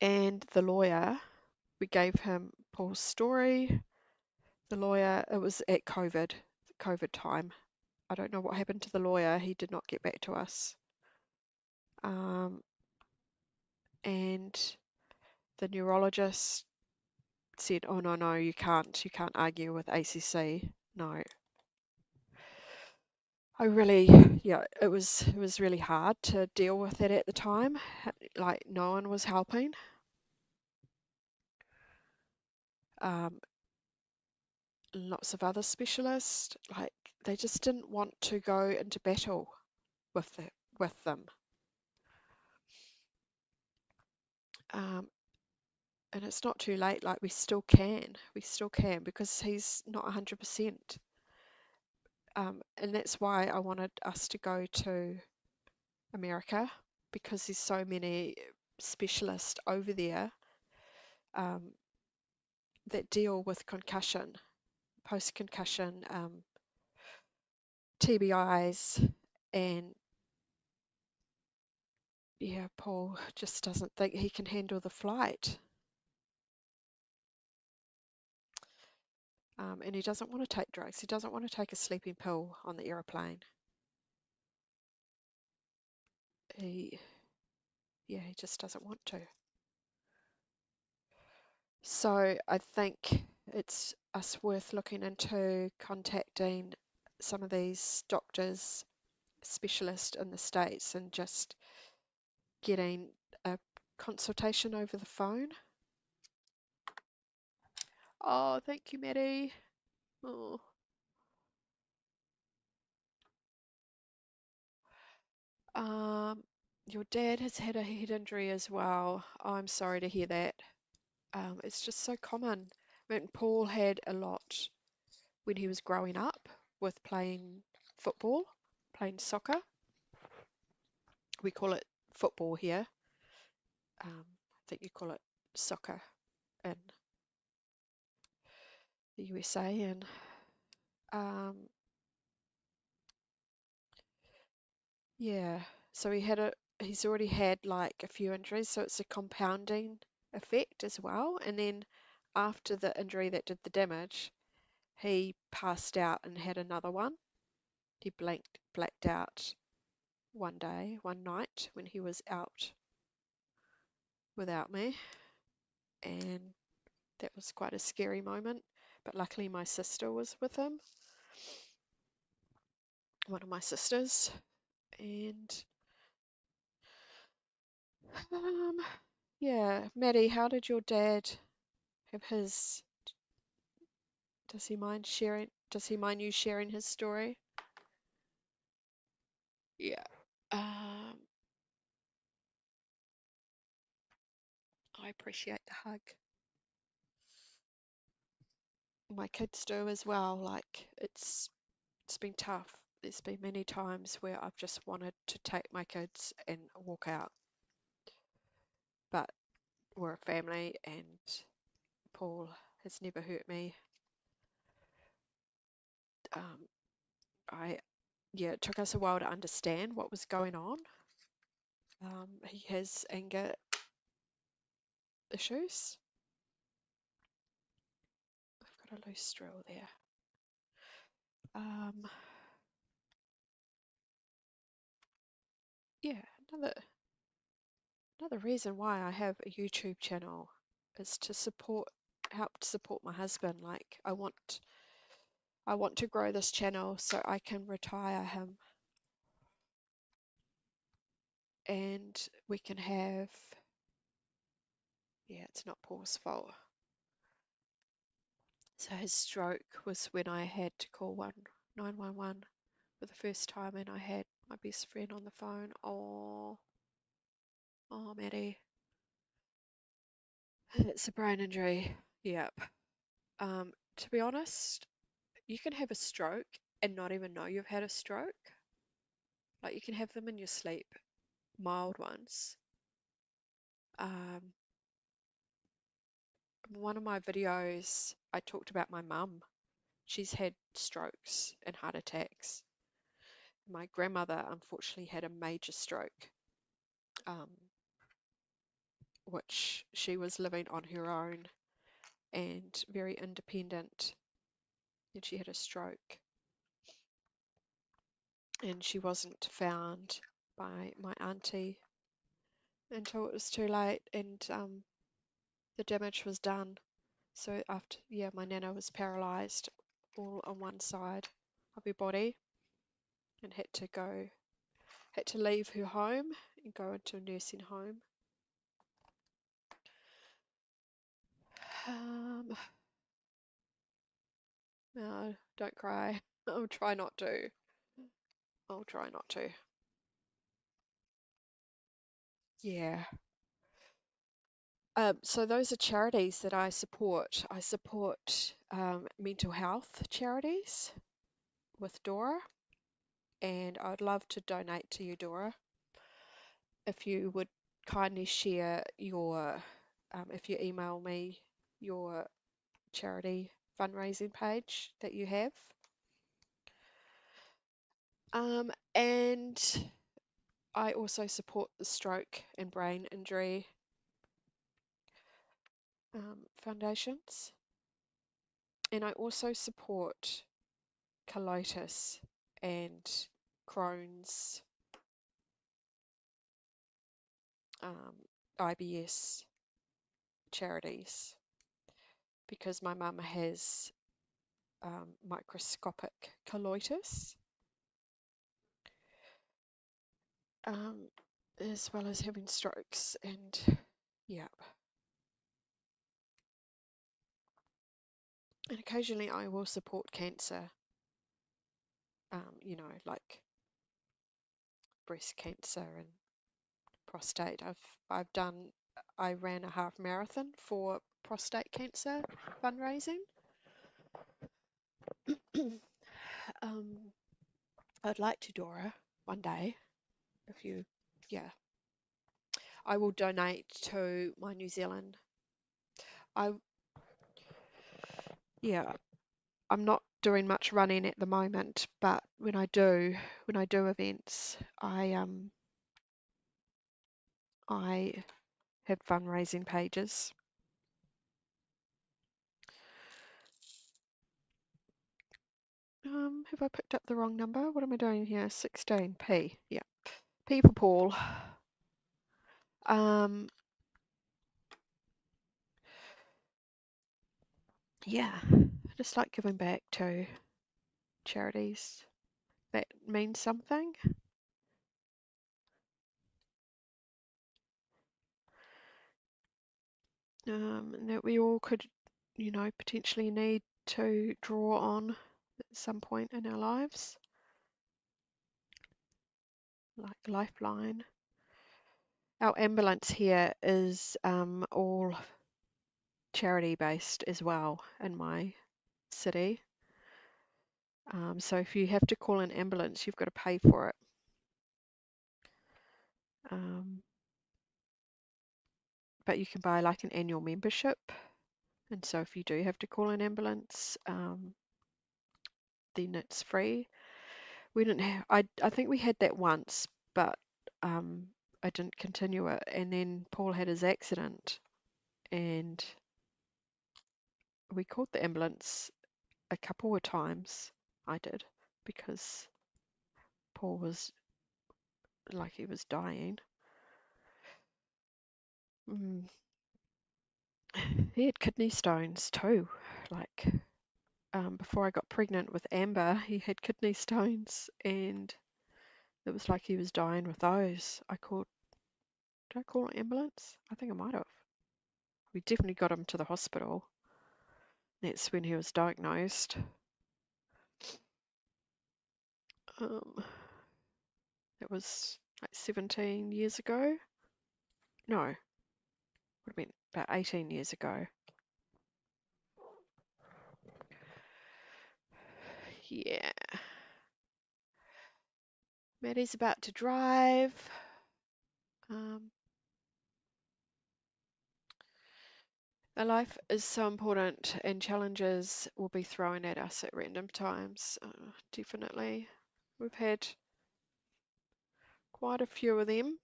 And the lawyer, we gave him Paul's story. The lawyer, it was at COVID time. I don't know what happened to the lawyer. He did not get back to us. And the neurologist said, "Oh no, you can't argue with ACC." No. It was really hard to deal with it at the time. Like, no one was helping. Lots of other specialists, like, they just didn't want to go into battle with them. And it's not too late. Like, we still can because he's not 100%. And that's why I wanted us to go to America, because there's so many specialists over there that deal with concussion, post-concussion, TBIs, and yeah, Paul just doesn't think he can handle the flight. And he doesn't want to take drugs. He doesn't want to take a sleeping pill on the aeroplane. He just doesn't want to. So I think it's us worth looking into contacting some of these doctors, specialists in the States, and just getting a consultation over the phone. Oh, thank you, Maddie. Oh. Your dad has had a head injury as well. Oh, I'm sorry to hear that. It's just so common. I mean, Paul had a lot when he was growing up with playing football, playing soccer. We call it football here. I think you call it soccer in the USA. And um, yeah, so he's already had like a few injuries, so it's a compounding effect as well. And then after the injury that did the damage, he passed out and had another one. He blacked out one night when he was out without me, and that was quite a scary moment. But luckily my sister was with him, one of my sisters. And yeah, Maddie, how did your dad have his? Does he mind sharing? Does he mind you sharing his story? Yeah. Um, I appreciate the hug. My kids do as well. Like it's been tough. There's been many times where I've just wanted to take my kids and walk out, but we're a family, and Paul has never hurt me. I Yeah, it took us a while to understand what was going on. He has anger issues. I've got a loose drill there. Yeah, another reason why I have a YouTube channel is to help to support my husband. Like I want to grow this channel so I can retire him and we can have, yeah, it's not Paul's fault. So his stroke was when I had to call 911 for the first time, and I had my best friend on the phone. Oh, Maddie, it's a brain injury. Yep. To be honest, you can have a stroke and not even know you've had a stroke. Like you can have them in your sleep, mild ones. One of my videos, I talked about my mum. She's had strokes and heart attacks. My grandmother unfortunately had a major stroke, um, which she was living on her own and very independent, and she had a stroke. And she wasn't found by my auntie until it was too late, and the damage was done. So after, yeah, my nana was paralysed all on one side of her body and had to leave her home and go into a nursing home. No, don't cry. I'll try not to. I'll try not to. Yeah. So those are charities that I support. I support mental health charities with Dora, and I'd love to donate to you, Dora. If you would kindly share if you email me your charity fundraising page that you have. And I also support the Stroke and Brain Injury foundations. And I also support colitis and Crohn's, IBS charities because my mum has microscopic colitis, as well as having strokes, and yeah. And occasionally I will support cancer, like breast cancer and prostate. I ran a half marathon for prostate cancer fundraising. I'd like to, Dora, one day, if you, yeah. I will donate to my New Zealand. Yeah, I'm not doing much running at the moment, but when I do events, I have fundraising pages. Have I picked up the wrong number? What am I doing here? 16P. Yeah. P for Paul. Yeah, I just like giving back to charities that mean something. And that we all could, potentially need to draw on at some point in our lives, like Lifeline. Our ambulance here is all charity based as well in my city. So if you have to call an ambulance, you've got to pay for it. But you can buy like an annual membership. And so if you do have to call an ambulance, then it's free. We didn't have, I think we had that once, but I didn't continue it. And then Paul had his accident, and we called the ambulance a couple of times. I did, because Paul was like he was dying. He had kidney stones too. Like before I got pregnant with Amber, he had kidney stones, and it was like he was dying with those. Did I call an ambulance? I think I might have. We definitely got him to the hospital. That's when he was diagnosed. That was like 17 years ago. No, would have been about 18 years ago. Yeah. Maddie's about to drive. Our life is so important, and challenges will be thrown at us at random times. Definitely. We've had quite a few of them.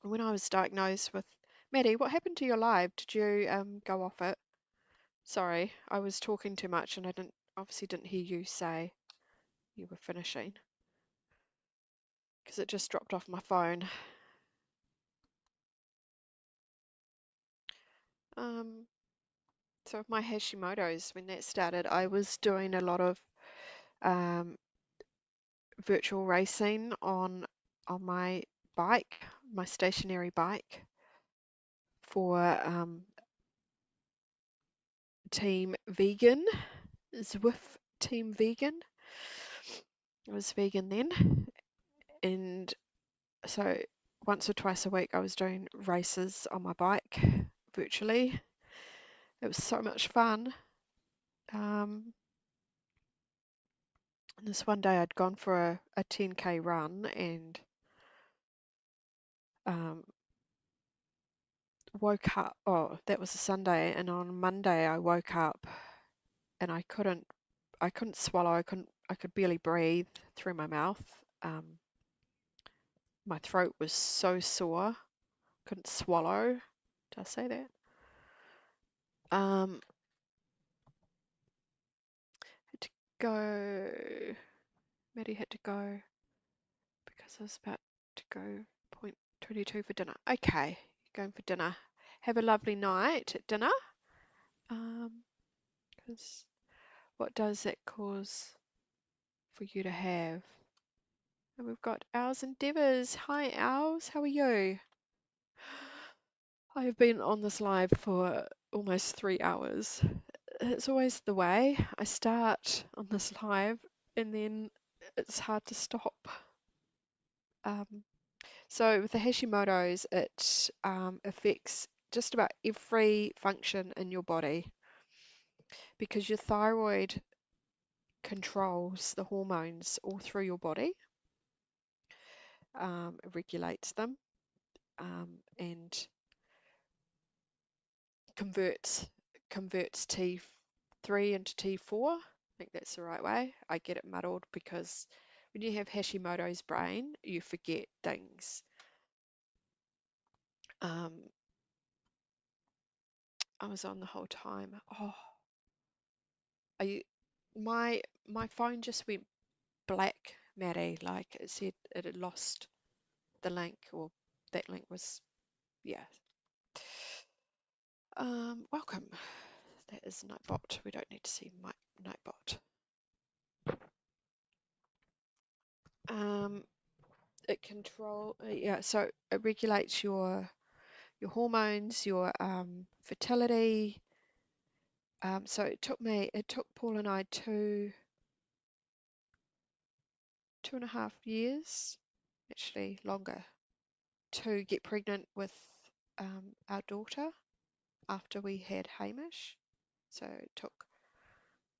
When I was diagnosed with Maddie, what happened to your live? Did you go off it? Sorry, I was talking too much and I obviously didn't hear you say you were finishing, because it just dropped off my phone. So with my Hashimoto's, when that started, I was doing a lot of virtual racing on my bike, my stationary bike, for Team Vegan, Zwift Team Vegan. I was vegan then, and so once or twice a week I was doing races on my bike virtually. It was so much fun. This one day I'd gone for a 10K run, and woke up. Oh, that was a Sunday, and on Monday I woke up and I couldn't swallow. I could barely breathe through my mouth. My throat was so sore, couldn't swallow. Did I say that? Had to go. Maddie had to go because I was about to go point 22 for dinner. Okay, going for dinner. Have a lovely night at dinner. Because what does that cause for you to have? And we've got Owls and Devers. Hi, Owls. How are you? I have been on this live for almost 3 hours. It's always the way. I start on this live and then it's hard to stop. So with the Hashimoto's, it affects just about every function in your body, because your thyroid controls the hormones all through your body. It regulates them, and converts T3 into T4. I think that's the right way. I get it muddled because when you have Hashimoto's brain, you forget things. I was on the whole time. Oh, my phone just went black, Maddie. Like it said it had lost the link, or that link was, yeah. Welcome. That is Nightbot. We don't need to see my Nightbot. So it regulates your hormones, your fertility. So it took Paul and I 2.5 years actually longer, to get pregnant with our daughter after we had Hamish. So it took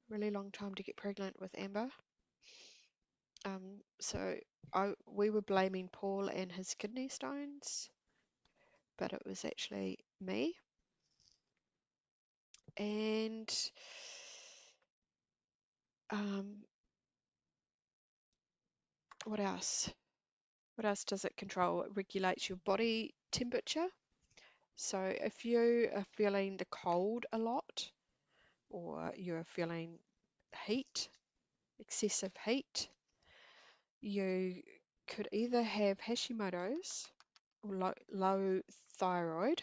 a really long time to get pregnant with Amber. So we were blaming Paul and his kidney stones, but it was actually me. And what else? What else does it control? It regulates your body temperature. So if you are feeling the cold a lot, or you're feeling heat, excessive heat, you could either have Hashimoto's or low thyroiditis,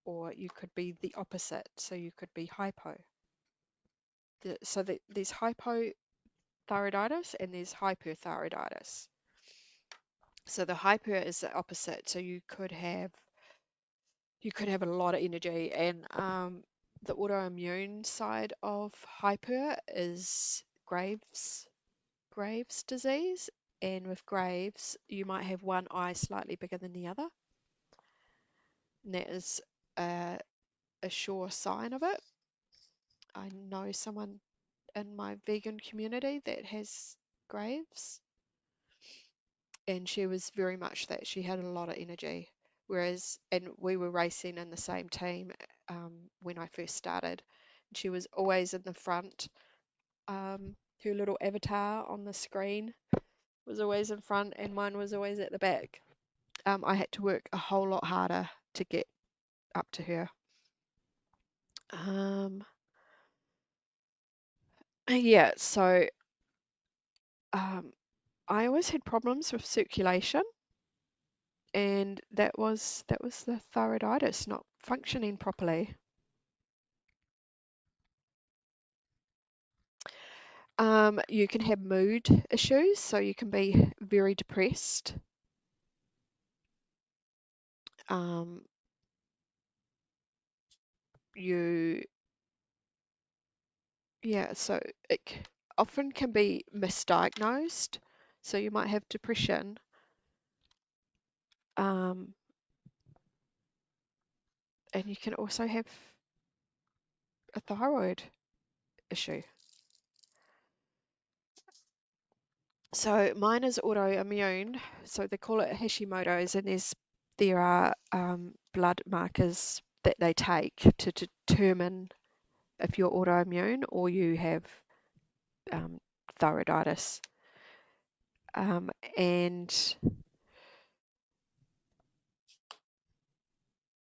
or you could be the opposite. So you could be hypo. There's hypothyroiditis and there's hyperthyroiditis. So the hyper is the opposite. So you could have a lot of energy, and the autoimmune side of hyper is Graves' disease, and with Graves you might have one eye slightly bigger than the other, and that is a sure sign of it. I know someone in my vegan community that has Graves, and she was very much that. She had a lot of energy, and we were racing in the same team when I first started. She was always in the front. Her little avatar on the screen was always in front, and mine was always at the back. I had to work a whole lot harder to get up to her. Yeah, so I always had problems with circulation, and that was the thyroiditis not functioning properly. You can have mood issues, so you can be very depressed. Um, you, yeah, so often can be misdiagnosed. So you might have depression, and you can also have a thyroid issue. So mine is autoimmune, so they call it Hashimoto's, and there are blood markers that they take to determine if you're autoimmune or you have um, thyroiditis. And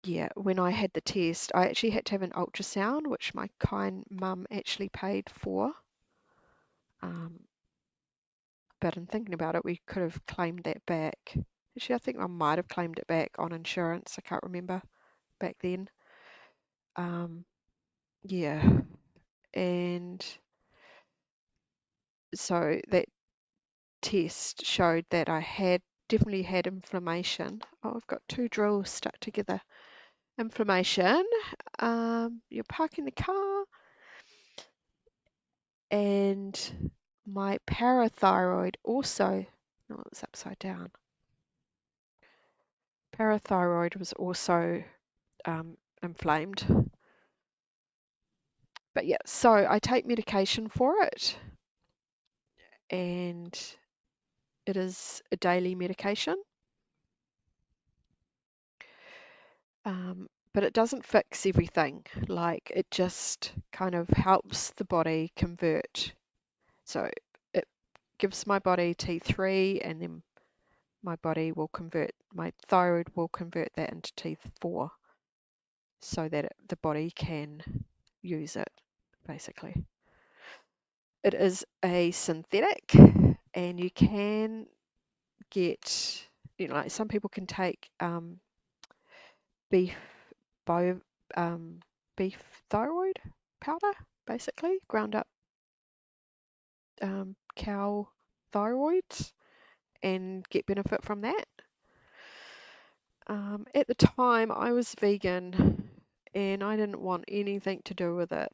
yeah, when I had the test, I actually had to have an ultrasound, which my kind mum actually paid for. Um, but in thinking about it, we could have claimed that back. Actually, I think I might have claimed it back on insurance. I can't remember back then. Um, yeah, and so that test showed that I had definitely had inflammation. Oh, I've got two drills stuck together. Inflammation. You're parking the car, and my parathyroid also. No, it was upside down. Parathyroid was also inflamed. But yeah, so I take medication for it, and it is a daily medication. But it doesn't fix everything. Like, it just kind of helps the body convert. So it gives my body T3, and then my thyroid will convert that into T4 so that the body can use it, basically. It is a synthetic, and you can get, like some people can take beef bio, beef thyroid powder, basically ground up cow thyroids, and get benefit from that. At the time, I was vegan, and I didn't want anything to do with it.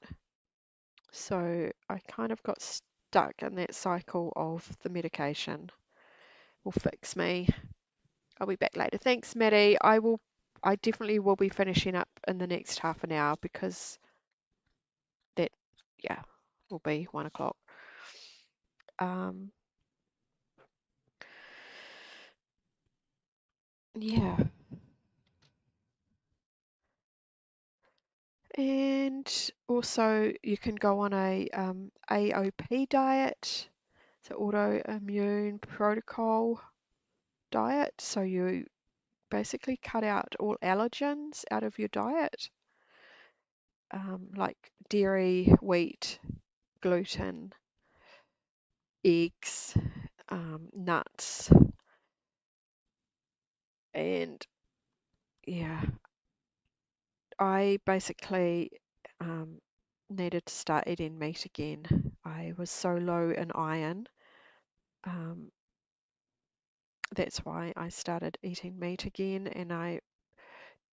So I kind of got stuck in that cycle of the medication will fix me. I'll be back later. Thanks, Maddie. I definitely will be finishing up in the next half an hour because that, yeah, will be 1 o'clock. Yeah. And also you can go on a AOP diet, so autoimmune protocol diet. So you basically cut out all allergens out of your diet, like dairy, wheat, gluten, eggs, nuts, and yeah, I basically needed to start eating meat again. I was so low in iron. Um, that's why I started eating meat again, and I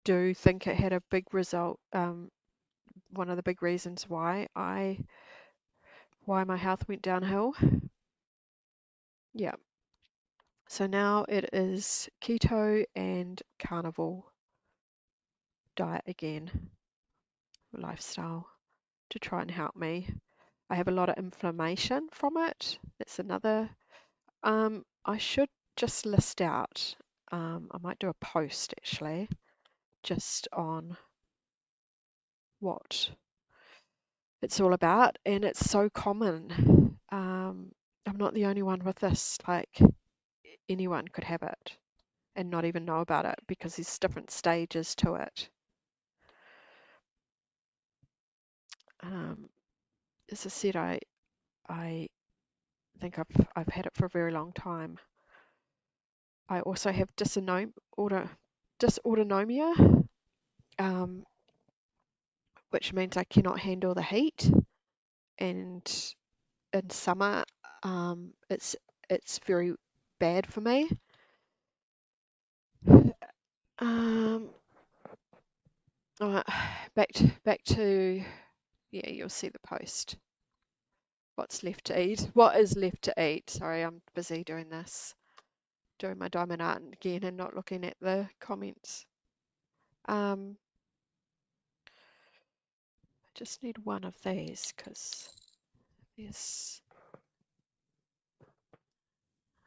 do think it had a big result. One of the big reasons why my health went downhill. Yeah. So now it is keto and carnivore diet again, lifestyle to try and help me. I have a lot of inflammation from it. That's another. I should just list out. I might do a post actually, just on what it's all about, and it's so common. I'm not the only one with this. Like anyone could have it and not even know about it because there's different stages to it. Um, as I said, I think I've had it for a very long time. I also have dysautonomia, um, which means I cannot handle the heat, and in summer, it's very bad for me. Um, back to yeah, you'll see the post. What's left to eat? What is left to eat? Sorry, I'm busy doing this, doing my diamond art again and not looking at the comments. I just need one of these because there's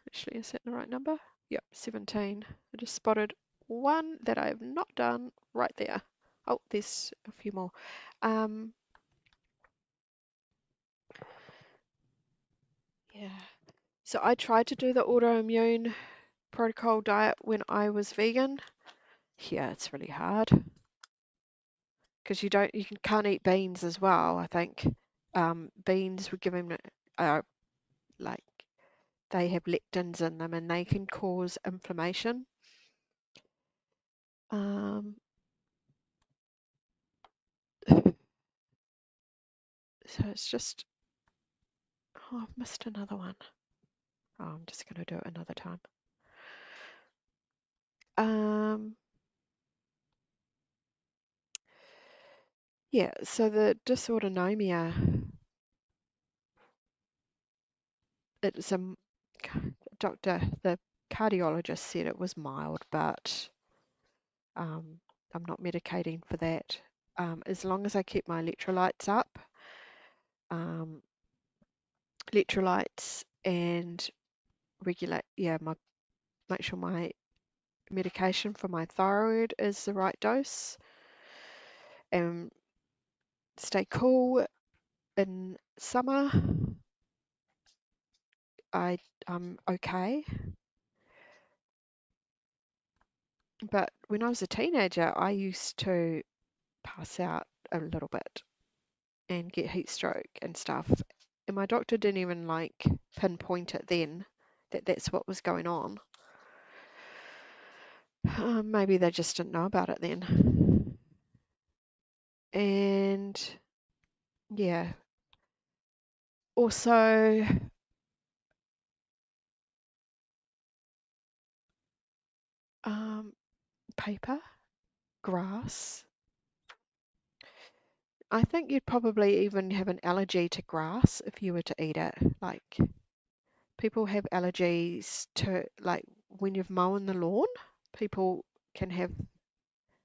actually, is that the right number? Yep, 17. I just spotted one that I have not done right there. Oh, there's a few more. Yeah. So I tried to do the autoimmune protocol diet when I was vegan. Yeah, it's really hard because can't eat beans as well. I think beans were given like they have lectins in them and they can cause inflammation. So it's just, oh, I've missed another one. Oh, I'm just going to do it another time. Yeah, so the dysautonomia, it's the cardiologist said it was mild, but I'm not medicating for that. As long as I keep my electrolytes up, um, electrolytes and make sure my medication for my thyroid is the right dose, and stay cool in summer. I'm okay, but when I was a teenager, I used to pass out a little bit and get heat stroke and stuff. And my doctor didn't even like pinpoint it then that that's what was going on. Maybe they just didn't know about it then. And yeah, also paper, grass, I think you'd probably even have an allergy to grass if you were to eat it. Like people have allergies to, like when you've mown the lawn, people can have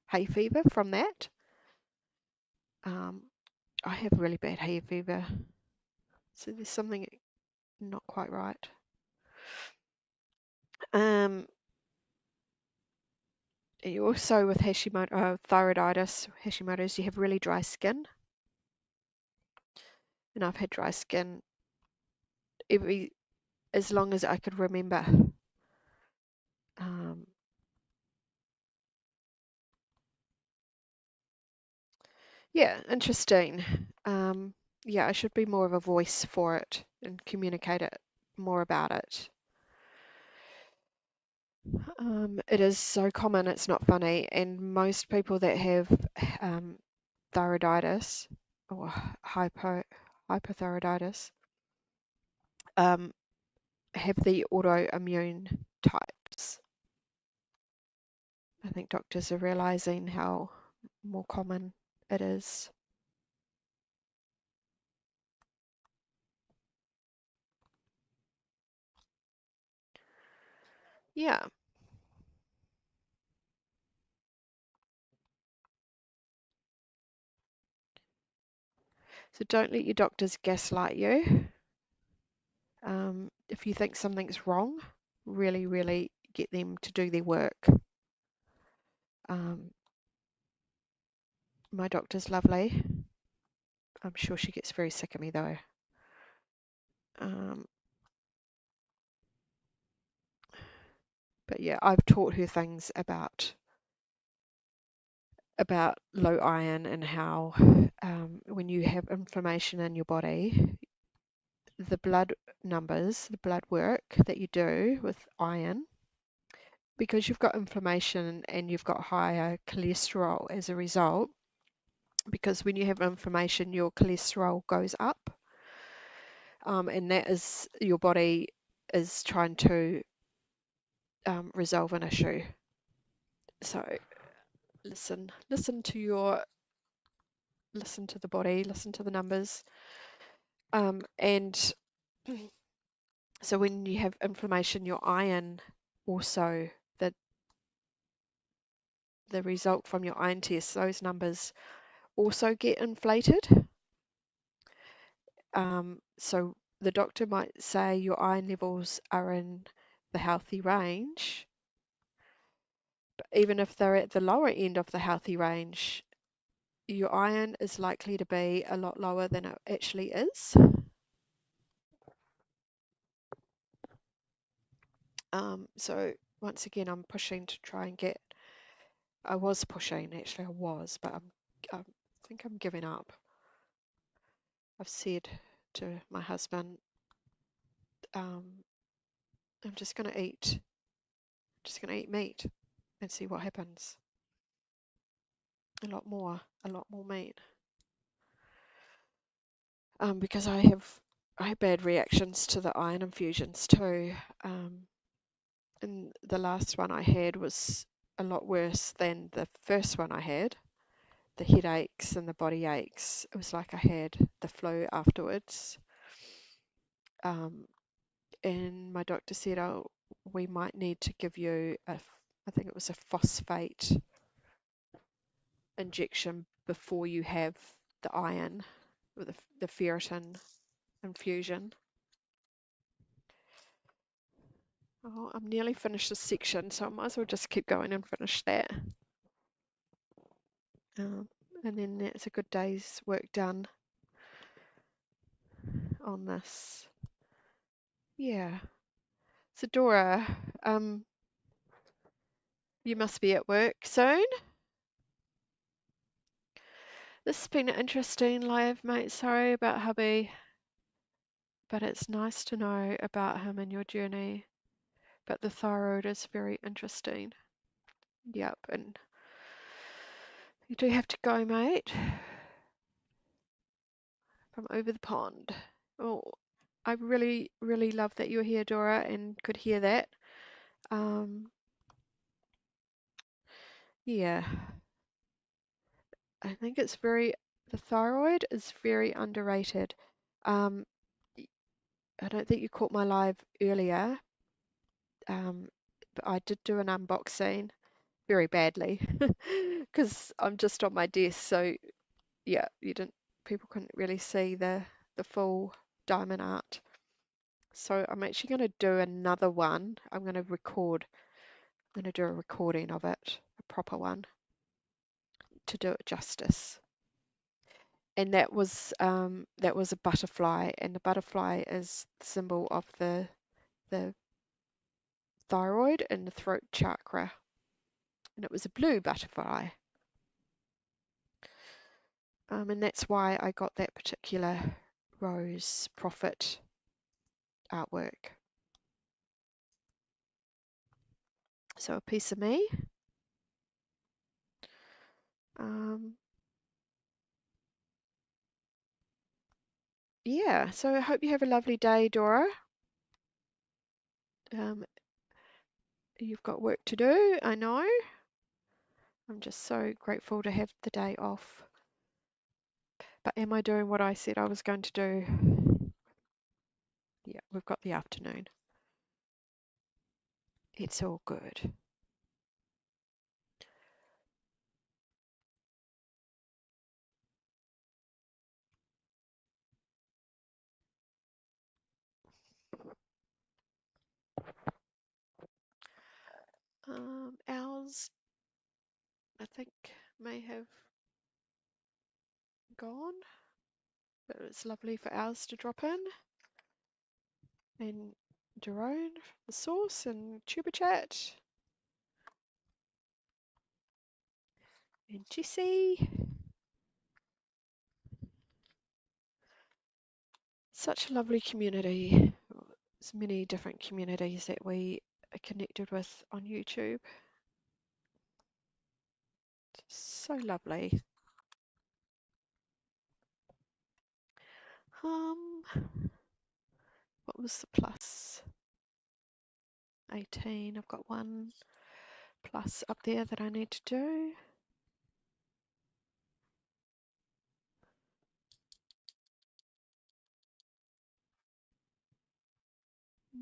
hay fever from that. Um, I have really bad hay fever, so there's something not quite right. Um, you also with Hashimoto, thyroiditis, Hashimoto's, you have really dry skin, and I've had dry skin every as long as I could remember. Um, yeah, interesting. Yeah, I should be more of a voice for it and communicate it more about it. It is so common, it's not funny, and most people that have um, thyroiditis or hypothyroiditis um, have the autoimmune types. I think doctors are realizing how more common it is. Yeah, so don't let your doctors gaslight you. If you think something's wrong, really, really get them to do their work. Um, my doctor's lovely. I'm sure she gets very sick of me though. Um, but yeah, I've taught her things about low iron and how when you have inflammation in your body, the blood numbers, the blood work that you do with iron, because you've got inflammation and you've got higher cholesterol as a result, because when you have inflammation, your cholesterol goes up, and that is your body is trying to resolve an issue. So listen to listen to the body, listen to the numbers, and so when you have inflammation, your iron also the result from your iron test, those numbers also get inflated. So the doctor might say your iron levels are in the healthy range, but even if they're at the lower end of the healthy range, your iron is likely to be a lot lower than it actually is. So once again, I'm pushing to try and get. I was pushing, actually, I was, but I think I'm giving up. I've said to my husband, um, I'm just going to eat meat and see what happens. A lot more meat. Because I have bad reactions to the iron infusions too. And the last one I had was a lot worse than the first one I had. The headaches and the body aches. It was like I had the flu afterwards. Um, and my doctor said, "Oh, we might need to give you I think it was a phosphate injection before you have the iron or the ferritin infusion." Oh, I'm nearly finished this section, so I might as well just keep going and finish that. Um, and then that's a good day's work done on this. Yeah. So Dora, you must be at work soon. This has been an interesting live, mate. Sorry about hubby, but it's nice to know about him and your journey. But the thyroid is very interesting. Yep, and you do have to go, mate, from over the pond. Oh, I really, really love that you're here, Dora, and could hear that. Um, yeah, I think it's very The thyroid is very underrated. Um, I don't think you caught my live earlier, but I did do an unboxing very badly because I'm just on my desk. So yeah, you didn't. People couldn't really see the full diamond art. So I'm actually going to do another one. I'm going to record. I'm going to do a recording of it, a proper one, to do it justice. And that was a butterfly, and the butterfly is the symbol of the thyroid and the throat chakra, and it was a blue butterfly, and that's why I got that particular Rose Proffit artwork. So a piece of me. Yeah, so I hope you have a lovely day, Dora. You've got work to do, I know. I'm just so grateful to have the day off. But am I doing what I said I was going to do? Yeah, we've got the afternoon. It's all good. Ours, I think, may have gone, but it's lovely for ours to drop in. And Jerome, the source, and Tuba Chat, and Jessie. Such a lovely community. There's many different communities that we are connected with on YouTube. So lovely. What was the plus? 18. I've got one plus up there that I need to do.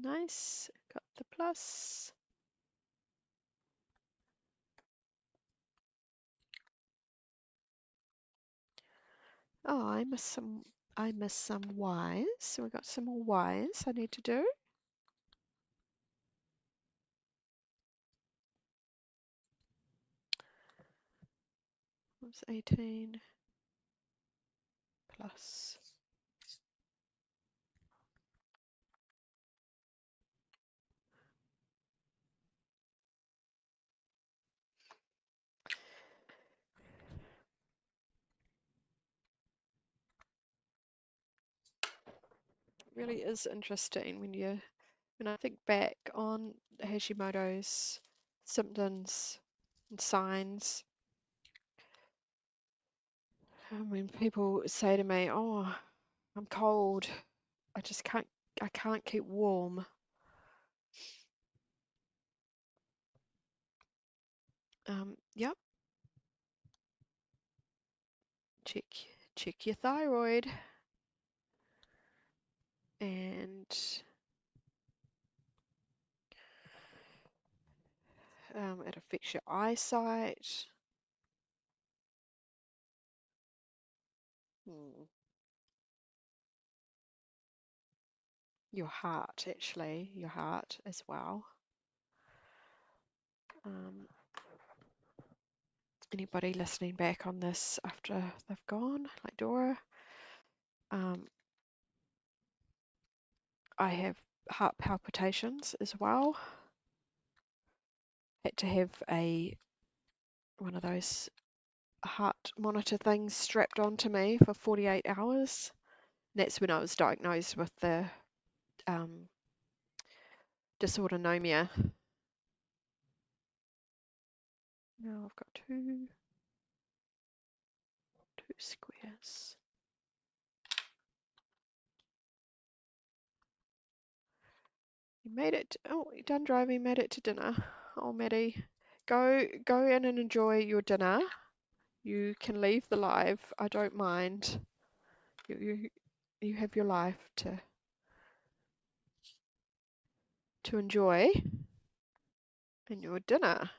Nice. Got the plus. Oh, I missed some Y's. So we've got some more Y's I need to do. What's 18 plus? It really is interesting when I think back on Hashimoto's symptoms and signs. When people say to me, "Oh, I'm cold. I can't keep warm." Yep. Check your thyroid, and it affects your eyesight. Your heart, actually, your heart as well. Anybody listening back on this after they've gone, like Dora, I have heart palpitations as well. Had to have one of those heart monitor things strapped onto me for 48 hours. And that's when I was diagnosed with the dysautonomia. Now I've got two squares. You made it. Oh, you're done driving, made it to dinner. Oh, Maddie, go in and enjoy your dinner. You can leave the live. I don't mind. You have your life to enjoy and your dinner.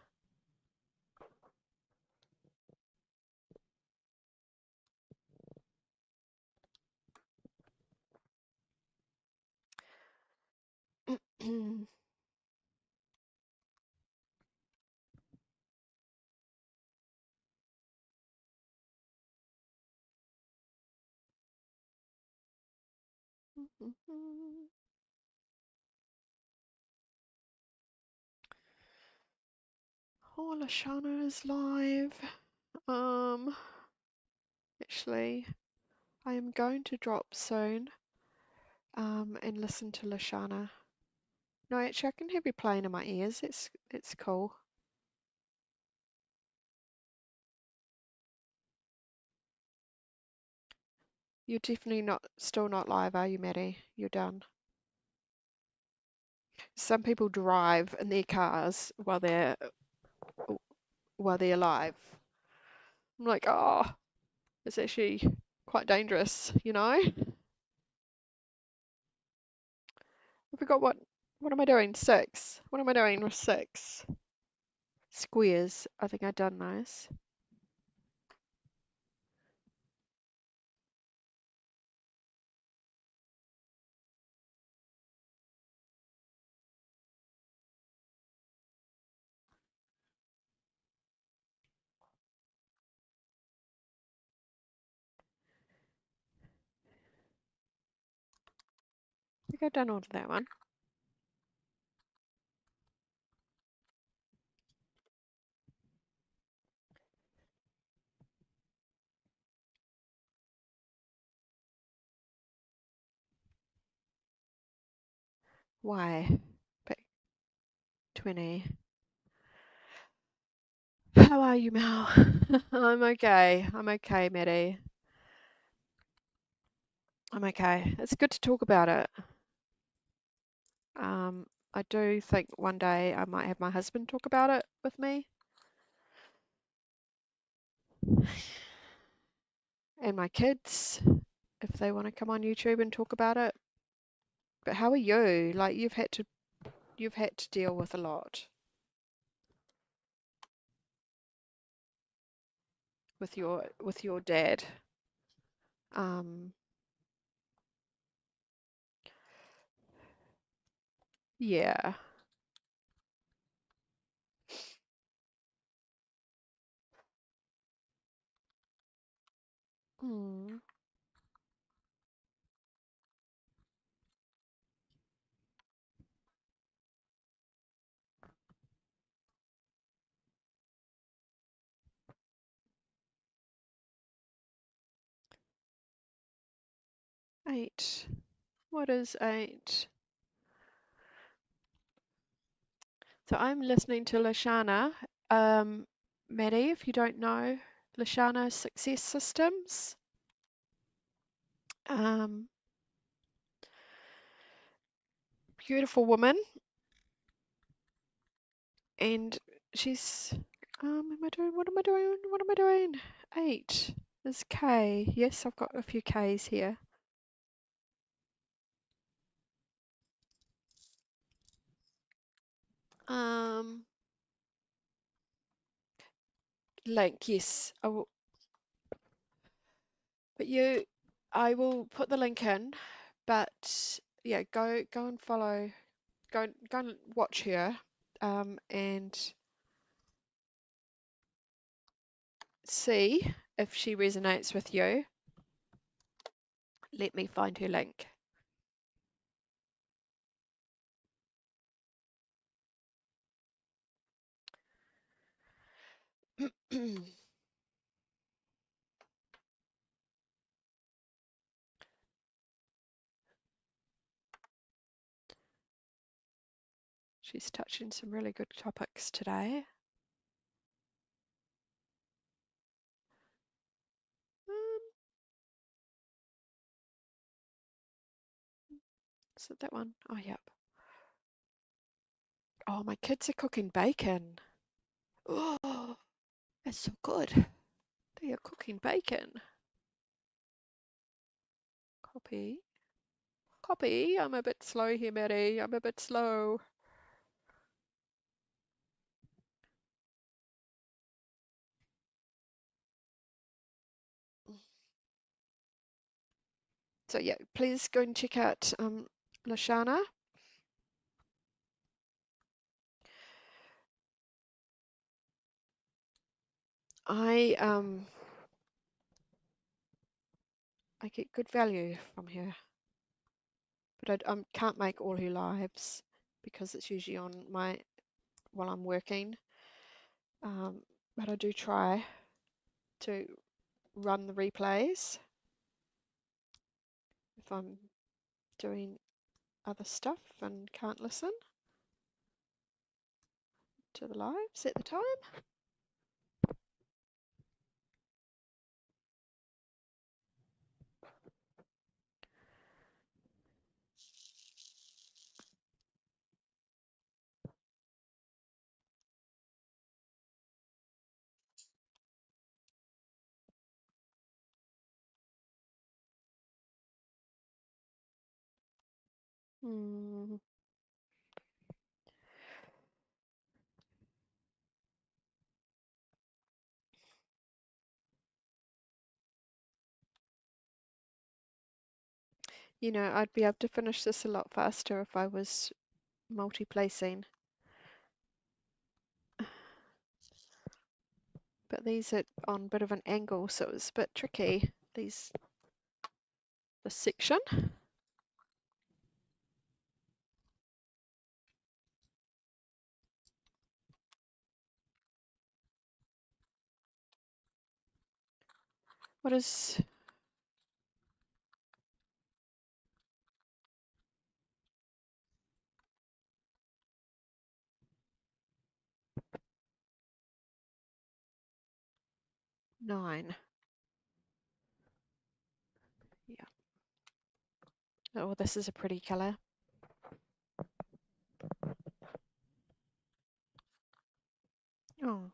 Oh, Lashana is live. Actually, I am going to drop soon. And listen to Lashana. No, actually, I can have you playing in my ears. It's cool. You're definitely still not live, are you, Maddie? You're done. Some people drive in their cars while they're live. I'm like, oh, it's actually quite dangerous, you know? I forgot what am I doing? 6. What am I doing with 6? Squares. I think I've done those. I think I've done all of that one. Why? Pick 20. How are you, Mel? I'm okay. I'm okay, Maddie. I'm okay. It's good to talk about it. I do think one day I might have my husband talk about it with me and my kids if they want to come on YouTube and talk about it. But how are you? Like you've had to deal with a lot with your dad. Um, yeah. Mm, 8. What is 8? So I'm listening to Lashana. Maddie, if you don't know, Lashana Success Systems. Um, Beautiful woman, and she's what am I doing? What am I doing? 8 is K. Yes, I've got a few K's here. Um, Link, yes. I will put the link in, but yeah, go and follow, go and watch her, and see if she resonates with you. Let me find her link. She's touching some really good topics today. Is it that one? Oh, yep. Oh, my kids are cooking bacon. Oh, that's so good. You're cooking bacon. Copy. Copy. I'm a bit slow here, Maddie. I'm a bit slow. So yeah, please go and check out Lashana. I get good value from her, but I can't make all her lives because it's usually on while I'm working. But I do try to run the replays if I'm doing other stuff and can't listen to the lives at the time. Hmm. You know, I'd be able to finish this a lot faster if I was multi-placing. But these are on a bit of an angle, so it's a bit tricky. This section. What is 9? Yeah. Oh, this is a pretty color. Oh.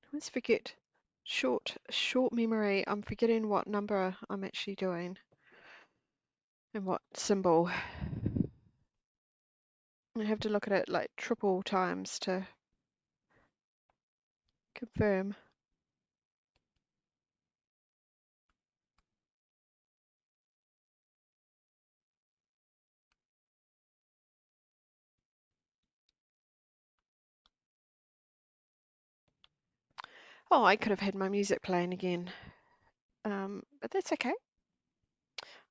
I always forget. Short memory. I'm forgetting what number I'm actually doing and what symbol. I have to look at it like triple times to confirm. Oh, I could have had my music playing again. But that's okay.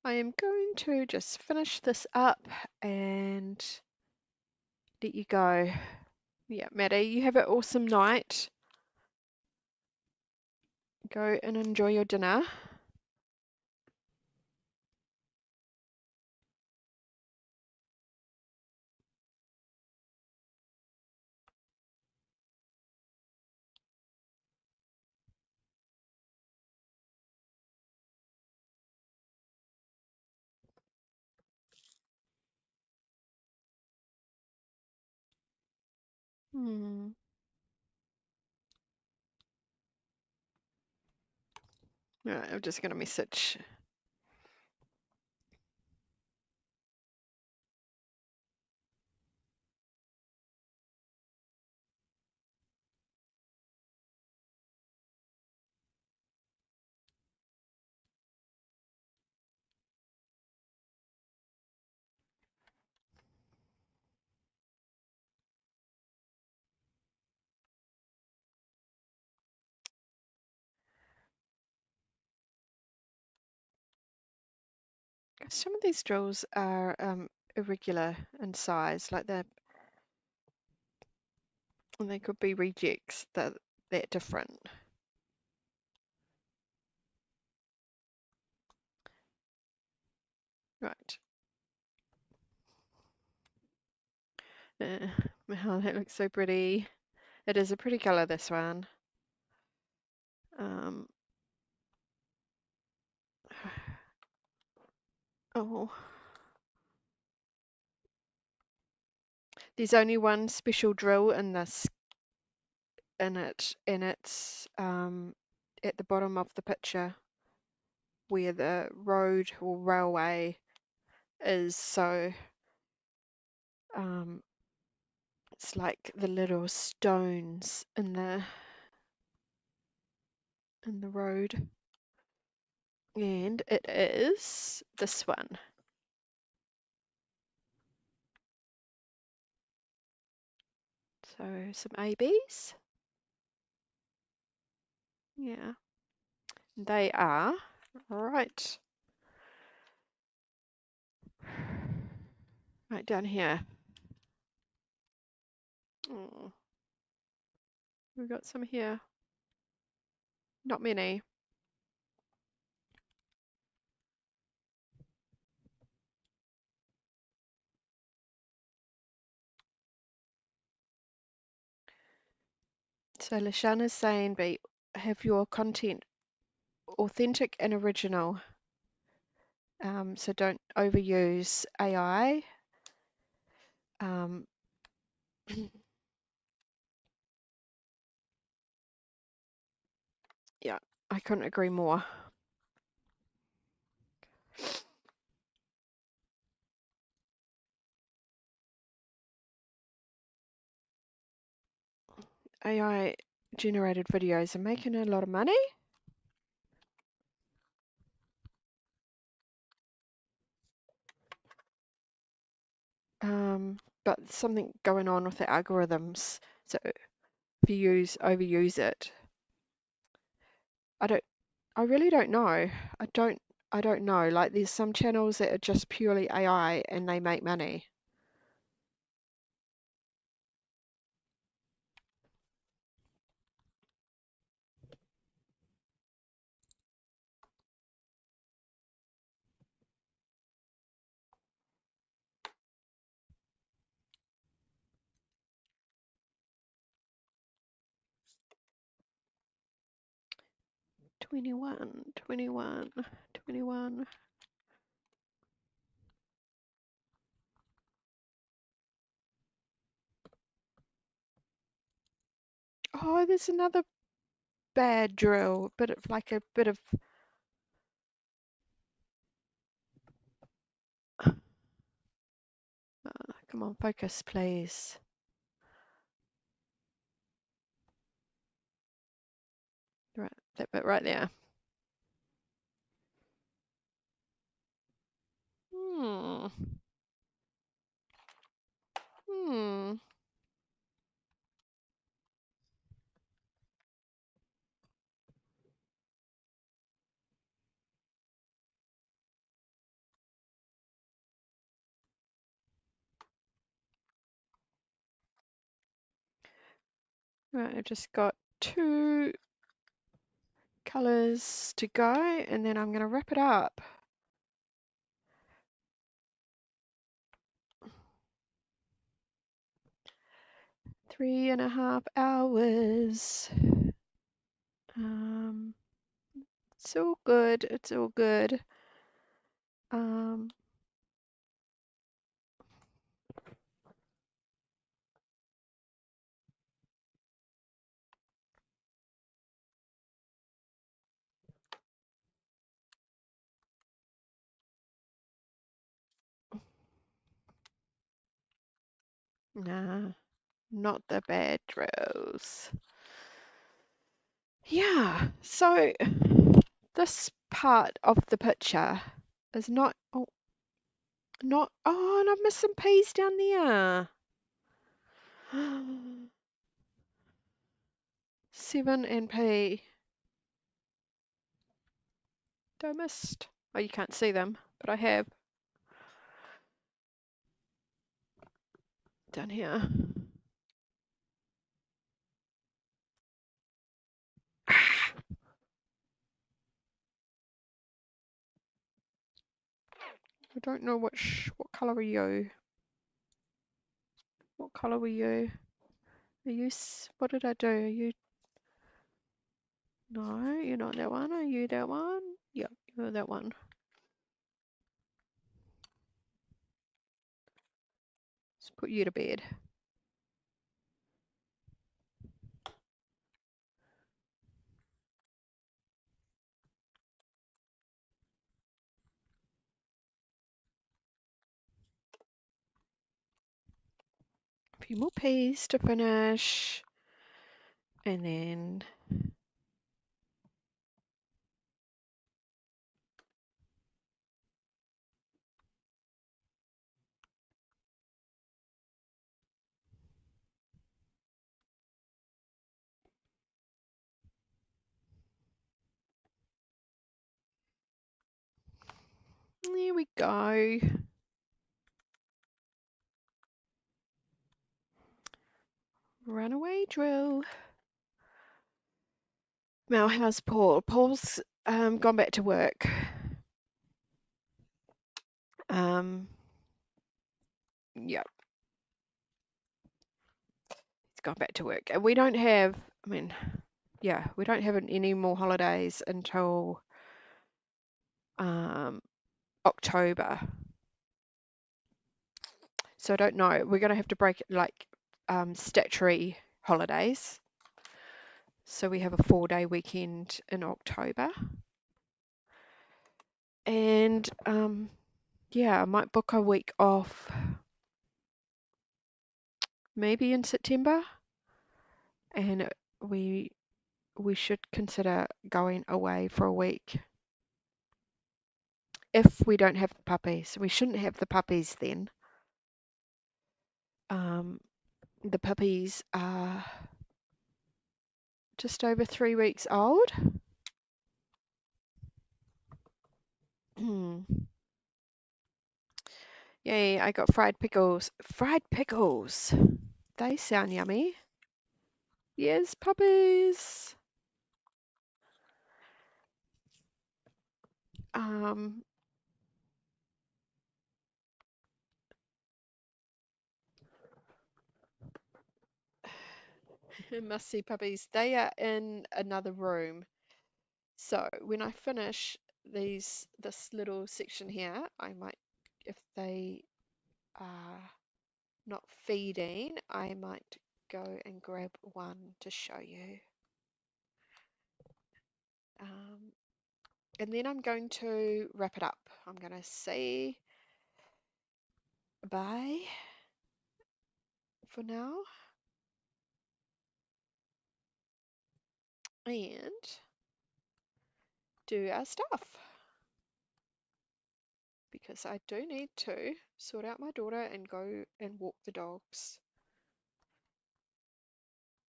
I am going to just finish this up and let you go. Yeah, Maddie, you have an awesome night. Go and enjoy your dinner. Hmm. Right, I'm just going to message. Some of these drills are irregular in size, like and they could be rejects that different. Right. Wow, that looks so pretty. It is a pretty color, this one. Oh, there's only one special drill in this in it, and it's at the bottom of the picture where the road or railway is. So it's like the little stones in the road, and it is this one. So some ABs, yeah, they are right down here. Oh, we've got some here, not many. So Lashana's saying, have your content authentic and original. So don't overuse AI. Yeah, I couldn't agree more. AI generated videos are making a lot of money. But something going on with the algorithms. So if you overuse it, I really don't know. I don't know. Like there's some channels that are just purely AI and they make money. Twenty-one, 21, 21. Oh, there's another bad drill, but it's like a bit of come on, focus, please. Right, that bit right there. Hmm. Hmm. Right, I just got 2 colors to go, and then I'm going to wrap it up. 3.5 hours. It's all good. It's all good. Nah, not the bad drills. Yeah, so this part of the picture is not, oh, and I've missed some P's down there. 7 and P. I missed. Oh, you can't see them, but I have. Down here. I don't know what color are you? What color were you? Are you, what did I do? Are you, no, you're not that one. Are you that one? Yep, you're that one. Put you to bed. A few more peas to finish. And then there we go. Runaway drill. Now, how's Paul? Paul's gone back to work. Yep, he's gone back to work. And we don't have, I mean, yeah, we don't have any more holidays until October. So I don't know. We're going to have to break it like statutory holidays. So we have a 4-day weekend in October. And yeah, I might book a week off maybe in September. And we should consider going away for a week if we don't have the puppies. We shouldn't have the puppies then. The puppies are just over 3 weeks old. Yay, I got fried pickles. Fried pickles. They sound yummy. Yes, puppies. Must see puppies. They are in another room. So when I finish this little section here, I might, if they are not feeding, I might go and grab one to show you. And then I'm going to wrap it up. I'm going to say bye for now. And do our stuff. Because I do need to sort out my daughter and go and walk the dogs.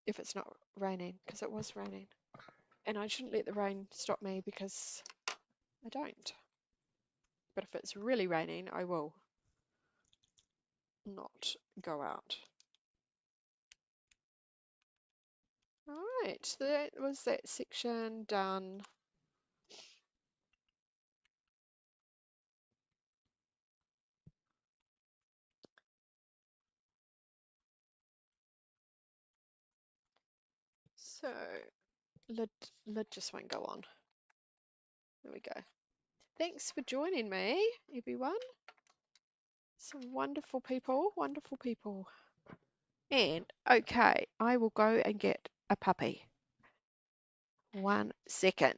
If it's not raining, because it was raining. And I shouldn't let the rain stop me because I don't. But if it's really raining, I will not go out. Alright, so that was that section done. So, lid just won't go on. There we go. Thanks for joining me, everyone. Some wonderful people, wonderful people. And, okay, I will go and get a puppy. 1 second.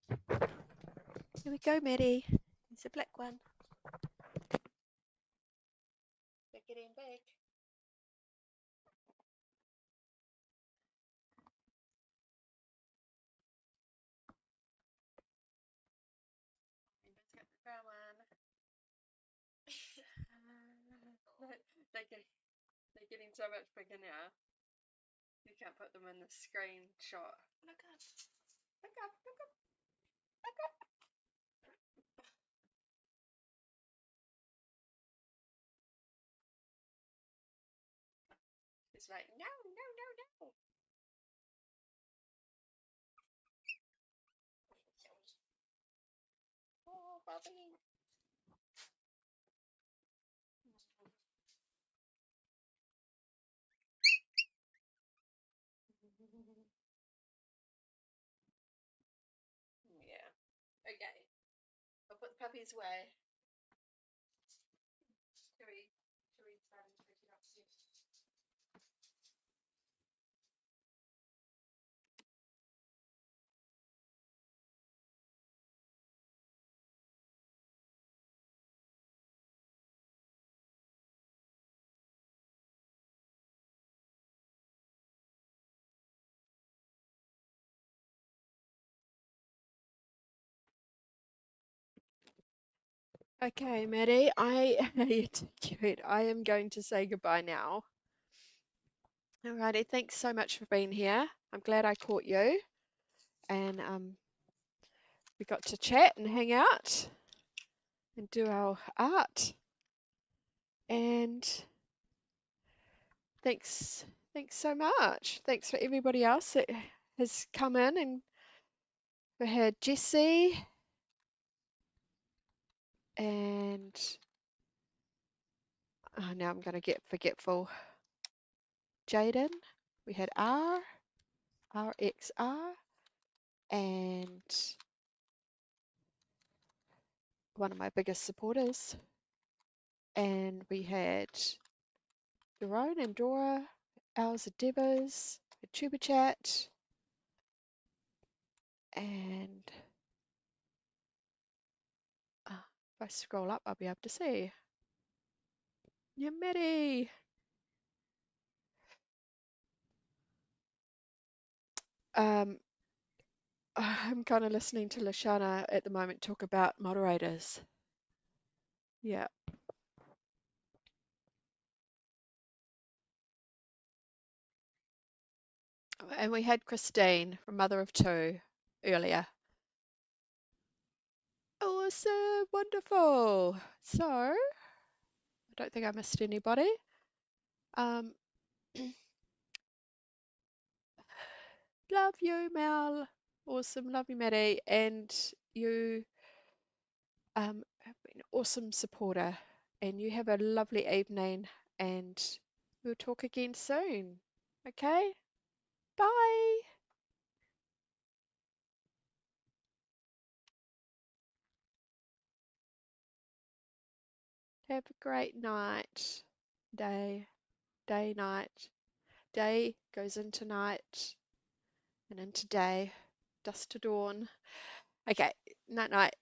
Here we go, Maddie. It's a black one. They're getting big. Let's get the brown one. They're getting so much bigger now. You can't put them in the screenshot. Look up. Look up. Look up. Look up. It's like, no, no, no, no. Oh, Bobby. Yeah. Okay. I'll put the puppies away. Should we start and pick it up soon? Okay, Maddie, you're too cute. I am going to say goodbye now. Alrighty, thanks so much for being here. I'm glad I caught you, and we got to chat and hang out and do our art. And thanks so much. Thanks for everybody else that has come in, and we had Jessie and now I'm going to get forgetful. Jaden. We had RXR, and one of my biggest supporters. And we had Jerome and Dora, Ours of Devas, a Tuber Chat, and if I scroll up, I'll be able to see. Yeah, Maddie. I'm kind of listening to Lashana at the moment talk about moderators. Yeah. And we had Christine from Mother of Two earlier. Awesome, wonderful. So, I don't think I missed anybody. Love you, Mel. Awesome, love you, Maddie. And you have been an awesome supporter. And you have a lovely evening, and we'll talk again soon. Okay? Bye. Have a great night, day, night. Day goes into night and into day, dusk to dawn. Okay, night, night.